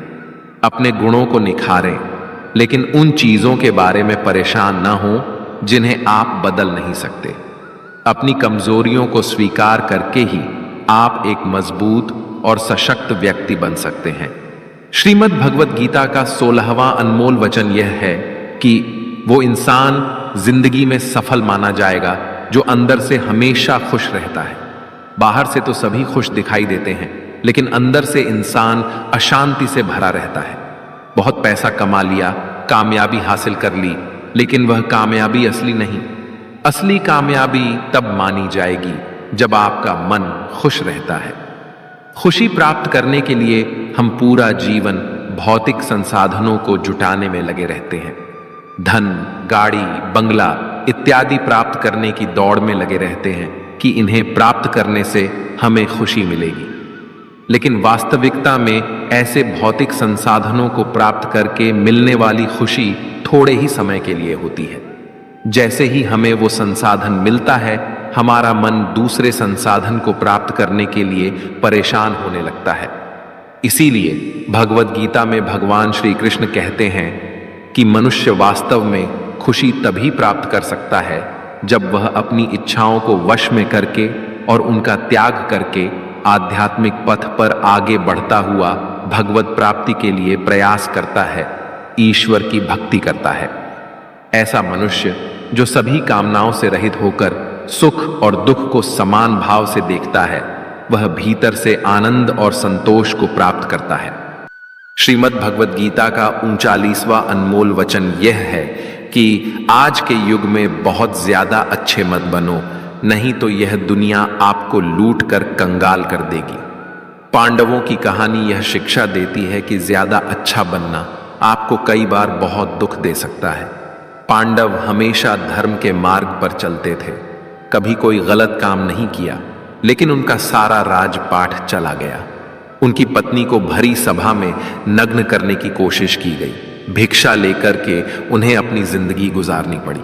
अपने गुणों को निखारें, लेकिन उन चीजों के बारे में परेशान न हो जिन्हें आप बदल नहीं सकते। अपनी कमजोरियों को स्वीकार करके ही आप एक मजबूत और सशक्त व्यक्ति बन सकते हैं। श्रीमद् भगवद गीता का 16वां अनमोल वचन यह है कि वो इंसान जिंदगी में सफल माना जाएगा जो अंदर से हमेशा खुश रहता है। बाहर से तो सभी खुश दिखाई देते हैं, लेकिन अंदर से इंसान अशांति से भरा रहता है। बहुत पैसा कमा लिया, कामयाबी हासिल कर ली, लेकिन वह कामयाबी असली नहीं। असली कामयाबी तब मानी जाएगी जब आपका मन खुश रहता है। खुशी प्राप्त करने के लिए हम पूरा जीवन भौतिक संसाधनों को जुटाने में लगे रहते हैं। धन, गाड़ी, बंगला इत्यादि प्राप्त करने की दौड़ में लगे रहते हैं कि इन्हें प्राप्त करने से हमें खुशी मिलेगी। लेकिन वास्तविकता में ऐसे भौतिक संसाधनों को प्राप्त करके मिलने वाली खुशी थोड़े ही समय के लिए होती है। जैसे ही हमें वो संसाधन मिलता है, हमारा मन दूसरे संसाधन को प्राप्त करने के लिए परेशान होने लगता है। इसीलिए भगवद गीता में भगवान श्री कृष्ण कहते हैं कि मनुष्य वास्तव में खुशी तभी प्राप्त कर सकता है जब वह अपनी इच्छाओं को वश में करके और उनका त्याग करके आध्यात्मिक पथ पर आगे बढ़ता हुआ भगवत प्राप्ति के लिए प्रयास करता है, ईश्वर की भक्ति करता है। ऐसा मनुष्य जो सभी कामनाओं से रहित होकर सुख और दुख को समान भाव से देखता है, वह भीतर से आनंद और संतोष को प्राप्त करता है। श्रीमद् भगवद गीता का 39वां अनमोल वचन यह है कि आज के युग में बहुत ज्यादा अच्छे मत बनो, नहीं तो यह दुनिया आपको लूट कर कंगाल कर देगी। पांडवों की कहानी यह शिक्षा देती है कि ज्यादा अच्छा बनना आपको कई बार बहुत दुख दे सकता है। पांडव हमेशा धर्म के मार्ग पर चलते थे, कभी कोई गलत काम नहीं किया, लेकिन उनका सारा राजपाठ चला गया। उनकी पत्नी को भरी सभा में नग्न करने की कोशिश की गई, भिक्षा लेकर के उन्हें अपनी जिंदगी गुजारनी पड़ी।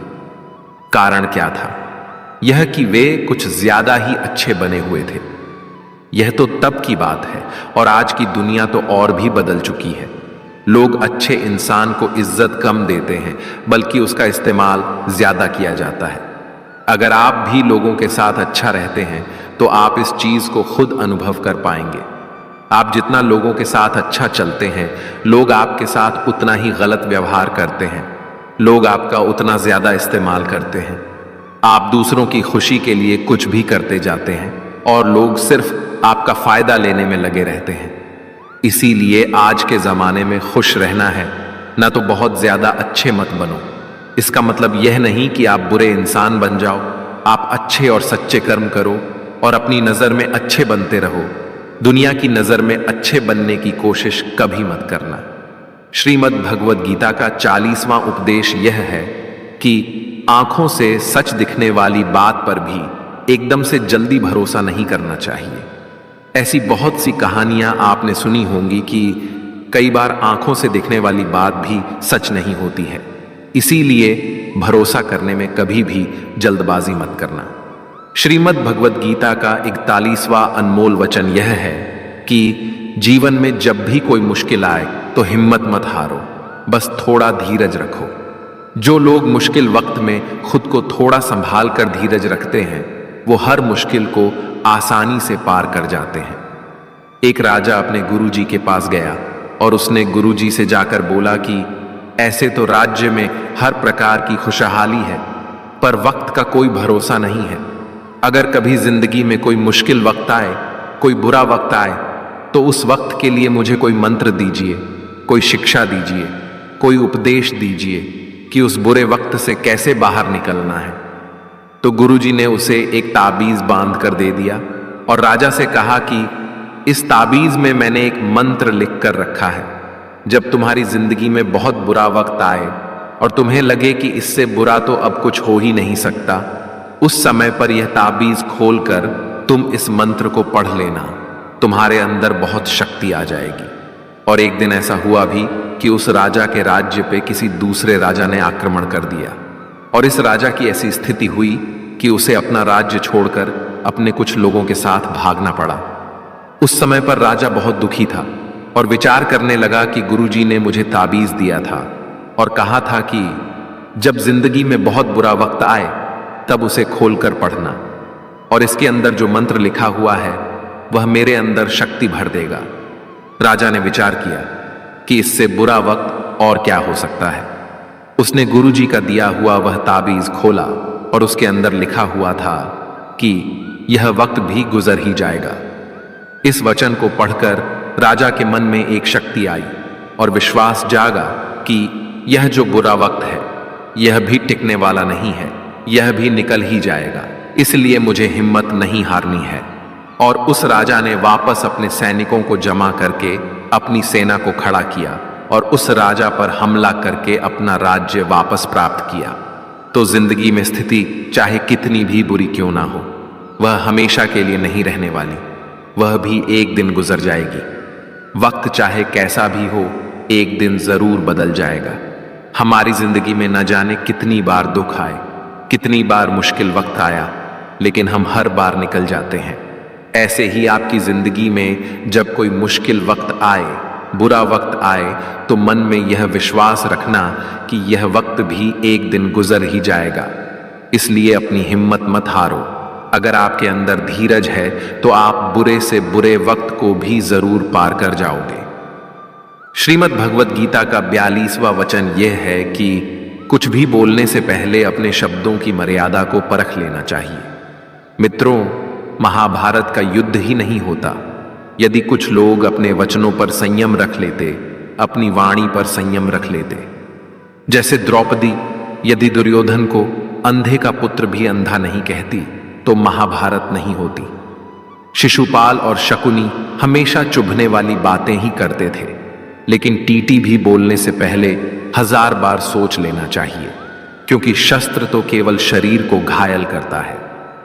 कारण क्या था? यह कि वे कुछ ज्यादा ही अच्छे बने हुए थे। यह तो तब की बात है, और आज की दुनिया तो और भी बदल चुकी है। लोग अच्छे इंसान को इज्जत कम देते हैं, बल्कि उसका इस्तेमाल ज्यादा किया जाता है। अगर आप भी लोगों के साथ अच्छा रहते हैं तो आप इस चीज को खुद अनुभव कर पाएंगे। आप जितना लोगों के साथ अच्छा चलते हैं, लोग आपके साथ उतना ही गलत व्यवहार करते हैं, लोग आपका उतना ज्यादा इस्तेमाल करते हैं। आप दूसरों की खुशी के लिए कुछ भी करते जाते हैं और लोग सिर्फ आपका फायदा लेने में लगे रहते हैं। इसीलिए आज के जमाने में खुश रहना है, ना तो बहुत ज्यादा अच्छे मत बनो। इसका मतलब यह नहीं कि आप बुरे इंसान बन जाओ। आप अच्छे और सच्चे कर्म करो और अपनी नजर में अच्छे बनते रहो। दुनिया की नजर में अच्छे बनने की कोशिश कभी मत करना। श्रीमद् भगवद गीता का 40वां उपदेश यह है कि आंखों से सच दिखने वाली बात पर भी एकदम से जल्दी भरोसा नहीं करना चाहिए। ऐसी बहुत सी कहानियां आपने सुनी होंगी कि कई बार आंखों से दिखने वाली बात भी सच नहीं होती है। इसीलिए भरोसा करने में कभी भी जल्दबाजी मत करना। श्रीमद् भगवद गीता का 41वां अनमोल वचन यह है कि जीवन में जब भी कोई मुश्किल आए तो हिम्मत मत हारो, बस थोड़ा धीरज रखो। जो लोग मुश्किल वक्त में खुद को थोड़ा संभाल कर धीरज रखते हैं, वो हर मुश्किल को आसानी से पार कर जाते हैं। एक राजा अपने गुरुजी के पास गया और उसने गुरुजी से जाकर बोला कि ऐसे तो राज्य में हर प्रकार की खुशहाली है, पर वक्त का कोई भरोसा नहीं है। अगर कभी जिंदगी में कोई मुश्किल वक्त आए, कोई बुरा वक्त आए, तो उस वक्त के लिए मुझे कोई मंत्र दीजिए, कोई शिक्षा दीजिए, कोई उपदेश दीजिए कि उस बुरे वक्त से कैसे बाहर निकलना है। तो गुरुजी ने उसे एक ताबीज बांध कर दे दिया और राजा से कहा कि इस ताबीज में मैंने एक मंत्र लिख कर रखा है। जब तुम्हारी जिंदगी में बहुत बुरा वक्त आए और तुम्हें लगे कि इससे बुरा तो अब कुछ हो ही नहीं सकता, उस समय पर यह ताबीज खोलकर तुम इस मंत्र को पढ़ लेना, तुम्हारे अंदर बहुत शक्ति आ जाएगी। और एक दिन ऐसा हुआ भी कि उस राजा के राज्य पे किसी दूसरे राजा ने आक्रमण कर दिया और इस राजा की ऐसी स्थिति हुई कि उसे अपना राज्य छोड़कर अपने कुछ लोगों के साथ भागना पड़ा। उस समय पर राजा बहुत दुखी था और विचार करने लगा कि गुरुजी ने मुझे ताबीज दिया था और कहा था कि जब जिंदगी में बहुत बुरा वक्त आए तब उसे खोलकर पढ़ना, और इसके अंदर जो मंत्र लिखा हुआ है वह मेरे अंदर शक्ति भर देगा। राजा ने विचार किया कि इससे बुरा वक्त और क्या हो सकता है। उसने गुरुजी का दिया हुआ वह ताबीज खोला और उसके अंदर लिखा हुआ था कि यह वक्त भी गुजर ही जाएगा। इस वचन को पढ़कर राजा के मन में एक शक्ति आई और विश्वास जागा कि यह जो बुरा वक्त है यह भी टिकने वाला नहीं है, यह भी निकल ही जाएगा, इसलिए मुझे हिम्मत नहीं हारनी है। और उस राजा ने वापस अपने सैनिकों को जमा करके अपनी सेना को खड़ा किया और उस राजा पर हमला करके अपना राज्य वापस प्राप्त किया। तो जिंदगी में स्थिति चाहे कितनी भी बुरी क्यों ना हो, वह हमेशा के लिए नहीं रहने वाली, वह भी एक दिन गुजर जाएगी। वक्त चाहे कैसा भी हो, एक दिन जरूर बदल जाएगा। हमारी जिंदगी में न जाने कितनी बार दुख आए, कितनी बार मुश्किल वक्त आया, लेकिन हम हर बार निकल जाते हैं। ऐसे ही आपकी जिंदगी में जब कोई मुश्किल वक्त आए, बुरा वक्त आए, तो मन में यह विश्वास रखना कि यह वक्त भी एक दिन गुजर ही जाएगा। इसलिए अपनी हिम्मत मत हारो। अगर आपके अंदर धीरज है तो आप बुरे से बुरे वक्त को भी जरूर पार कर जाओगे। श्रीमद् भगवत गीता का 42वां वचन यह है कि कुछ भी बोलने से पहले अपने शब्दों की मर्यादा को परख लेना चाहिए। मित्रों, महाभारत का युद्ध ही नहीं होता यदि कुछ लोग अपने वचनों पर संयम रख लेते, अपनी वाणी पर संयम रख लेते। जैसे द्रौपदी यदि दुर्योधन को अंधे का पुत्र भी अंधा नहीं कहती तो महाभारत नहीं होती। शिशुपाल और शकुनी हमेशा चुभने वाली बातें ही करते थे, लेकिन टीटी भी बोलने से पहले 1000 बार सोच लेना चाहिए, क्योंकि शस्त्र तो केवल शरीर को घायल करता है,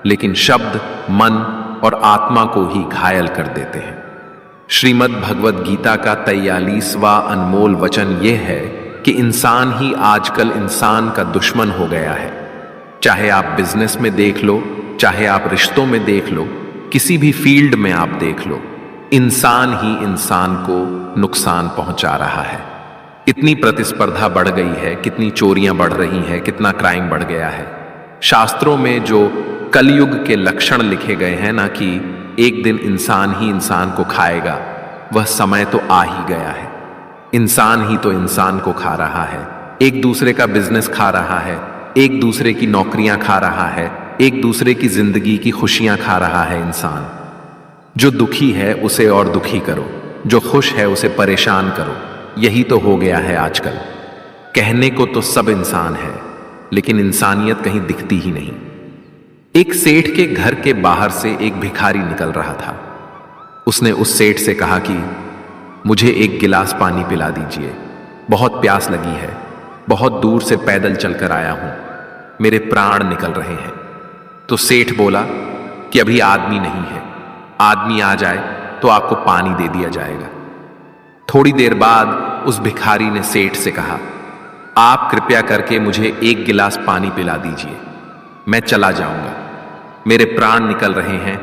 लेकिन शब्द मन और आत्मा को ही घायल कर देते हैं। श्रीमद् भगवत गीता का 43वां अनमोल वचन यह है कि इंसान ही आजकल इंसान का दुश्मन हो गया है। चाहे आप बिजनेस में देख लो, चाहे आप रिश्तों में देख लो, किसी भी फील्ड में आप देख लो, इंसान ही इंसान को नुकसान पहुंचा रहा है। इतनी प्रतिस्पर्धा बढ़ गई है, कितनी चोरियां बढ़ रही हैं, कितना क्राइम बढ़ गया है। शास्त्रों में जो कलयुग के लक्षण लिखे गए हैं ना, कि एक दिन इंसान ही इंसान को खाएगा, वह समय तो आ ही गया है। इंसान ही तो इंसान को खा रहा है, एक दूसरे का बिजनेस खा रहा है, एक दूसरे की नौकरियां खा रहा है, एक दूसरे की जिंदगी की खुशियां खा रहा है। इंसान जो दुखी है उसे और दुखी करो, जो खुश है उसे परेशान करो। यही तो हो गया है आजकल। कहने को तो सब इंसान है, लेकिन इंसानियत कहीं दिखती ही नहीं। एक सेठ के घर के बाहर से एक भिखारी निकल रहा था। उसने उस सेठ से कहा कि मुझे एक गिलास पानी पिला दीजिए, बहुत प्यास लगी है, बहुत दूर से पैदल चलकर आया हूं, मेरे प्राण निकल रहे हैं। तो सेठ बोला कि अभी आदमी नहीं है, आदमी आ जाए तो आपको पानी दे दिया जाएगा। थोड़ी देर बाद उस भिखारी ने सेठ से कहा, आप कृपया करके मुझे एक गिलास पानी पिला दीजिए, मैं चला जाऊंगा, मेरे प्राण निकल रहे हैं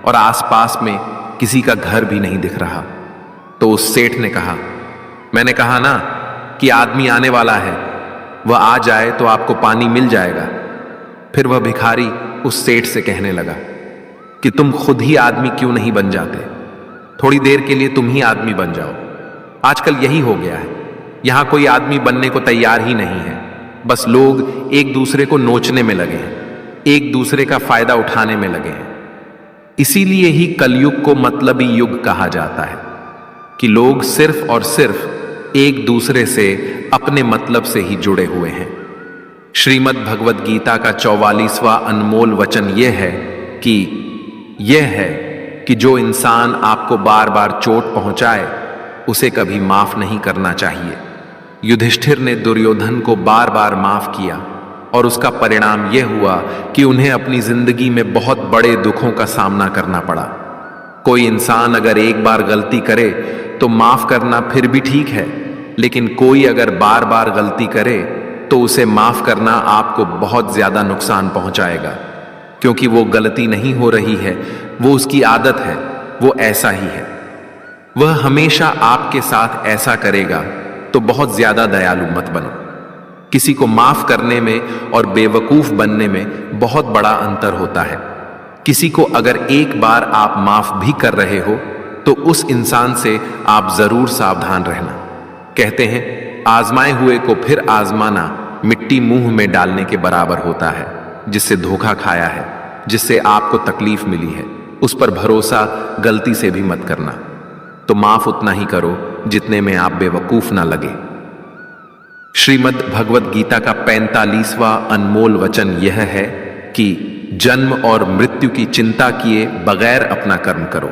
और आसपास में किसी का घर भी नहीं दिख रहा। तो उस सेठ ने कहा, मैंने कहा ना कि आदमी आने वाला है, वह आ जाए तो आपको पानी मिल जाएगा। फिर वह भिखारी उस सेठ से कहने लगा कि तुम खुद ही आदमी क्यों नहीं बन जाते, थोड़ी देर के लिए तुम ही आदमी बन जाओ। आजकल यही हो गया है, यहां कोई आदमी बनने को तैयार ही नहीं है, बस लोग एक दूसरे को नोचने में लगे हैं, एक दूसरे का फायदा उठाने में लगे हैं। इसीलिए ही कलयुग को मतलबी युग कहा जाता है कि लोग सिर्फ और सिर्फ एक दूसरे से अपने मतलब से ही जुड़े हुए हैं। श्रीमद् भगवत गीता का 44वां अनमोल वचन यह है कि जो इंसान आपको बार बार चोट पहुंचाए उसे कभी माफ नहीं करना चाहिए। युधिष्ठिर ने दुर्योधन को बार बार माफ किया और उसका परिणाम यह हुआ कि उन्हें अपनी जिंदगी में बहुत बड़े दुखों का सामना करना पड़ा। कोई इंसान अगर एक बार गलती करे तो माफ करना फिर भी ठीक है, लेकिन कोई अगर बार बार गलती करे तो उसे माफ करना आपको बहुत ज्यादा नुकसान पहुंचाएगा, क्योंकि वो गलती नहीं हो रही है, वो उसकी आदत है, वो ऐसा ही है। वह हमेशा आपके साथ ऐसा करेगा, तो बहुत ज्यादा दयालु मत बनो। किसी को माफ करने में और बेवकूफ बनने में बहुत बड़ा अंतर होता है। किसी को अगर एक बार आप माफ भी कर रहे हो तो उस इंसान से आप जरूर सावधान रहना। कहते हैं आजमाए हुए को फिर आजमाना मिट्टी मुंह में डालने के बराबर होता है। जिससे धोखा खाया है, जिससे आपको तकलीफ मिली है, उस पर भरोसा गलती से भी मत करना। तो माफ उतना ही करो जितने में आप बेवकूफ ना लगे। श्रीमद् भगवत गीता का 45वां अनमोल वचन यह है कि जन्म और मृत्यु की चिंता किए बगैर अपना कर्म करो।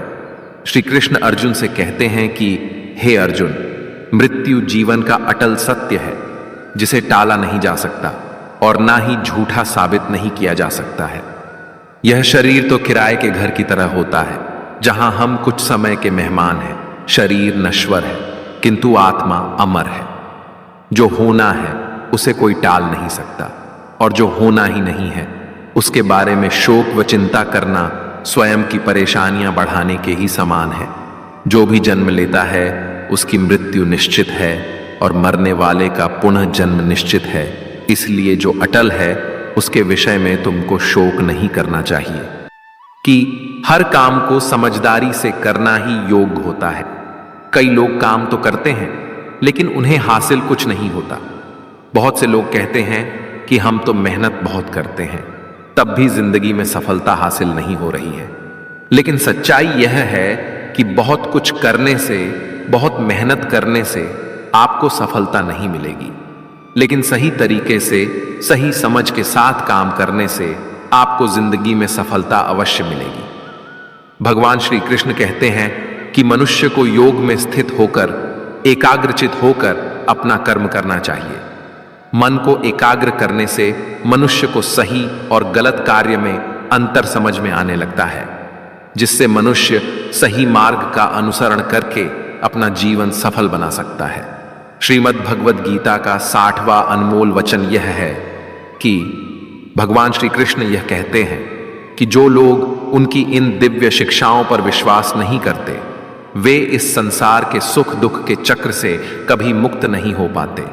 श्री कृष्ण अर्जुन से कहते हैं कि हे अर्जुन, मृत्यु जीवन का अटल सत्य है जिसे टाला नहीं जा सकता और ना ही झूठा साबित नहीं किया जा सकता है। यह शरीर तो किराए के घर की तरह होता है, जहां हम कुछ समय के मेहमान हैं। शरीर नश्वर है, किंतु आत्मा अमर है। जो होना है उसे कोई टाल नहीं सकता, और जो होना ही नहीं है उसके बारे में शोक व चिंता करना स्वयं की परेशानियां बढ़ाने के ही समान है। जो भी जन्म लेता है उसकी मृत्यु निश्चित है और मरने वाले का पुनः जन्म निश्चित है। इसलिए जो अटल है उसके विषय में तुमको शोक नहीं करना चाहिए कि हर काम को समझदारी से करना ही योग होता है। कई लोग काम तो करते हैं लेकिन उन्हें हासिल कुछ नहीं होता। बहुत से लोग कहते हैं कि हम तो मेहनत बहुत करते हैं, तब भी जिंदगी में सफलता हासिल नहीं हो रही है। लेकिन सच्चाई यह है कि बहुत कुछ करने से, बहुत मेहनत करने से आपको सफलता नहीं मिलेगी, लेकिन सही तरीके से, सही समझ के साथ काम करने से आपको जिंदगी में सफलता अवश्य मिलेगी। भगवान श्री कृष्ण कहते हैं कि मनुष्य को योग में स्थित होकर, एकाग्रचित होकर अपना कर्म करना चाहिए। मन को एकाग्र करने से मनुष्य को सही और गलत कार्य में अंतर समझ में आने लगता है, जिससे मनुष्य सही मार्ग का अनुसरण करके अपना जीवन सफल बना सकता है। श्रीमद् भगवद गीता का 60वां अनमोल वचन यह है कि भगवान श्री कृष्ण यह कहते हैं कि जो लोग उनकी इन दिव्य शिक्षाओं पर विश्वास नहीं करते, वे इस संसार के सुख दुख के चक्र से कभी मुक्त नहीं हो पाते।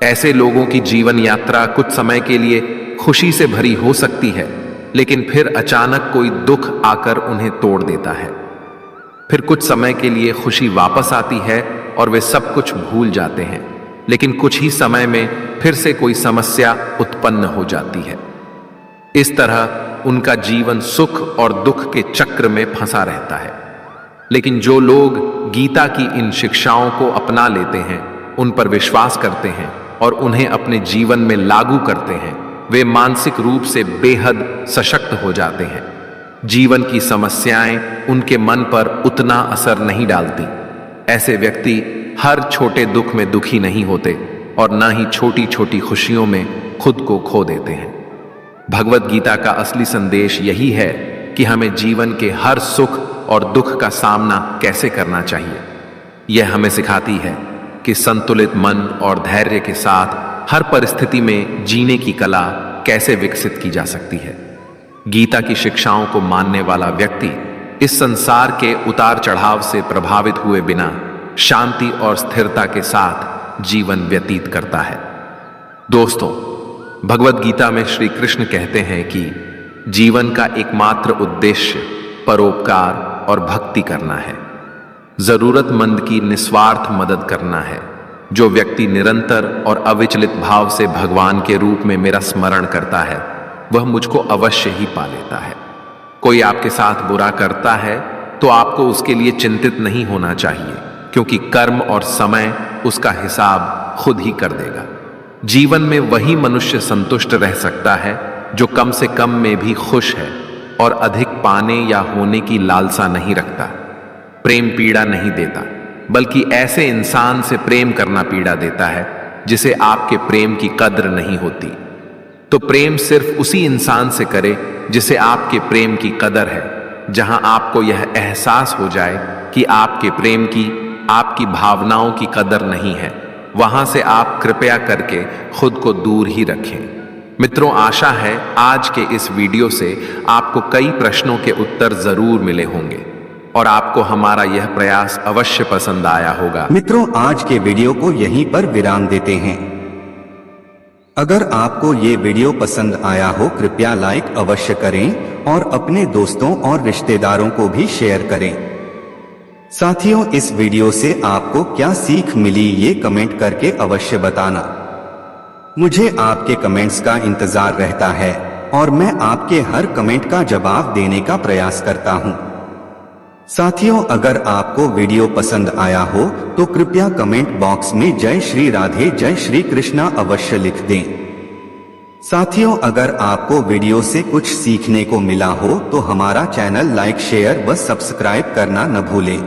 ऐसे लोगों की जीवन यात्रा कुछ समय के लिए खुशी से भरी हो सकती है, लेकिन फिर अचानक कोई दुख आकर उन्हें तोड़ देता है। फिर कुछ समय के लिए खुशी वापस आती है और वे सब कुछ भूल जाते हैं, लेकिन कुछ ही समय में फिर से कोई समस्या उत्पन्न हो जाती है। इस तरह उनका जीवन सुख और दुख के चक्र में फंसा रहता है। लेकिन जो लोग गीता की इन शिक्षाओं को अपना लेते हैं, उन पर विश्वास करते हैं और उन्हें अपने जीवन में लागू करते हैं, वे मानसिक रूप से बेहद सशक्त हो जाते हैं। जीवन की समस्याएं उनके मन पर उतना असर नहीं डालती। ऐसे व्यक्ति हर छोटे दुख में दुखी नहीं होते और ना ही छोटी छोटी खुशियों में खुद को खो देते हैं। भगवद गीता का असली संदेश यही है कि हमें जीवन के हर सुख और दुख का सामना कैसे करना चाहिए। यह हमें सिखाती है कि संतुलित मन और धैर्य के साथ हर परिस्थिति में जीने की कला कैसे विकसित की जा सकती है। गीता की शिक्षाओं को मानने वाला व्यक्ति इस संसार के उतार चढ़ाव से प्रभावित हुए बिना शांति और स्थिरता के साथ जीवन व्यतीत करता है। दोस्तों, भगवद गीता में श्री कृष्ण कहते हैं कि जीवन का एकमात्र उद्देश्य परोपकार और भक्ति करना है। जरूरतमंद की निस्वार्थ मदद करना है। जो व्यक्ति निरंतर और अविचलित भाव से भगवान के रूप में मेरा स्मरण करता है, वह मुझको अवश्य ही पा लेता है। कोई आपके साथ बुरा करता है तो आपको उसके लिए चिंतित नहीं होना चाहिए, क्योंकि कर्म और समय उसका हिसाब खुद ही कर देगा। जीवन में वही मनुष्य संतुष्ट रह सकता है जो कम से कम में भी खुश है और अधिक पाने या होने की लालसा नहीं रखता। प्रेम पीड़ा नहीं देता, बल्कि ऐसे इंसान से प्रेम करना पीड़ा देता है जिसे आपके प्रेम की कद्र नहीं होती। तो प्रेम सिर्फ उसी इंसान से करे जिसे आपके प्रेम की कदर है। जहां आपको यह एहसास हो जाए कि आपके प्रेम की, आपकी भावनाओं की कदर नहीं है, वहां से आप कृपया करके खुद को दूर ही रखें। मित्रों, आशा है आज के इस वीडियो से आपको कई प्रश्नों के उत्तर जरूर मिले होंगे और आपको हमारा यह प्रयास अवश्य पसंद आया होगा। मित्रों, आज के वीडियो को यहीं पर विराम देते हैं। अगर आपको ये वीडियो पसंद आया हो, कृपया लाइक अवश्य करें और अपने दोस्तों और रिश्तेदारों को भी शेयर करें। साथियों, इस वीडियो से आपको क्या सीख मिली ये कमेंट करके अवश्य बताना। मुझे आपके कमेंट्स का इंतजार रहता है और मैं आपके हर कमेंट का जवाब देने का प्रयास करता हूं। साथियों, अगर आपको वीडियो पसंद आया हो तो कृपया कमेंट बॉक्स में जय श्री राधे, जय श्री कृष्णा अवश्य लिख दें। साथियों, अगर आपको वीडियो से कुछ सीखने को मिला हो तो हमारा चैनल लाइक, शेयर व सब्सक्राइब करना न भूलें।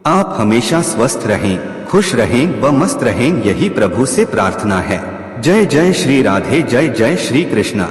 आप हमेशा स्वस्थ रहें, खुश रहें व मस्त रहें, यही प्रभु से प्रार्थना है। जय जय श्री राधे, जय जय श्री कृष्णा।